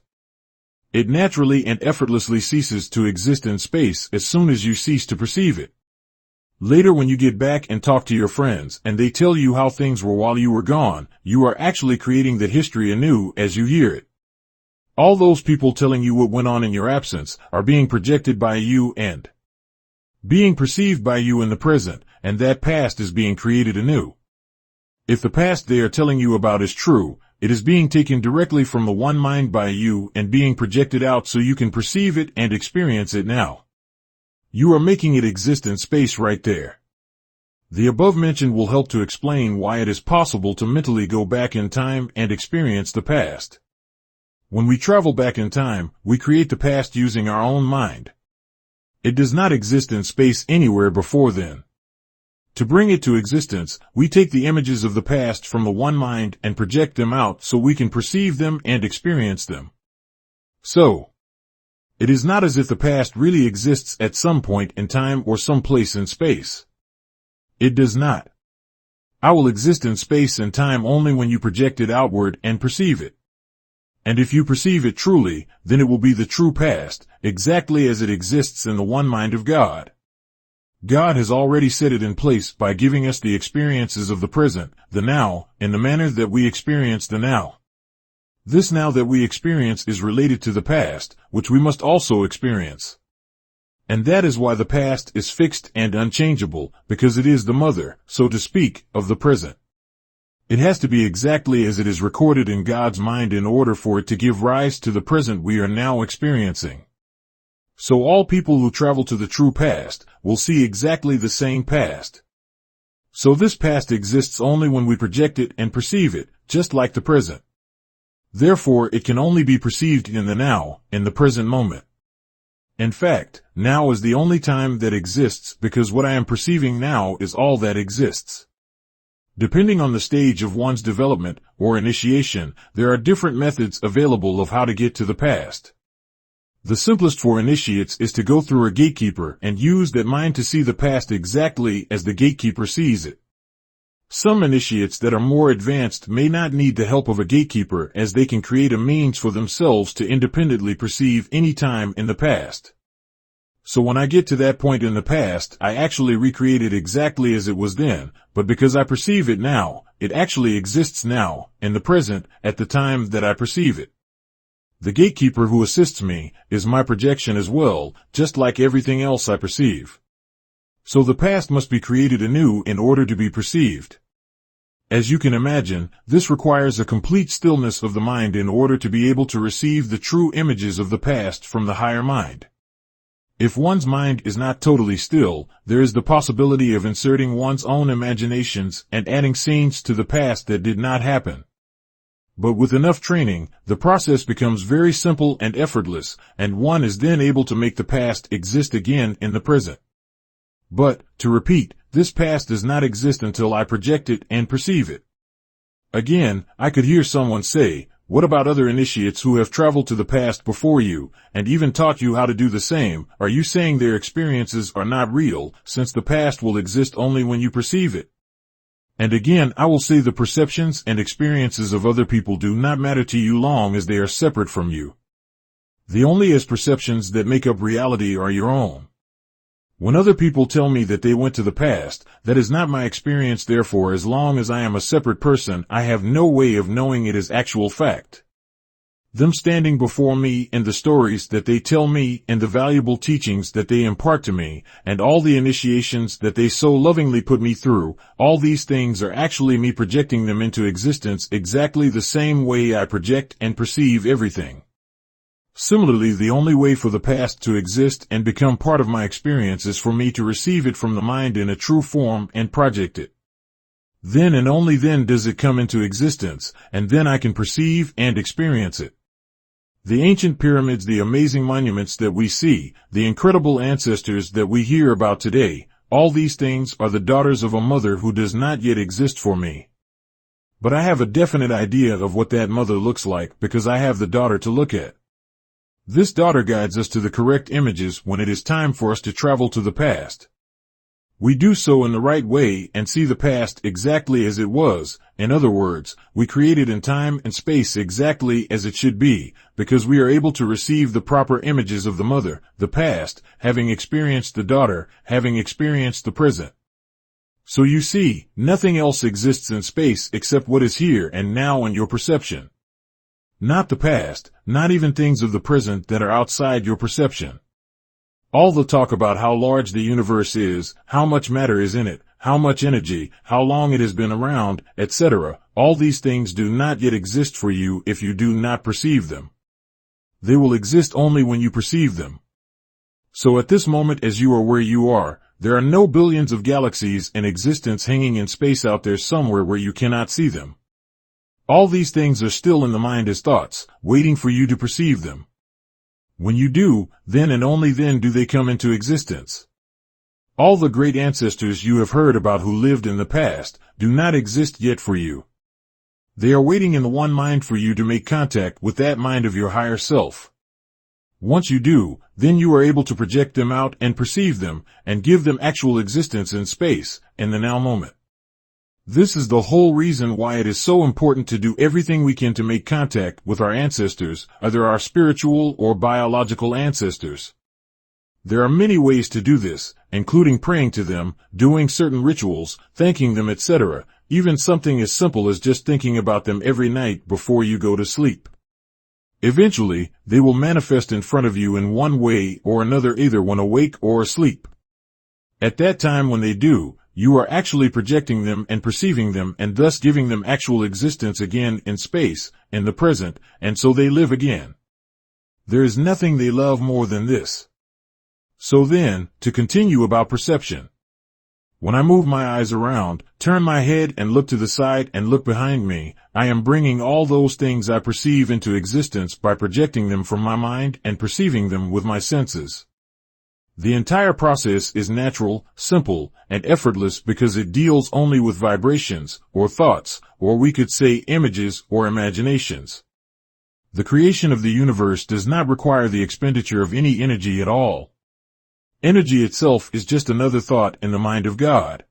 It naturally and effortlessly ceases to exist in space as soon as you cease to perceive it. Later when you get back and talk to your friends and they tell you how things were while you were gone, you are actually creating that history anew as you hear it. All those people telling you what went on in your absence are being projected by you and being perceived by you in the present, and that past is being created anew. If the past they are telling you about is true, it is being taken directly from the one mind by you and being projected out so you can perceive it and experience it now. You are making it exist in space right there. The above mentioned will help to explain why it is possible to mentally go back in time and experience the past. When we travel back in time, we create the past using our own mind. It does not exist in space anywhere before then. To bring it to existence, we take the images of the past from the one mind and project them out so we can perceive them and experience them. So, it is not as if the past really exists at some point in time or some place in space. It does not. I will exist in space and time only when you project it outward and perceive it. And if you perceive it truly, then it will be the true past, exactly as it exists in the one mind of God. God has already set it in place by giving us the experiences of the present, the now, in the manner that we experience the now. This now that we experience is related to the past, which we must also experience. And that is why the past is fixed and unchangeable, because it is the mother, so to speak, of the present. It has to be exactly as it is recorded in God's mind in order for it to give rise to the present we are now experiencing. So all people who travel to the true past will see exactly the same past. So this past exists only when we project it and perceive it, just like the present. Therefore, it can only be perceived in the now, in the present moment. In fact, now is the only time that exists because what I am perceiving now is all that exists. Depending on the stage of one's development or initiation, there are different methods available of how to get to the past. The simplest for initiates is to go through a gatekeeper and use that mind to see the past exactly as the gatekeeper sees it. Some initiates that are more advanced may not need the help of a gatekeeper, as they can create a means for themselves to independently perceive any time in the past. So when I get to that point in the past, I actually recreate it exactly as it was then, but because I perceive it now, it actually exists now, in the present, at the time that I perceive it. The gatekeeper who assists me is my projection as well, just like everything else I perceive. So the past must be created anew in order to be perceived. As you can imagine, this requires a complete stillness of the mind in order to be able to receive the true images of the past from the higher mind. If one's mind is not totally still, there is the possibility of inserting one's own imaginations and adding scenes to the past that did not happen. But with enough training, the process becomes very simple and effortless, and one is then able to make the past exist again in the present. But, to repeat, this past does not exist until I project it and perceive it. Again, I could hear someone say, "What about other initiates who have traveled to the past before you, and even taught you how to do the same? Are you saying their experiences are not real, since the past will exist only when you perceive it?" And again, I will say the perceptions and experiences of other people do not matter to you long as they are separate from you. The only perceptions that make up reality are your own. When other people tell me that they went to the past, that is not my experience. Therefore, as long as I am a separate person, I have no way of knowing it as actual fact. Them standing before me and the stories that they tell me and the valuable teachings that they impart to me and all the initiations that they so lovingly put me through, all these things are actually me projecting them into existence exactly the same way I project and perceive everything. Similarly, the only way for the past to exist and become part of my experience is for me to receive it from the mind in a true form and project it. Then and only then does it come into existence, and then I can perceive and experience it. The ancient pyramids, the amazing monuments that we see, the incredible ancestors that we hear about today, all these things are the daughters of a mother who does not yet exist for me. But I have a definite idea of what that mother looks like because I have the daughter to look at. This daughter guides us to the correct images when it is time for us to travel to the past. We do so in the right way and see the past exactly as it was. In other words, we create it in time and space exactly as it should be, because we are able to receive the proper images of the mother, the past, having experienced the daughter, having experienced the present. So you see, nothing else exists in space except what is here and now in your perception. Not the past, not even things of the present that are outside your perception. All the talk about how large the universe is, how much matter is in it, how much energy, how long it has been around, etc., all these things do not yet exist for you if you do not perceive them. They will exist only when you perceive them. So at this moment, as you are where you are, there are no billions of galaxies in existence hanging in space out there somewhere where you cannot see them. All these things are still in the mind as thoughts, waiting for you to perceive them. When you do, then and only then do they come into existence. All the great ancestors you have heard about who lived in the past do not exist yet for you. They are waiting in the one mind for you to make contact with that mind of your higher self. Once you do, then you are able to project them out and perceive them and give them actual existence in space, in the now moment. This is the whole reason why it is so important to do everything we can to make contact with our ancestors, either our spiritual or biological ancestors. There are many ways to do this, including praying to them, doing certain rituals, thanking them, etc., even something as simple as just thinking about them every night before you go to sleep. Eventually, they will manifest in front of you in one way or another, either when awake or asleep. At that time when they do, you are actually projecting them and perceiving them and thus giving them actual existence again in space, in the present, and so they live again. There is nothing they love more than this. So then, to continue about perception. When I move my eyes around, turn my head and look to the side and look behind me, I am bringing all those things I perceive into existence by projecting them from my mind and perceiving them with my senses. The entire process is natural, simple, and effortless because it deals only with vibrations, or thoughts, or we could say images or imaginations. The creation of the universe does not require the expenditure of any energy at all. Energy itself is just another thought in the mind of God.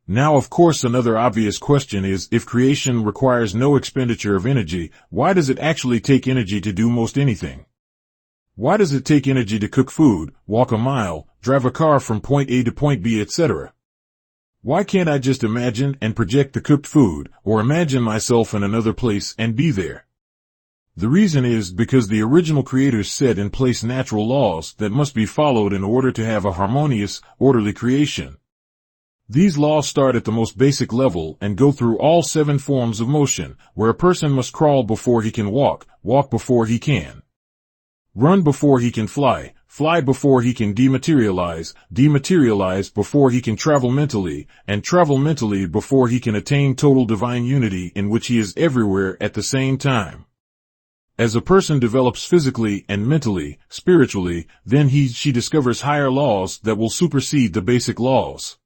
Now, of course, another obvious question is, if creation requires no expenditure of energy, why does it actually take energy to do most anything? Why does it take energy to cook food, walk a mile, drive a car from point A to point B, etc.? Why can't I just imagine and project the cooked food, or imagine myself in another place and be there? The reason is because the original creators set in place natural laws that must be followed in order to have a harmonious, orderly creation. These laws start at the most basic level and go through all 7 forms of motion, where a person must crawl before he can walk, walk before he can run before he can fly, fly before he can dematerialize, dematerialize before he can travel mentally, and travel mentally before he can attain total divine unity in which he is everywhere at the same time. As a person develops physically and mentally, spiritually, then she discovers higher laws that will supersede the basic laws.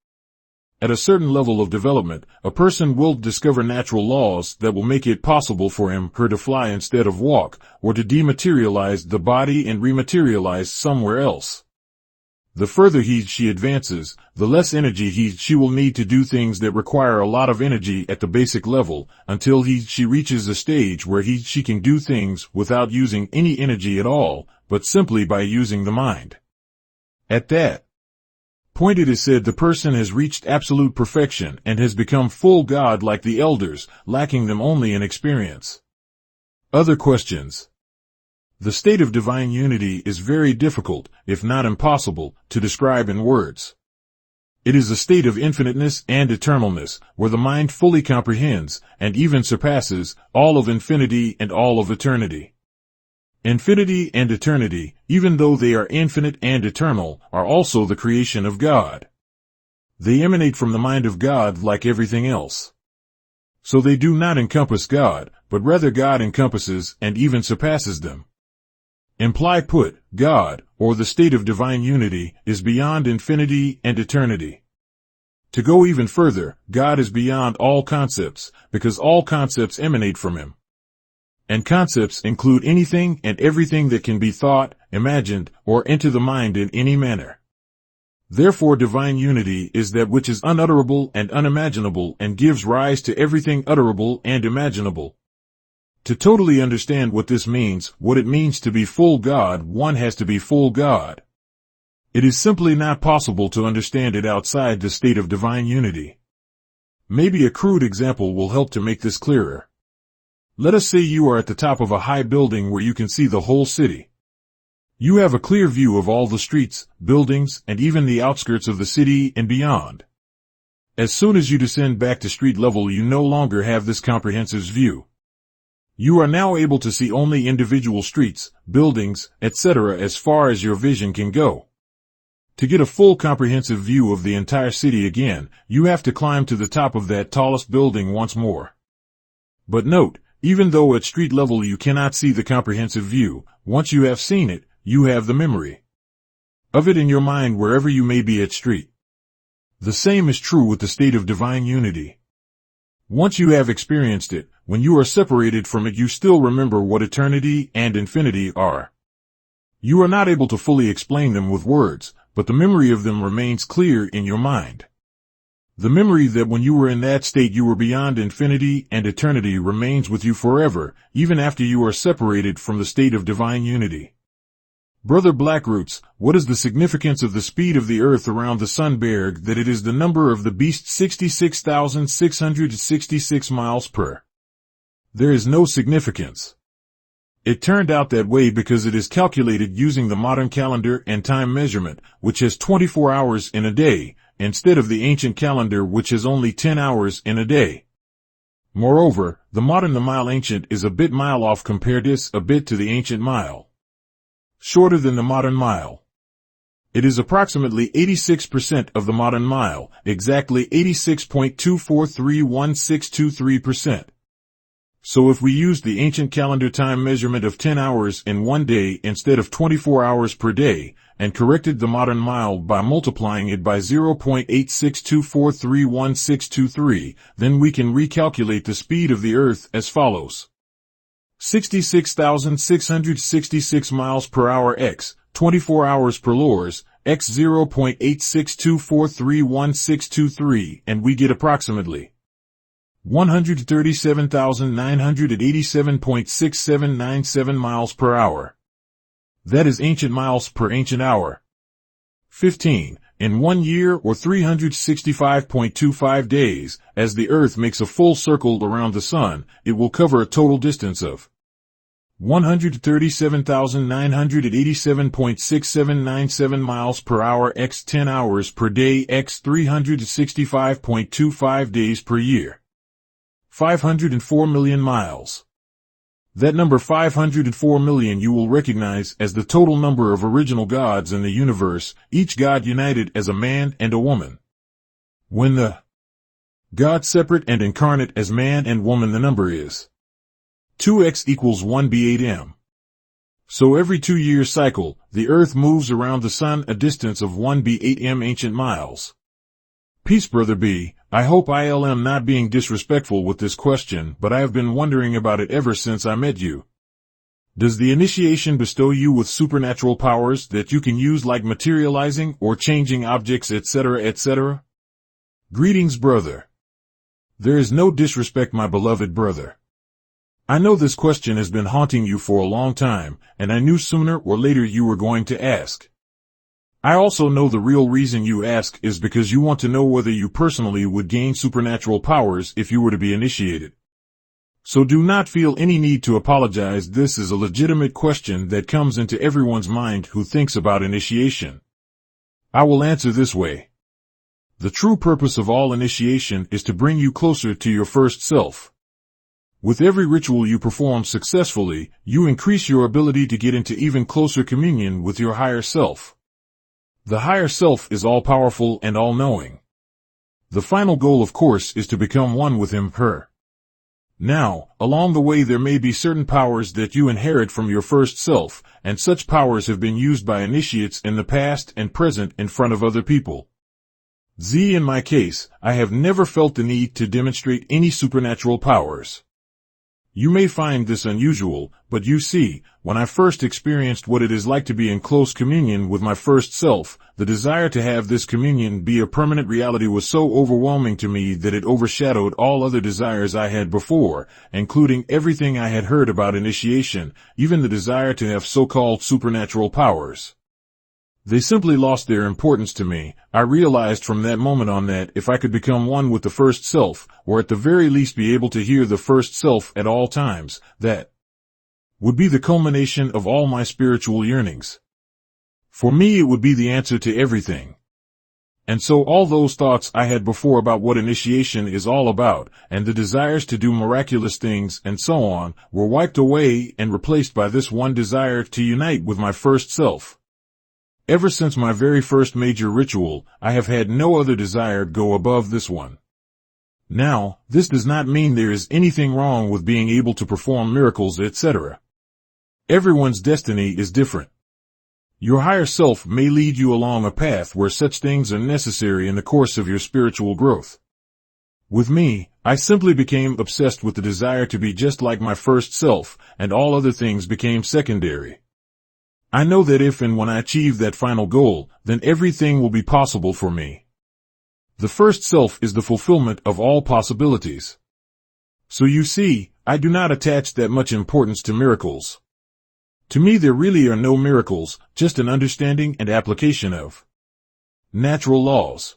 At a certain level of development, a person will discover natural laws that will make it possible for her to fly instead of walk, or to dematerialize the body and rematerialize somewhere else. The further she advances, the less energy she will need to do things that require a lot of energy at the basic level, until she reaches a stage where she can do things without using any energy at all, but simply by using the mind. At that point, it is said the person has reached absolute perfection and has become full God like the elders, lacking them only in experience. Other questions. The state of divine unity is very difficult, if not impossible, to describe in words. It is a state of infiniteness and eternalness, where the mind fully comprehends, and even surpasses, all of infinity and all of eternity. Infinity and eternity, even though they are infinite and eternal, are also the creation of God. They emanate from the mind of God like everything else. So they do not encompass God, but rather God encompasses and even surpasses them. Imply put, God, or the state of divine unity, is beyond infinity and eternity. To go even further, God is beyond all concepts, because all concepts emanate from Him. And concepts include anything and everything that can be thought, imagined, or enter the mind in any manner. Therefore, divine unity is that which is unutterable and unimaginable and gives rise to everything utterable and imaginable. To totally understand what this means, what it means to be full God, one has to be full God. It is simply not possible to understand it outside the state of divine unity. Maybe a crude example will help to make this clearer. Let us say you are at the top of a high building where you can see the whole city. You have a clear view of all the streets, buildings, and even the outskirts of the city and beyond. As soon as you descend back to street level, you no longer have this comprehensive view. You are now able to see only individual streets, buildings, etc. as far as your vision can go. To get a full comprehensive view of the entire city again, you have to climb to the top of that tallest building once more. But note, even though at street level you cannot see the comprehensive view, once you have seen it, you have the memory of it in your mind wherever you may be at street. The same is true with the state of divine unity. Once you have experienced it, when you are separated from it, you still remember what eternity and infinity are. You are not able to fully explain them with words, but the memory of them remains clear in your mind. The memory that when you were in that state you were beyond infinity and eternity remains with you forever, even after you are separated from the state of divine unity. Brother Blackroots, what is the significance of the speed of the earth around the sun? Berg, that it is the number of the beast 66,666 miles per. There is no significance. It turned out that way because it is calculated using the modern calendar and time measurement, which has 24 hours in a day, instead of the ancient calendar which has only 10 hours in a day. Moreover, the mile ancient is a bit mile off compared a bit to the ancient mile. Shorter than the modern mile. It is approximately 86% of the modern mile, exactly 86.2431623%. So if we used the ancient calendar time measurement of 10 hours in one day instead of 24 hours per day, and corrected the modern mile by multiplying it by 0.8624311623, then we can recalculate the speed of the Earth as follows. 66,666 miles per hour x, 24 hours per lors, x 0.8624311623, and we get approximately 137,987.6797 miles per hour. That is ancient miles per ancient hour. 15. In 1 year or 365.25 days, as the Earth makes a full circle around the Sun, it will cover a total distance of 137,987.6797 miles per hour x 10 hours per day x 365.25 days per year. 504 million miles. That number 504 million you will recognize as the total number of original gods in the universe, each god united as a man and a woman. When the God separate and incarnate as man and woman, the number is 2x equals 1b8m. So every 2-year cycle, the Earth moves around the Sun a distance of 1b8m ancient miles. Peace, Brother B. I hope I am not being disrespectful with this question, but I have been wondering about it ever since I met you. Does the initiation bestow you with supernatural powers that you can use, like materializing or changing objects, etc., etc.? Greetings, brother. There is no disrespect, my beloved brother. I know this question has been haunting you for a long time, and I knew sooner or later you were going to ask. I also know the real reason you ask is because you want to know whether you personally would gain supernatural powers if you were to be initiated. So do not feel any need to apologize. This is a legitimate question that comes into everyone's mind who thinks about initiation. I will answer this way. The true purpose of all initiation is to bring you closer to your first self. With every ritual you perform successfully, you increase your ability to get into even closer communion with your higher self. The higher self is all-powerful and all-knowing. The final goal, of course, is to become one with him, her. Now, along the way there may be certain powers that you inherit from your first self, and such powers have been used by initiates in the past and present in front of other people. In my case, I have never felt the need to demonstrate any supernatural powers. You may find this unusual, but you see, when I first experienced what it is like to be in close communion with my first self, the desire to have this communion be a permanent reality was so overwhelming to me that it overshadowed all other desires I had before, including everything I had heard about initiation, even the desire to have so-called supernatural powers. They simply lost their importance to me. I realized from that moment on that if I could become one with the first self, or at the very least be able to hear the first self at all times, that would be the culmination of all my spiritual yearnings. For me, it would be the answer to everything. And so all those thoughts I had before about what initiation is all about, and the desires to do miraculous things and so on, were wiped away and replaced by this one desire to unite with my first self. Ever since my very first major ritual, I have had no other desire go above this one. Now, this does not mean there is anything wrong with being able to perform miracles, etc. Everyone's destiny is different. Your higher self may lead you along a path where such things are necessary in the course of your spiritual growth. With me, I simply became obsessed with the desire to be just like my first self, and all other things became secondary. I know that if and when I achieve that final goal, then everything will be possible for me. The first self is the fulfillment of all possibilities. So you see, I do not attach that much importance to miracles. To me, there really are no miracles, just an understanding and application of natural laws.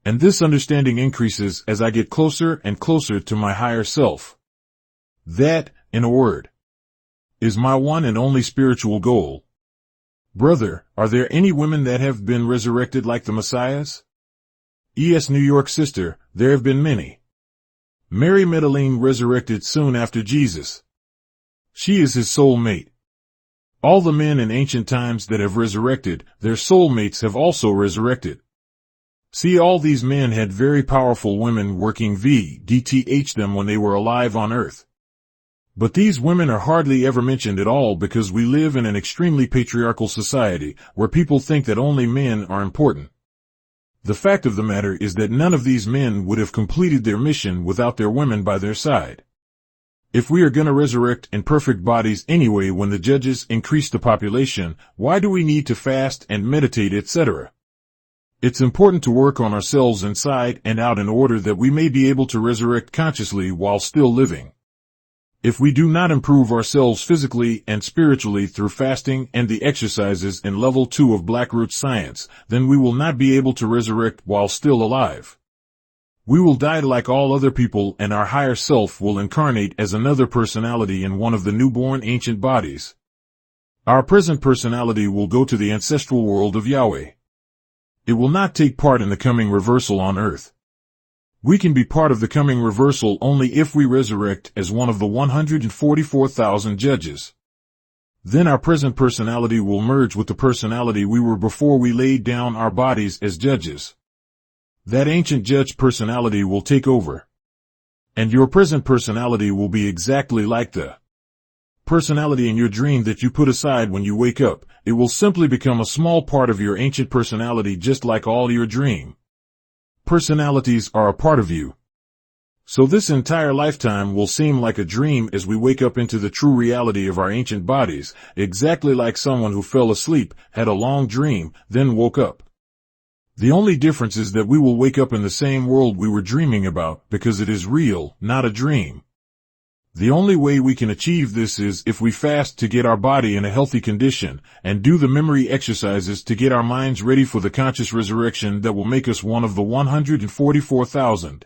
And this understanding increases as I get closer and closer to my higher self. That, in a word, is my one and only spiritual goal. Brother, are there any women that have been resurrected like the Messiahs? Yes, New York sister, there have been many. Mary Magdalene resurrected soon after Jesus. She is his soul mate. All the men in ancient times that have resurrected, their soulmates have also resurrected. See, all these men had very powerful women working VDTH them when they were alive on earth. But these women are hardly ever mentioned at all because we live in an extremely patriarchal society where people think that only men are important. The fact of the matter is that none of these men would have completed their mission without their women by their side. If we are going to resurrect in perfect bodies anyway when the judges increase the population, why do we need to fast and meditate, etc.? It's important to work on ourselves inside and out in order that we may be able to resurrect consciously while still living. If we do not improve ourselves physically and spiritually through fasting and the exercises in level 2 of Blackroots science, then we will not be able to resurrect while still alive. We will die like all other people, and our higher self will incarnate as another personality in one of the newborn ancient bodies. Our present personality will go to the ancestral world of Yahweh. It will not take part in the coming reversal on earth. We can be part of the coming reversal only if we resurrect as one of the 144,000 judges. Then our present personality will merge with the personality we were before we laid down our bodies as judges. That ancient judge personality will take over. And your present personality will be exactly like the personality in your dream that you put aside when you wake up. It will simply become a small part of your ancient personality, just like all your dream personalities are a part of you. So this entire lifetime will seem like a dream as we wake up into the true reality of our ancient bodies, exactly like someone who fell asleep, had a long dream, then woke up. The only difference is that we will wake up in the same world we were dreaming about, because it is real, not a dream. The only way we can achieve this is if we fast to get our body in a healthy condition, and do the memory exercises to get our minds ready for the conscious resurrection that will make us one of the 144,000.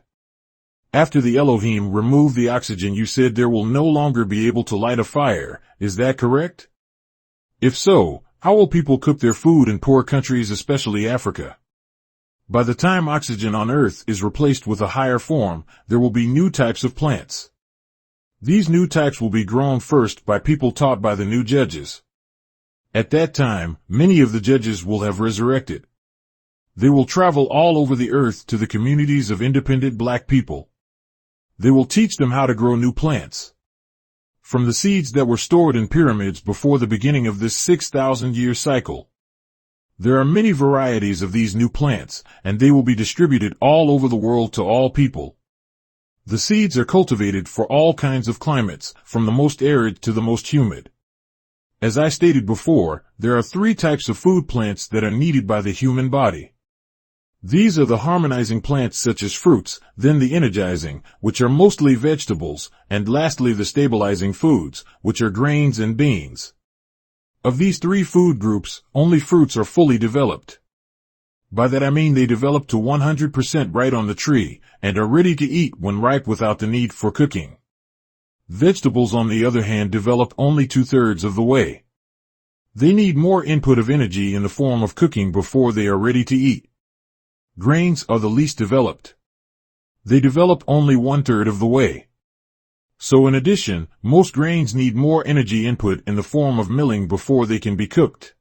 After the Elohim remove the oxygen, you said there will no longer be able to light a fire, is that correct? If so, how will people cook their food in poor countries, especially Africa? By the time oxygen on Earth is replaced with a higher form, there will be new types of plants. These new types will be grown first by people taught by the new judges. At that time, many of the judges will have resurrected. They will travel all over the earth to the communities of independent black people. They will teach them how to grow new plants. From the seeds that were stored in pyramids before the beginning of this 6,000-year cycle. There are many varieties of these new plants, and they will be distributed all over the world to all people. The seeds are cultivated for all kinds of climates, from the most arid to the most humid. As I stated before, there are 3 types of food plants that are needed by the human body. These are the harmonizing plants such as fruits, then the energizing, which are mostly vegetables, and lastly the stabilizing foods, which are grains and beans. Of these 3 food groups, only fruits are fully developed. By that I mean they develop to 100% right on the tree, and are ready to eat when ripe without the need for cooking. Vegetables, on the other hand, develop only 2/3 of the way. They need more input of energy in the form of cooking before they are ready to eat. Grains are the least developed. They develop only 1/3 of the way. So in addition, most grains need more energy input in the form of milling before they can be cooked.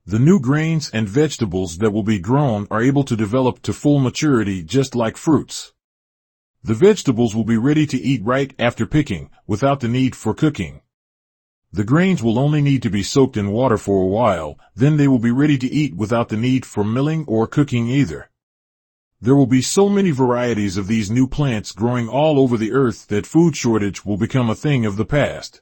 The new grains and vegetables that will be grown are able to develop to full maturity just like fruits. The vegetables will be ready to eat right after picking, without the need for cooking. The grains will only need to be soaked in water for a while, then they will be ready to eat without the need for milling or cooking either. There will be so many varieties of these new plants growing all over the earth that food shortage will become a thing of the past.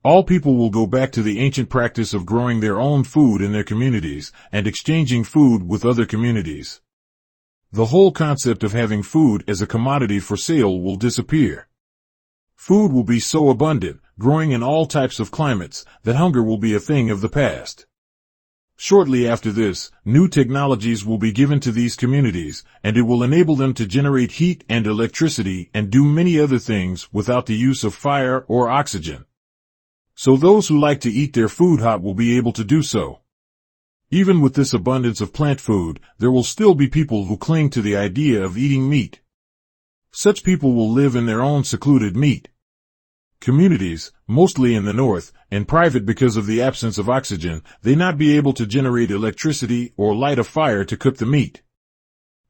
All people will go back to the ancient practice of growing their own food in their communities and exchanging food with other communities. The whole concept of having food as a commodity for sale will disappear. Food will be so abundant, growing in all types of climates, that hunger will be a thing of the past. Shortly after this, new technologies will be given to these communities, and it will enable them to generate heat and electricity and do many other things without the use of fire or oxygen. So those who like to eat their food hot will be able to do so. Even with this abundance of plant food, there will still be people who cling to the idea of eating meat. Such people will live in their own secluded meat. Communities, mostly in the north, and private because of the absence of oxygen, they not be able to generate electricity or light a fire to cook the meat.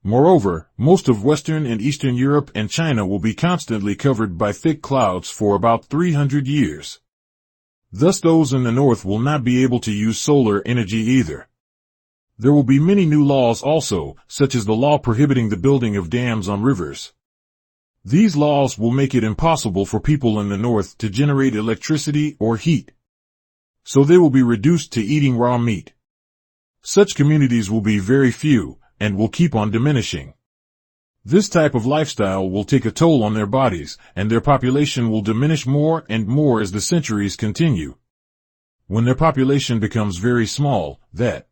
Moreover, most of Western and Eastern Europe and China will be constantly covered by thick clouds for about 300 years. Thus those in the north will not be able to use solar energy either. There will be many new laws also, such as the law prohibiting the building of dams on rivers. These laws will make it impossible for people in the north to generate electricity or heat. So they will be reduced to eating raw meat. Such communities will be very few, and will keep on diminishing. This type of lifestyle will take a toll on their bodies, and their population will diminish more and more as the centuries continue. When their population becomes very small, that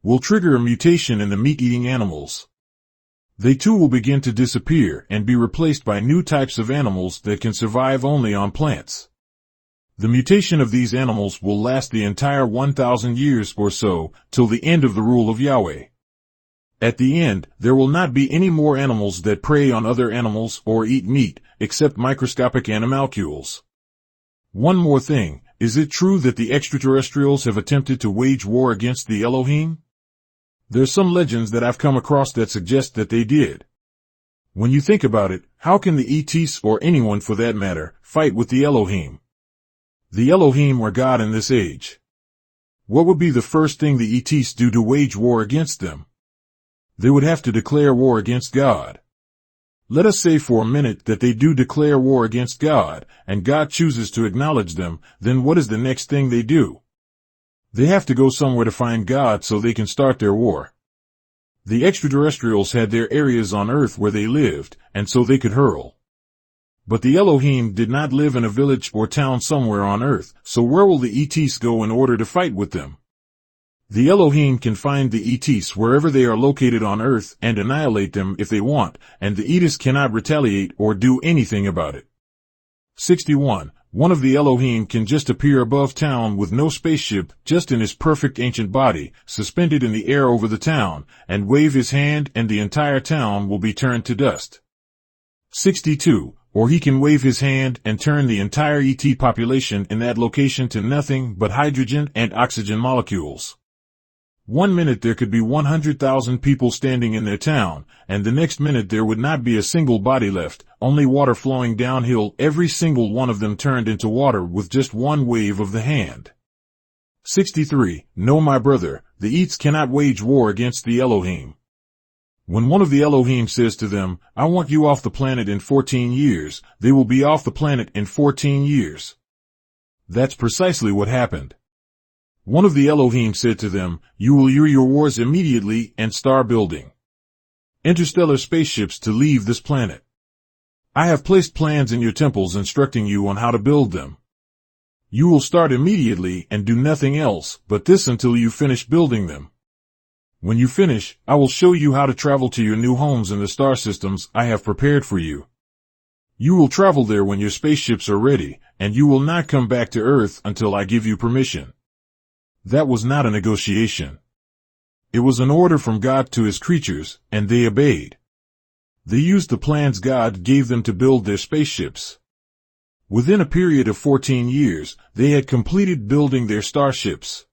will trigger a mutation in the meat-eating animals. They too will begin to disappear and be replaced by new types of animals that can survive only on plants. The mutation of these animals will last the entire 1,000 years or so, till the end of the rule of Yahweh. At the end, there will not be any more animals that prey on other animals or eat meat, except microscopic animalcules. One more thing, is it true that the extraterrestrials have attempted to wage war against the Elohim? There's some legends that I've come across that suggest that they did. When you think about it, how can the ETs, or anyone for that matter, fight with the Elohim? The Elohim are God in this age. What would be the first thing the ETs do to wage war against them? They would have to declare war against God. Let us say for a minute that they do declare war against God, and God chooses to acknowledge them, then what is the next thing they do? They have to go somewhere to find God so they can start their war. The extraterrestrials had their areas on Earth where they lived, and so they could hurl. But the Elohim did not live in a village or town somewhere on Earth, so where will the ETs go in order to fight with them? The Elohim can find the ETs wherever they are located on Earth and annihilate them if they want, and the ETs cannot retaliate or do anything about it. 61. One of the Elohim can just appear above town with no spaceship, just in his perfect ancient body, suspended in the air over the town, and wave his hand and the entire town will be turned to dust. 62. Or he can wave his hand and turn the entire ET population in that location to nothing but hydrogen and oxygen molecules. 1 minute there could be 100,000 people standing in their town, and the next minute there would not be a single body left, only water flowing downhill, every single one of them turned into water with just one wave of the hand. 63. No, my brother, the ETs cannot wage war against the Elohim. When one of the Elohim says to them, I want you off the planet in 14 years, they will be off the planet in 14 years. That's precisely what happened. One of the Elohim said to them, you will use your wars immediately and start building interstellar spaceships to leave this planet. I have placed plans in your temples instructing you on how to build them. You will start immediately and do nothing else but this until you finish building them. When you finish, I will show you how to travel to your new homes in the star systems I have prepared for you. You will travel there when your spaceships are ready, and you will not come back to Earth until I give you permission. That was not a negotiation. It was an order from God to his creatures, and they obeyed. They used the plans God gave them to build their spaceships. Within a period of 14 years, they had completed building their starships.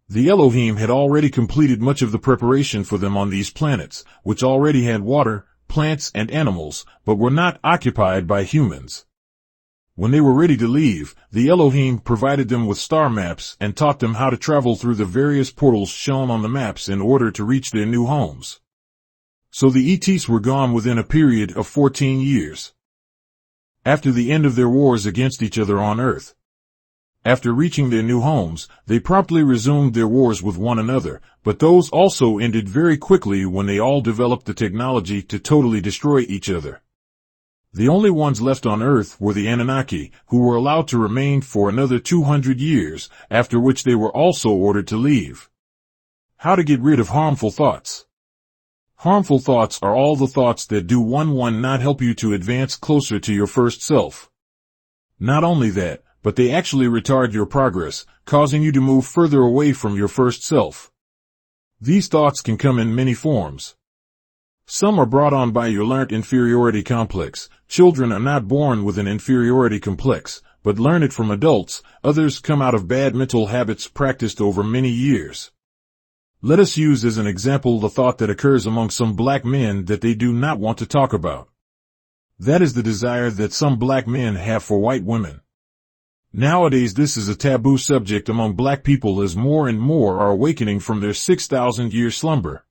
The Elohim had already completed much of the preparation for them on these planets, which already had water, plants, and animals, but were not occupied by humans. When they were ready to leave, the Elohim provided them with star maps and taught them how to travel through the various portals shown on the maps in order to reach their new homes. So the ETs were gone within a period of 14 years. After the end of their wars against each other on Earth. After reaching their new homes, they promptly resumed their wars with one another, but those also ended very quickly when they all developed the technology to totally destroy each other. The only ones left on Earth were the Anunnaki, who were allowed to remain for another 200 years, after which they were also ordered to leave. How to get rid of harmful thoughts? Harmful thoughts are all the thoughts that do not help you to advance closer to your first self. Not only that, but they actually retard your progress, causing you to move further away from your first self. These thoughts can come in many forms. Some are brought on by your learnt inferiority complex. Children are not born with an inferiority complex, but learn it from adults. Others come out of bad mental habits practiced over many years. Let us use as an example the thought that occurs among some black men that they do not want to talk about. That is the desire that some black men have for white women. Nowadays this is a taboo subject among black people as more and more are awakening from their 6,000-year slumber.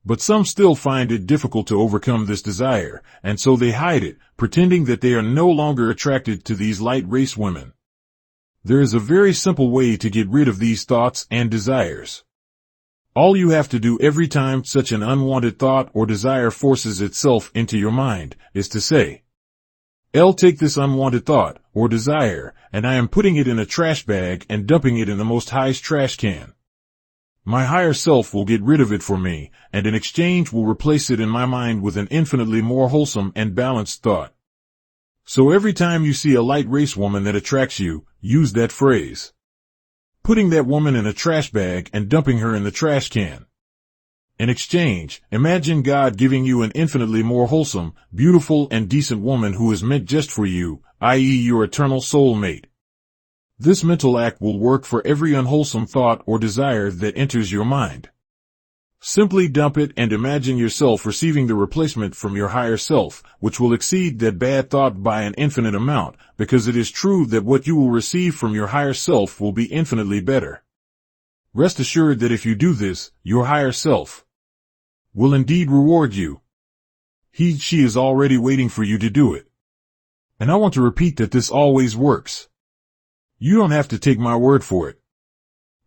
But some still find it difficult to overcome this desire, and so they hide it, pretending that they are no longer attracted to these light race women. There is a very simple way to get rid of these thoughts and desires. All you have to do every time such an unwanted thought or desire forces itself into your mind is to say, I'll take this unwanted thought or desire, and I am putting it in a trash bag and dumping it in the most highest trash can. My higher self will get rid of it for me, and in exchange will replace it in my mind with an infinitely more wholesome and balanced thought. So every time you see a light race woman that attracts you, use that phrase. Putting that woman in a trash bag and dumping her in the trash can. In exchange, imagine God giving you an infinitely more wholesome, beautiful and decent woman who is meant just for you, i.e. your eternal soulmate. This mental act will work for every unwholesome thought or desire that enters your mind. Simply dump it and imagine yourself receiving the replacement from your higher self, which will exceed that bad thought by an infinite amount, because it is true that what you will receive from your higher self will be infinitely better. Rest assured that if you do this, your higher self will indeed reward you. She is already waiting for you to do it. And I want to repeat that this always works. You don't have to take my word for it.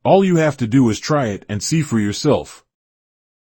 All you have to do is try it and see for yourself.